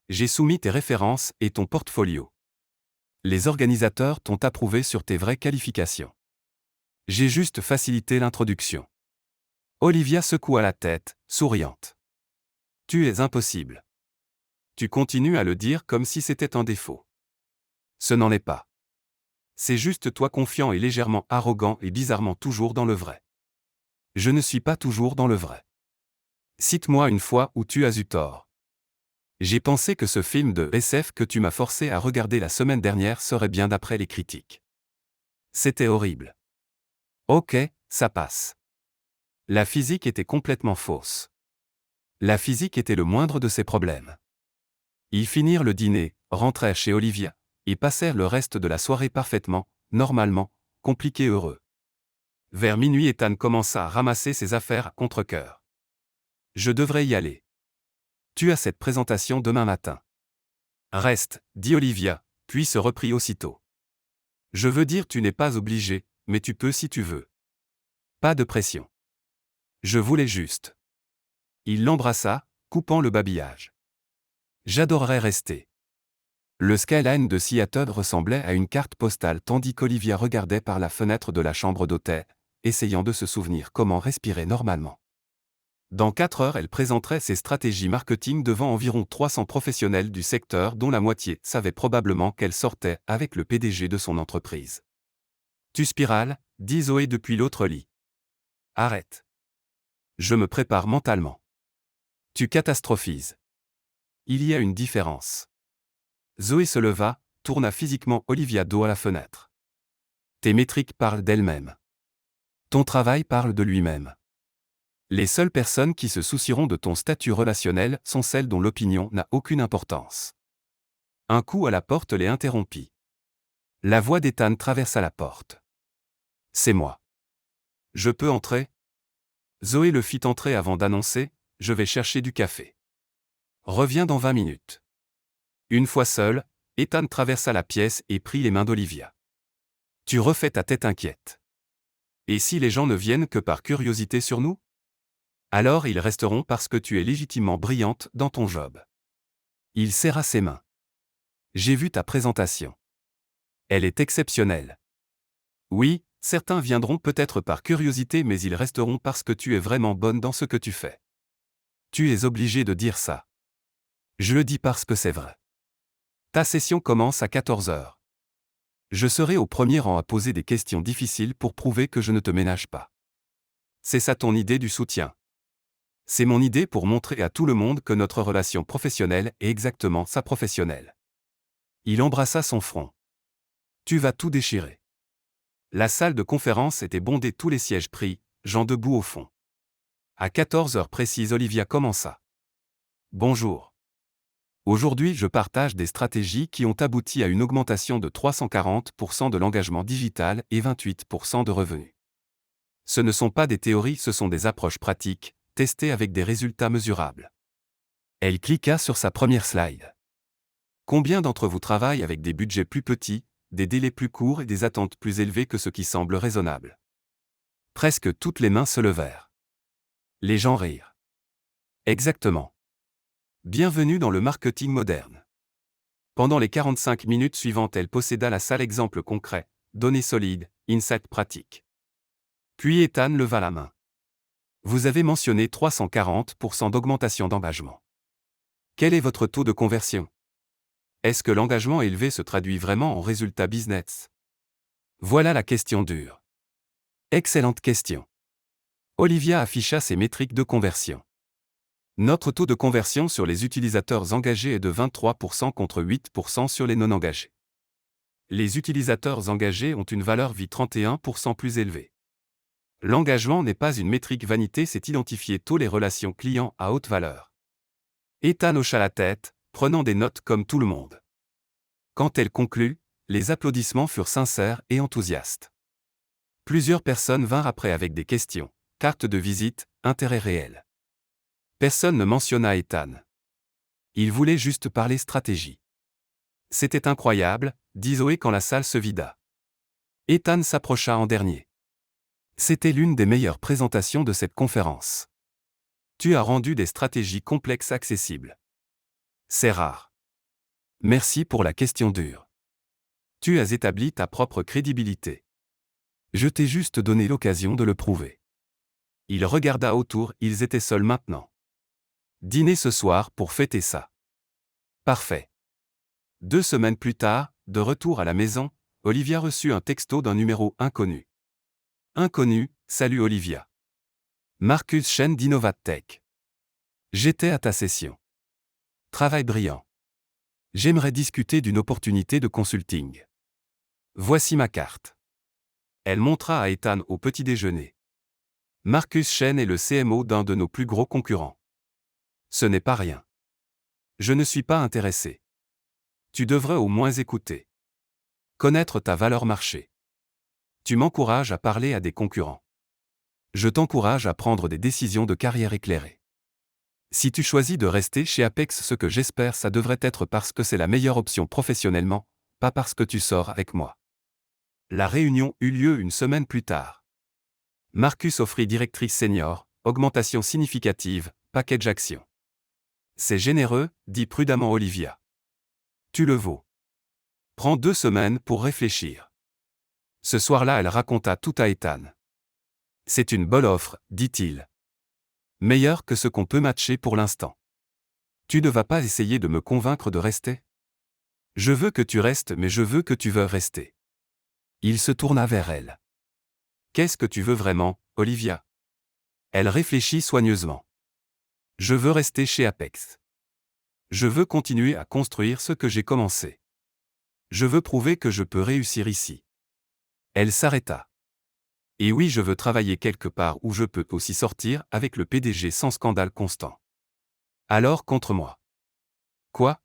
J'ai soumis tes références et ton portfolio. Les organisateurs t'ont approuvé sur tes vraies qualifications. J'ai juste facilité l'introduction. Olivia secoua la tête, souriante. Tu es impossible. Tu continues à le dire comme si c'était un défaut. Ce n'en est pas. C'est juste toi confiant et légèrement arrogant et bizarrement toujours dans le vrai. Je ne suis pas toujours dans le vrai. Cite-moi une fois où tu as eu tort. J'ai pensé que ce film de SF que tu m'as forcé à regarder la semaine dernière serait bien d'après les critiques. C'était horrible. Ok, ça passe. La physique était complètement fausse. La physique était le moindre de ses problèmes. Ils finirent le dîner, rentrèrent chez Olivia, et passèrent le reste de la soirée parfaitement, normalement, compliqués heureux. Vers minuit, Ethan commença à ramasser ses affaires à contre-cœur. Je devrais y aller. Tu as cette présentation demain matin. Reste, dit Olivia, puis se reprit aussitôt. Je veux dire, tu n'es pas obligé, mais tu peux si tu veux. Pas de pression. Je voulais juste. Il l'embrassa, coupant le babillage. J'adorerais rester. Le skyline de Seattle ressemblait à une carte postale tandis qu'Olivia regardait par la fenêtre de la chambre d'hôtel, essayant de se souvenir comment respirer normalement. Dans 4 heures, elle présenterait ses stratégies marketing devant environ 300 professionnels du secteur dont la moitié savait probablement qu'elle sortait avec le PDG de son entreprise. Tu spirales, dit Zoé depuis l'autre lit. Arrête. Je me prépare mentalement. Tu catastrophises. Il y a une différence. Zoé se leva, tourna physiquement Olivia dos à la fenêtre. Tes métriques parlent d'elles-mêmes. Ton travail parle de lui-même. Les seules personnes qui se soucieront de ton statut relationnel sont celles dont l'opinion n'a aucune importance. Un coup à la porte les interrompit. La voix d'Ethan traversa la porte. C'est moi. Je peux entrer? Zoé le fit entrer avant d'annoncer, je vais chercher du café. Reviens dans 20 minutes. Une fois seul, Ethan traversa la pièce et prit les mains d'Olivia. Tu refais ta tête inquiète. Et si les gens ne viennent que par curiosité sur nous? Alors ils resteront parce que tu es légitimement brillante dans ton job. Il serra ses mains. J'ai vu ta présentation. Elle est exceptionnelle. Oui, certains viendront peut-être par curiosité mais ils resteront parce que tu es vraiment bonne dans ce que tu fais. Tu es obligé de dire ça. Je le dis parce que c'est vrai. Ta session commence à 14 heures. Je serai au premier rang à poser des questions difficiles pour prouver que je ne te ménage pas. C'est ça ton idée du soutien. C'est mon idée pour montrer à tout le monde que notre relation professionnelle est exactement sa professionnelle. Il embrassa son front. Tu vas tout déchirer. La salle de conférence était bondée, tous les sièges pris, gens debout au fond. À 14 heures précises, Olivia commença. Bonjour. Aujourd'hui, je partage des stratégies qui ont abouti à une augmentation de 340% de l'engagement digital et 28% de revenus. Ce ne sont pas des théories, ce sont des approches pratiques, testées avec des résultats mesurables. Elle cliqua sur sa première slide. Combien d'entre vous travaillent avec des budgets plus petits, des délais plus courts et des attentes plus élevées que ce qui semble raisonnable? Presque toutes les mains se levèrent. Les gens rirent. Exactement. Bienvenue dans le marketing moderne. Pendant les 45 minutes suivantes, elle posséda la salle exemple concret, données solides, insights pratiques. Puis Ethan leva la main. Vous avez mentionné 340% d'augmentation d'engagement. Quel est votre taux de conversion? Est-ce que l'engagement élevé se traduit vraiment en résultats business? Voilà la question dure. Excellente question. Olivia afficha ses métriques de conversion. Notre taux de conversion sur les utilisateurs engagés est de 23% contre 8% sur les non engagés. Les utilisateurs engagés ont une valeur vie 31% plus élevée. L'engagement n'est pas une métrique vanité, c'est identifier tôt les relations clients à haute valeur. Ethan hocha la tête, prenant des notes comme tout le monde. Quand elle conclut, les applaudissements furent sincères et enthousiastes. Plusieurs personnes vinrent après avec des questions, cartes de visite, intérêt réel. Personne ne mentionna Ethan. Il voulait juste parler stratégie. C'était incroyable, dit Zoé quand la salle se vida. Ethan s'approcha en dernier. C'était l'une des meilleures présentations de cette conférence. Tu as rendu des stratégies complexes accessibles. C'est rare. Merci pour la question dure. Tu as établi ta propre crédibilité. Je t'ai juste donné l'occasion de le prouver. Il regarda autour, ils étaient seuls maintenant. Dîner ce soir pour fêter ça. Parfait. 2 semaines plus tard, de retour à la maison, Olivia reçut un texto d'un numéro inconnu. Inconnu, salut Olivia. Marcus Chen d'InnovaTech. J'étais à ta session. Travail brillant. J'aimerais discuter d'une opportunité de consulting. Voici ma carte. Elle montra à Ethan au petit déjeuner. Marcus Chen est le CMO d'un de nos plus gros concurrents. Ce n'est pas rien. Je ne suis pas intéressé. Tu devrais au moins écouter. Connaître ta valeur marché. Tu m'encourages à parler à des concurrents. Je t'encourage à prendre des décisions de carrière éclairées. Si tu choisis de rester chez Apex, ce que j'espère, ça devrait être parce que c'est la meilleure option professionnellement, pas parce que tu sors avec moi. La réunion eut lieu une semaine plus tard. Marcus offrit directrice senior, augmentation significative, package action. C'est généreux, dit prudemment Olivia. Tu le vaux. Prends 2 semaines pour réfléchir. Ce soir-là, elle raconta tout à Ethan. C'est une bonne offre, dit-il. Meilleure que ce qu'on peut matcher pour l'instant. Tu ne vas pas essayer de me convaincre de rester? Je veux que tu restes, mais je veux que tu veuilles rester. Il se tourna vers elle. Qu'est-ce que tu veux vraiment, Olivia? Elle réfléchit soigneusement. Je veux rester chez Apex. Je veux continuer à construire ce que j'ai commencé. Je veux prouver que je peux réussir ici. Elle s'arrêta. Et oui, je veux travailler quelque part où je peux aussi sortir avec le PDG sans scandale constant. Alors contre moi. Quoi?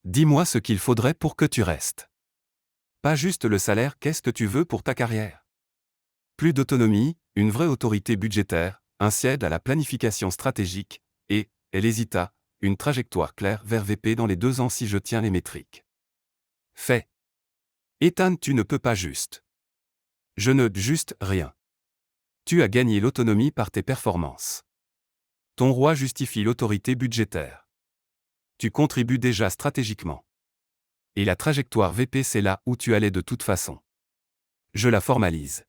Dis-moi ce qu'il faudrait pour que tu restes. Pas juste le salaire, qu'est-ce que tu veux pour ta carrière? Plus d'autonomie, une vraie autorité budgétaire, un siège à la planification stratégique, et, elle hésita, une trajectoire claire vers VP dans les 2 ans si je tiens les métriques. Fait. Ethan, tu ne peux pas juste. Je ne juste rien. Tu as gagné l'autonomie par tes performances. Ton roi justifie l'autorité budgétaire. Tu contribues déjà stratégiquement. Et la trajectoire VP, c'est là où tu allais de toute façon. Je la formalise.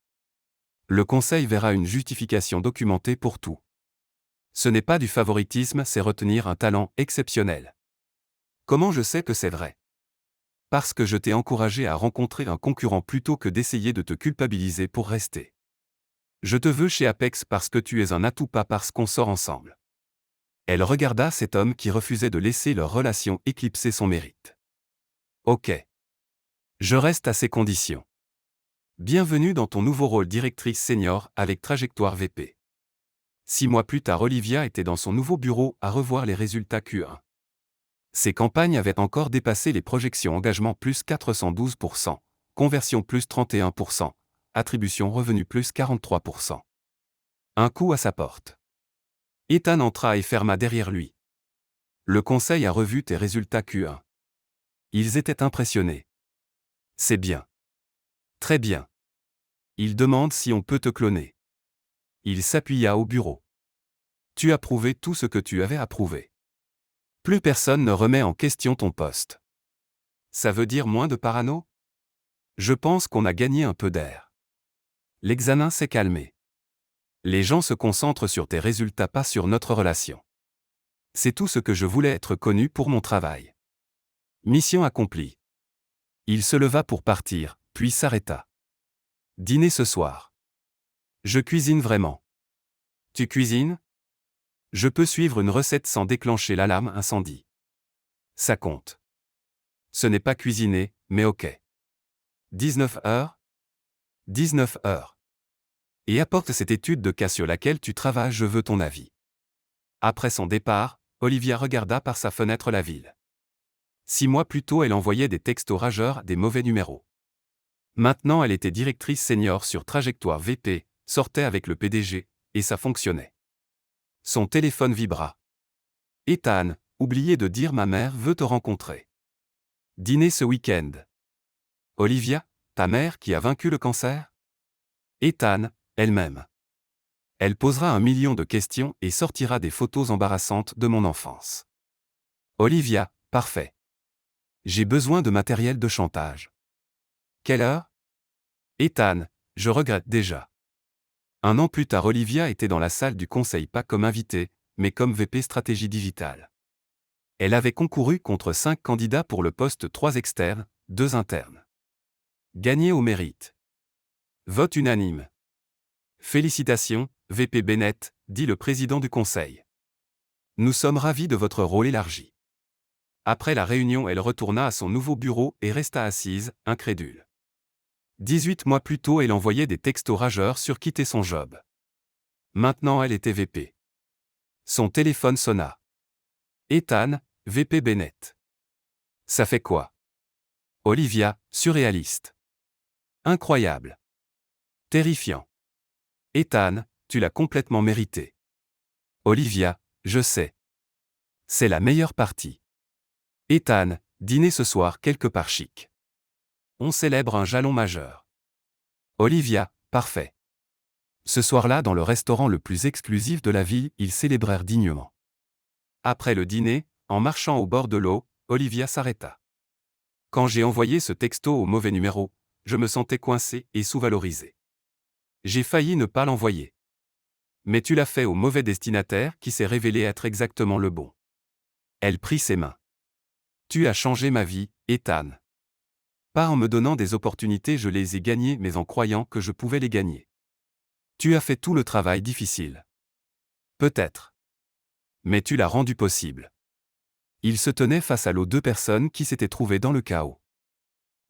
Le conseil verra une justification documentée pour tout. Ce n'est pas du favoritisme, c'est retenir un talent exceptionnel. Comment je sais que c'est vrai? Parce que je t'ai encouragé à rencontrer un concurrent plutôt que d'essayer de te culpabiliser pour rester. Je te veux chez Apex parce que tu es un atout, pas parce qu'on sort ensemble. Elle regarda cet homme qui refusait de laisser leur relation éclipser son mérite. Ok. Je reste à ces conditions. Bienvenue dans ton nouveau rôle directrice senior avec trajectoire VP. 6 mois plus tard, Olivia était dans son nouveau bureau à revoir les résultats Q1. Ses campagnes avaient encore dépassé les projections, engagement plus 412%, conversion plus 31%, attribution revenu plus 43%. Un coup à sa porte. Ethan entra et ferma derrière lui. Le conseil a revu tes résultats Q1. Ils étaient impressionnés. C'est bien. Très bien. Il demande si on peut te cloner. Il s'appuya au bureau. Tu as prouvé tout ce que tu avais à prouver. Plus personne ne remet en question ton poste. Ça veut dire moins de parano? Je pense qu'on a gagné un peu d'air. L'examen s'est calmé. Les gens se concentrent sur tes résultats, pas sur notre relation. C'est tout ce que je voulais, être connu pour mon travail. Mission accomplie. Il se leva pour partir, puis s'arrêta. Dîner ce soir. Je cuisine vraiment. Tu cuisines? Je peux suivre une recette sans déclencher l'alarme incendie. Ça compte. Ce n'est pas cuisiner, mais ok. 19 heures? 19 heures. Et apporte cette étude de cas sur laquelle tu travailles, je veux ton avis. Après son départ, Olivia regarda par sa fenêtre la ville. 6 mois plus tôt, elle envoyait des textos rageurs à des mauvais numéros. Maintenant, elle était directrice senior sur trajectoire VP, sortait avec le PDG, et ça fonctionnait. Son téléphone vibra. Ethan, oubliez de dire ma mère veut te rencontrer. Dîner ce week-end. Olivia, ta mère qui a vaincu le cancer? Ethan, elle-même. Elle posera 1 million de questions et sortira des photos embarrassantes de mon enfance. Olivia, parfait. J'ai besoin de matériel de chantage. Quelle heure? Ethan, je regrette déjà. Un an plus tard, Olivia était dans la salle du conseil pas comme invitée, mais comme VP stratégie digitale. Elle avait concouru contre 5 candidats pour le poste, 3 externes, 2 internes. Gagné au mérite. Vote unanime. Félicitations, VP Bennett, dit le président du conseil. Nous sommes ravis de votre rôle élargi. Après la réunion, elle retourna à son nouveau bureau et resta assise, incrédule. 18 mois plus tôt, elle envoyait des textos rageurs sur quitter son job. Maintenant, elle était VP. Son téléphone sonna. Ethan, VP Bennett. Ça fait quoi? Olivia, surréaliste. Incroyable. Terrifiant. Ethan, tu l'as complètement mérité. Olivia, je sais. C'est la meilleure partie. Ethan, dîner ce soir quelque part chic. On célèbre un jalon majeur. Olivia, parfait. Ce soir-là, dans le restaurant le plus exclusif de la ville, ils célébrèrent dignement. Après le dîner, en marchant au bord de l'eau, Olivia s'arrêta. Quand j'ai envoyé ce texto au mauvais numéro, je me sentais coincé et sous-valorisé. J'ai failli ne pas l'envoyer. Mais tu l'as fait au mauvais destinataire qui s'est révélé être exactement le bon. Elle prit ses mains. Tu as changé ma vie, Ethan. Pas en me donnant des opportunités, je les ai gagnées, mais en croyant que je pouvais les gagner. Tu as fait tout le travail difficile. Peut-être. Mais tu l'as rendu possible. Il se tenait face à l'eau, 2 personnes qui s'étaient trouvées dans le chaos.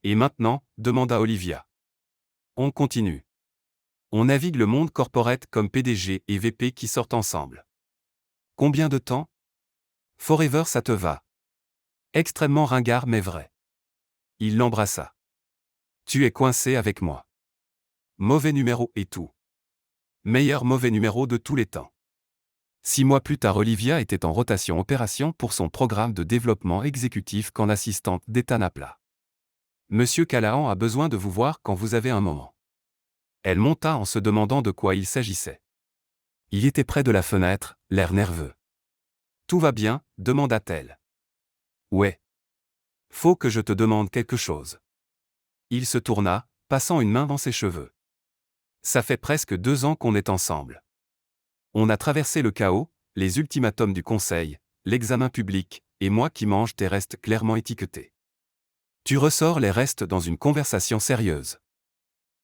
Et maintenant, demanda Olivia. On continue. On navigue le monde corporate comme PDG et VP qui sortent ensemble. Combien de temps? Forever, ça te va. Extrêmement ringard mais vrai. Il l'embrassa. Tu es coincé avec moi. Mauvais numéro et tout. Meilleur mauvais numéro de tous les temps. 6 mois plus tard, Olivia était en rotation opération pour son programme de développement exécutif quand l'assistante d'Ethan appela. Monsieur Callahan a besoin de vous voir quand vous avez un moment. Elle monta en se demandant de quoi il s'agissait. Il était près de la fenêtre, l'air nerveux. Tout va bien? Demanda-t-elle. Ouais. Faut que je te demande quelque chose. Il se tourna, passant une main dans ses cheveux. Ça fait presque 2 ans qu'on est ensemble. On a traversé le chaos, les ultimatums du conseil, l'examen public, et moi qui mange tes restes clairement étiquetés. Tu ressors les restes dans une conversation sérieuse.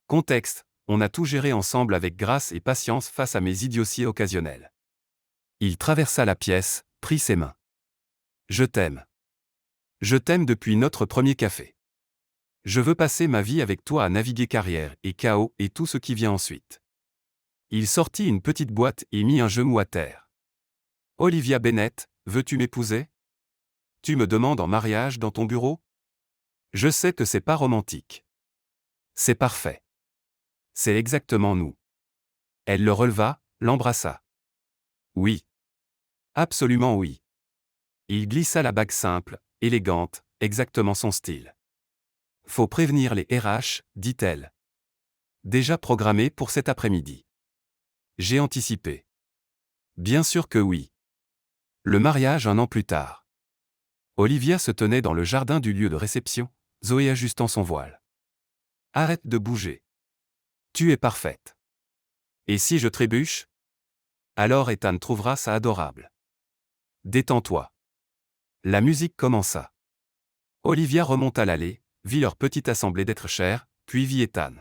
Contexte, on a tout géré ensemble avec grâce et patience face à mes idioties occasionnelles. Il traversa la pièce, prit ses mains. Je t'aime. Je t'aime depuis notre premier café. Je veux passer ma vie avec toi à naviguer carrière et chaos et tout ce qui vient ensuite. Il sortit une petite boîte et mit un genou à terre. Olivia Bennett, veux-tu m'épouser? Tu me demandes en mariage dans ton bureau? Je sais que c'est pas romantique. C'est parfait. C'est exactement nous. Elle le releva, l'embrassa. Oui. Absolument oui. Il glissa la bague simple, élégante, exactement son style. Faut prévenir les RH, dit-elle. Déjà programmé pour cet après-midi. J'ai anticipé. Bien sûr que oui. Le mariage 1 an plus tard. Olivia se tenait dans le jardin du lieu de réception, Zoé ajustant son voile. Arrête de bouger. Tu es parfaite. Et si je trébuche? Alors Ethan trouvera ça adorable. Détends-toi. La musique commença. Olivia remonta l'allée, vit leur petite assemblée d'êtres chers, puis vit Ethan.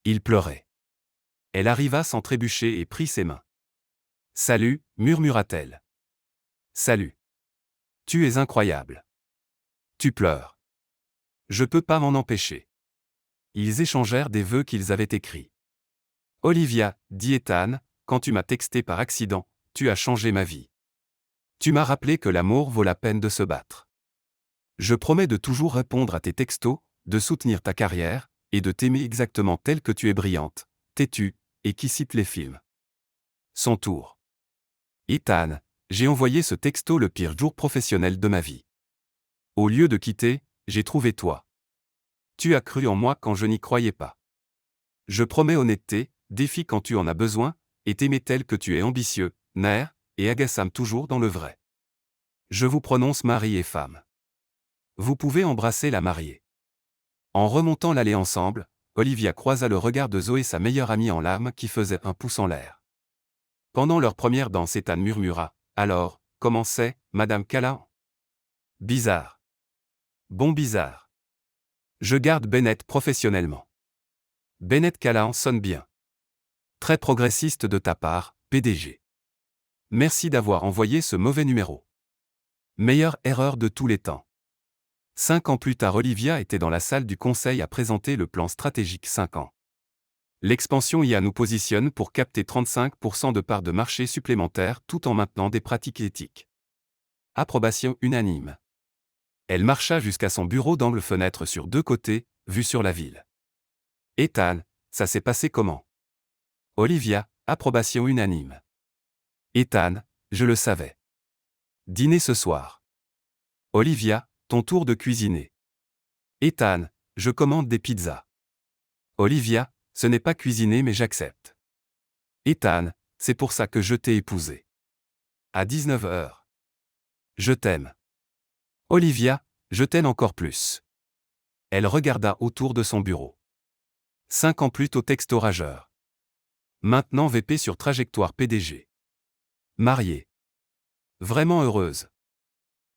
Il pleurait. Elle arriva sans trébucher et prit ses mains. Salut, murmura-t-elle. Salut. Tu es incroyable. Tu pleures. Je peux pas m'en empêcher. Ils échangèrent des vœux qu'ils avaient écrits. Olivia, dit Ethan, quand tu m'as texté par accident, tu as changé ma vie. Tu m'as rappelé que l'amour vaut la peine de se battre. Je promets de toujours répondre à tes textos, de soutenir ta carrière, et de t'aimer exactement telle que tu es brillante, têtue, et qui cite les films. Son tour. Ethan, j'ai envoyé ce texto le pire jour professionnel de ma vie. Au lieu de quitter, j'ai trouvé toi. Tu as cru en moi quand je n'y croyais pas. Je promets honnêteté, défi quand tu en as besoin, et t'aimer tel que tu es ambitieux, naïf, et agaçant toujours dans le vrai. Je vous prononce mari et femme. Vous pouvez embrasser la mariée. En remontant l'allée ensemble, Olivia croisa le regard de Zoé, sa meilleure amie en larmes, qui faisait un pouce en l'air. Pendant leur première danse, Ethan murmura « Alors, comment c'est, Madame Callahan ?»« Bizarre. Bon bizarre. Je garde Bennett professionnellement. » Bennett Callahan sonne bien. Très progressiste de ta part, PDG. Merci d'avoir envoyé ce mauvais numéro. Meilleure erreur de tous les temps. 5 ans plus tard, Olivia était dans la salle du conseil à présenter le plan stratégique 5 ans. L'expansion IA nous positionne pour capter 35% de parts de marché supplémentaires tout en maintenant des pratiques éthiques. Approbation unanime. Elle marcha jusqu'à son bureau d'angle fenêtre sur 2 côtés, vue sur la ville. Ethan, ça s'est passé comment? Olivia, approbation unanime. Ethan, je le savais. Dîner ce soir. Olivia, ton tour de cuisiner. Ethan, je commande des pizzas. Olivia, ce n'est pas cuisiner mais j'accepte. Ethan, c'est pour ça que je t'ai épousé. À 19h. Je t'aime. Olivia, je t'aime encore plus. Elle regarda autour de son bureau. 5 ans plus tôt, texto rageur. Maintenant VP sur trajectoire PDG. Mariée. Vraiment heureuse.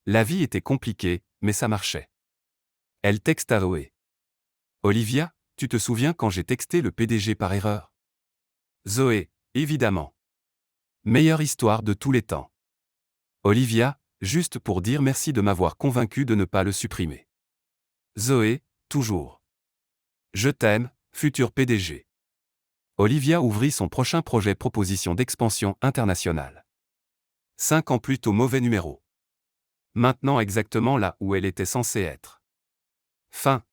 La vie était compliquée, mais ça marchait. Elle texte à Zoé. Olivia, tu te souviens quand j'ai texté le PDG par erreur? Zoé, évidemment. Meilleure histoire de tous les temps. Olivia, juste pour dire merci de m'avoir convaincu de ne pas le supprimer. Zoé, toujours. Je t'aime, futur PDG. Olivia ouvrit son prochain projet, proposition d'expansion internationale. 5 ans plus tôt, mauvais numéro. Maintenant exactement là où elle était censée être. Fin.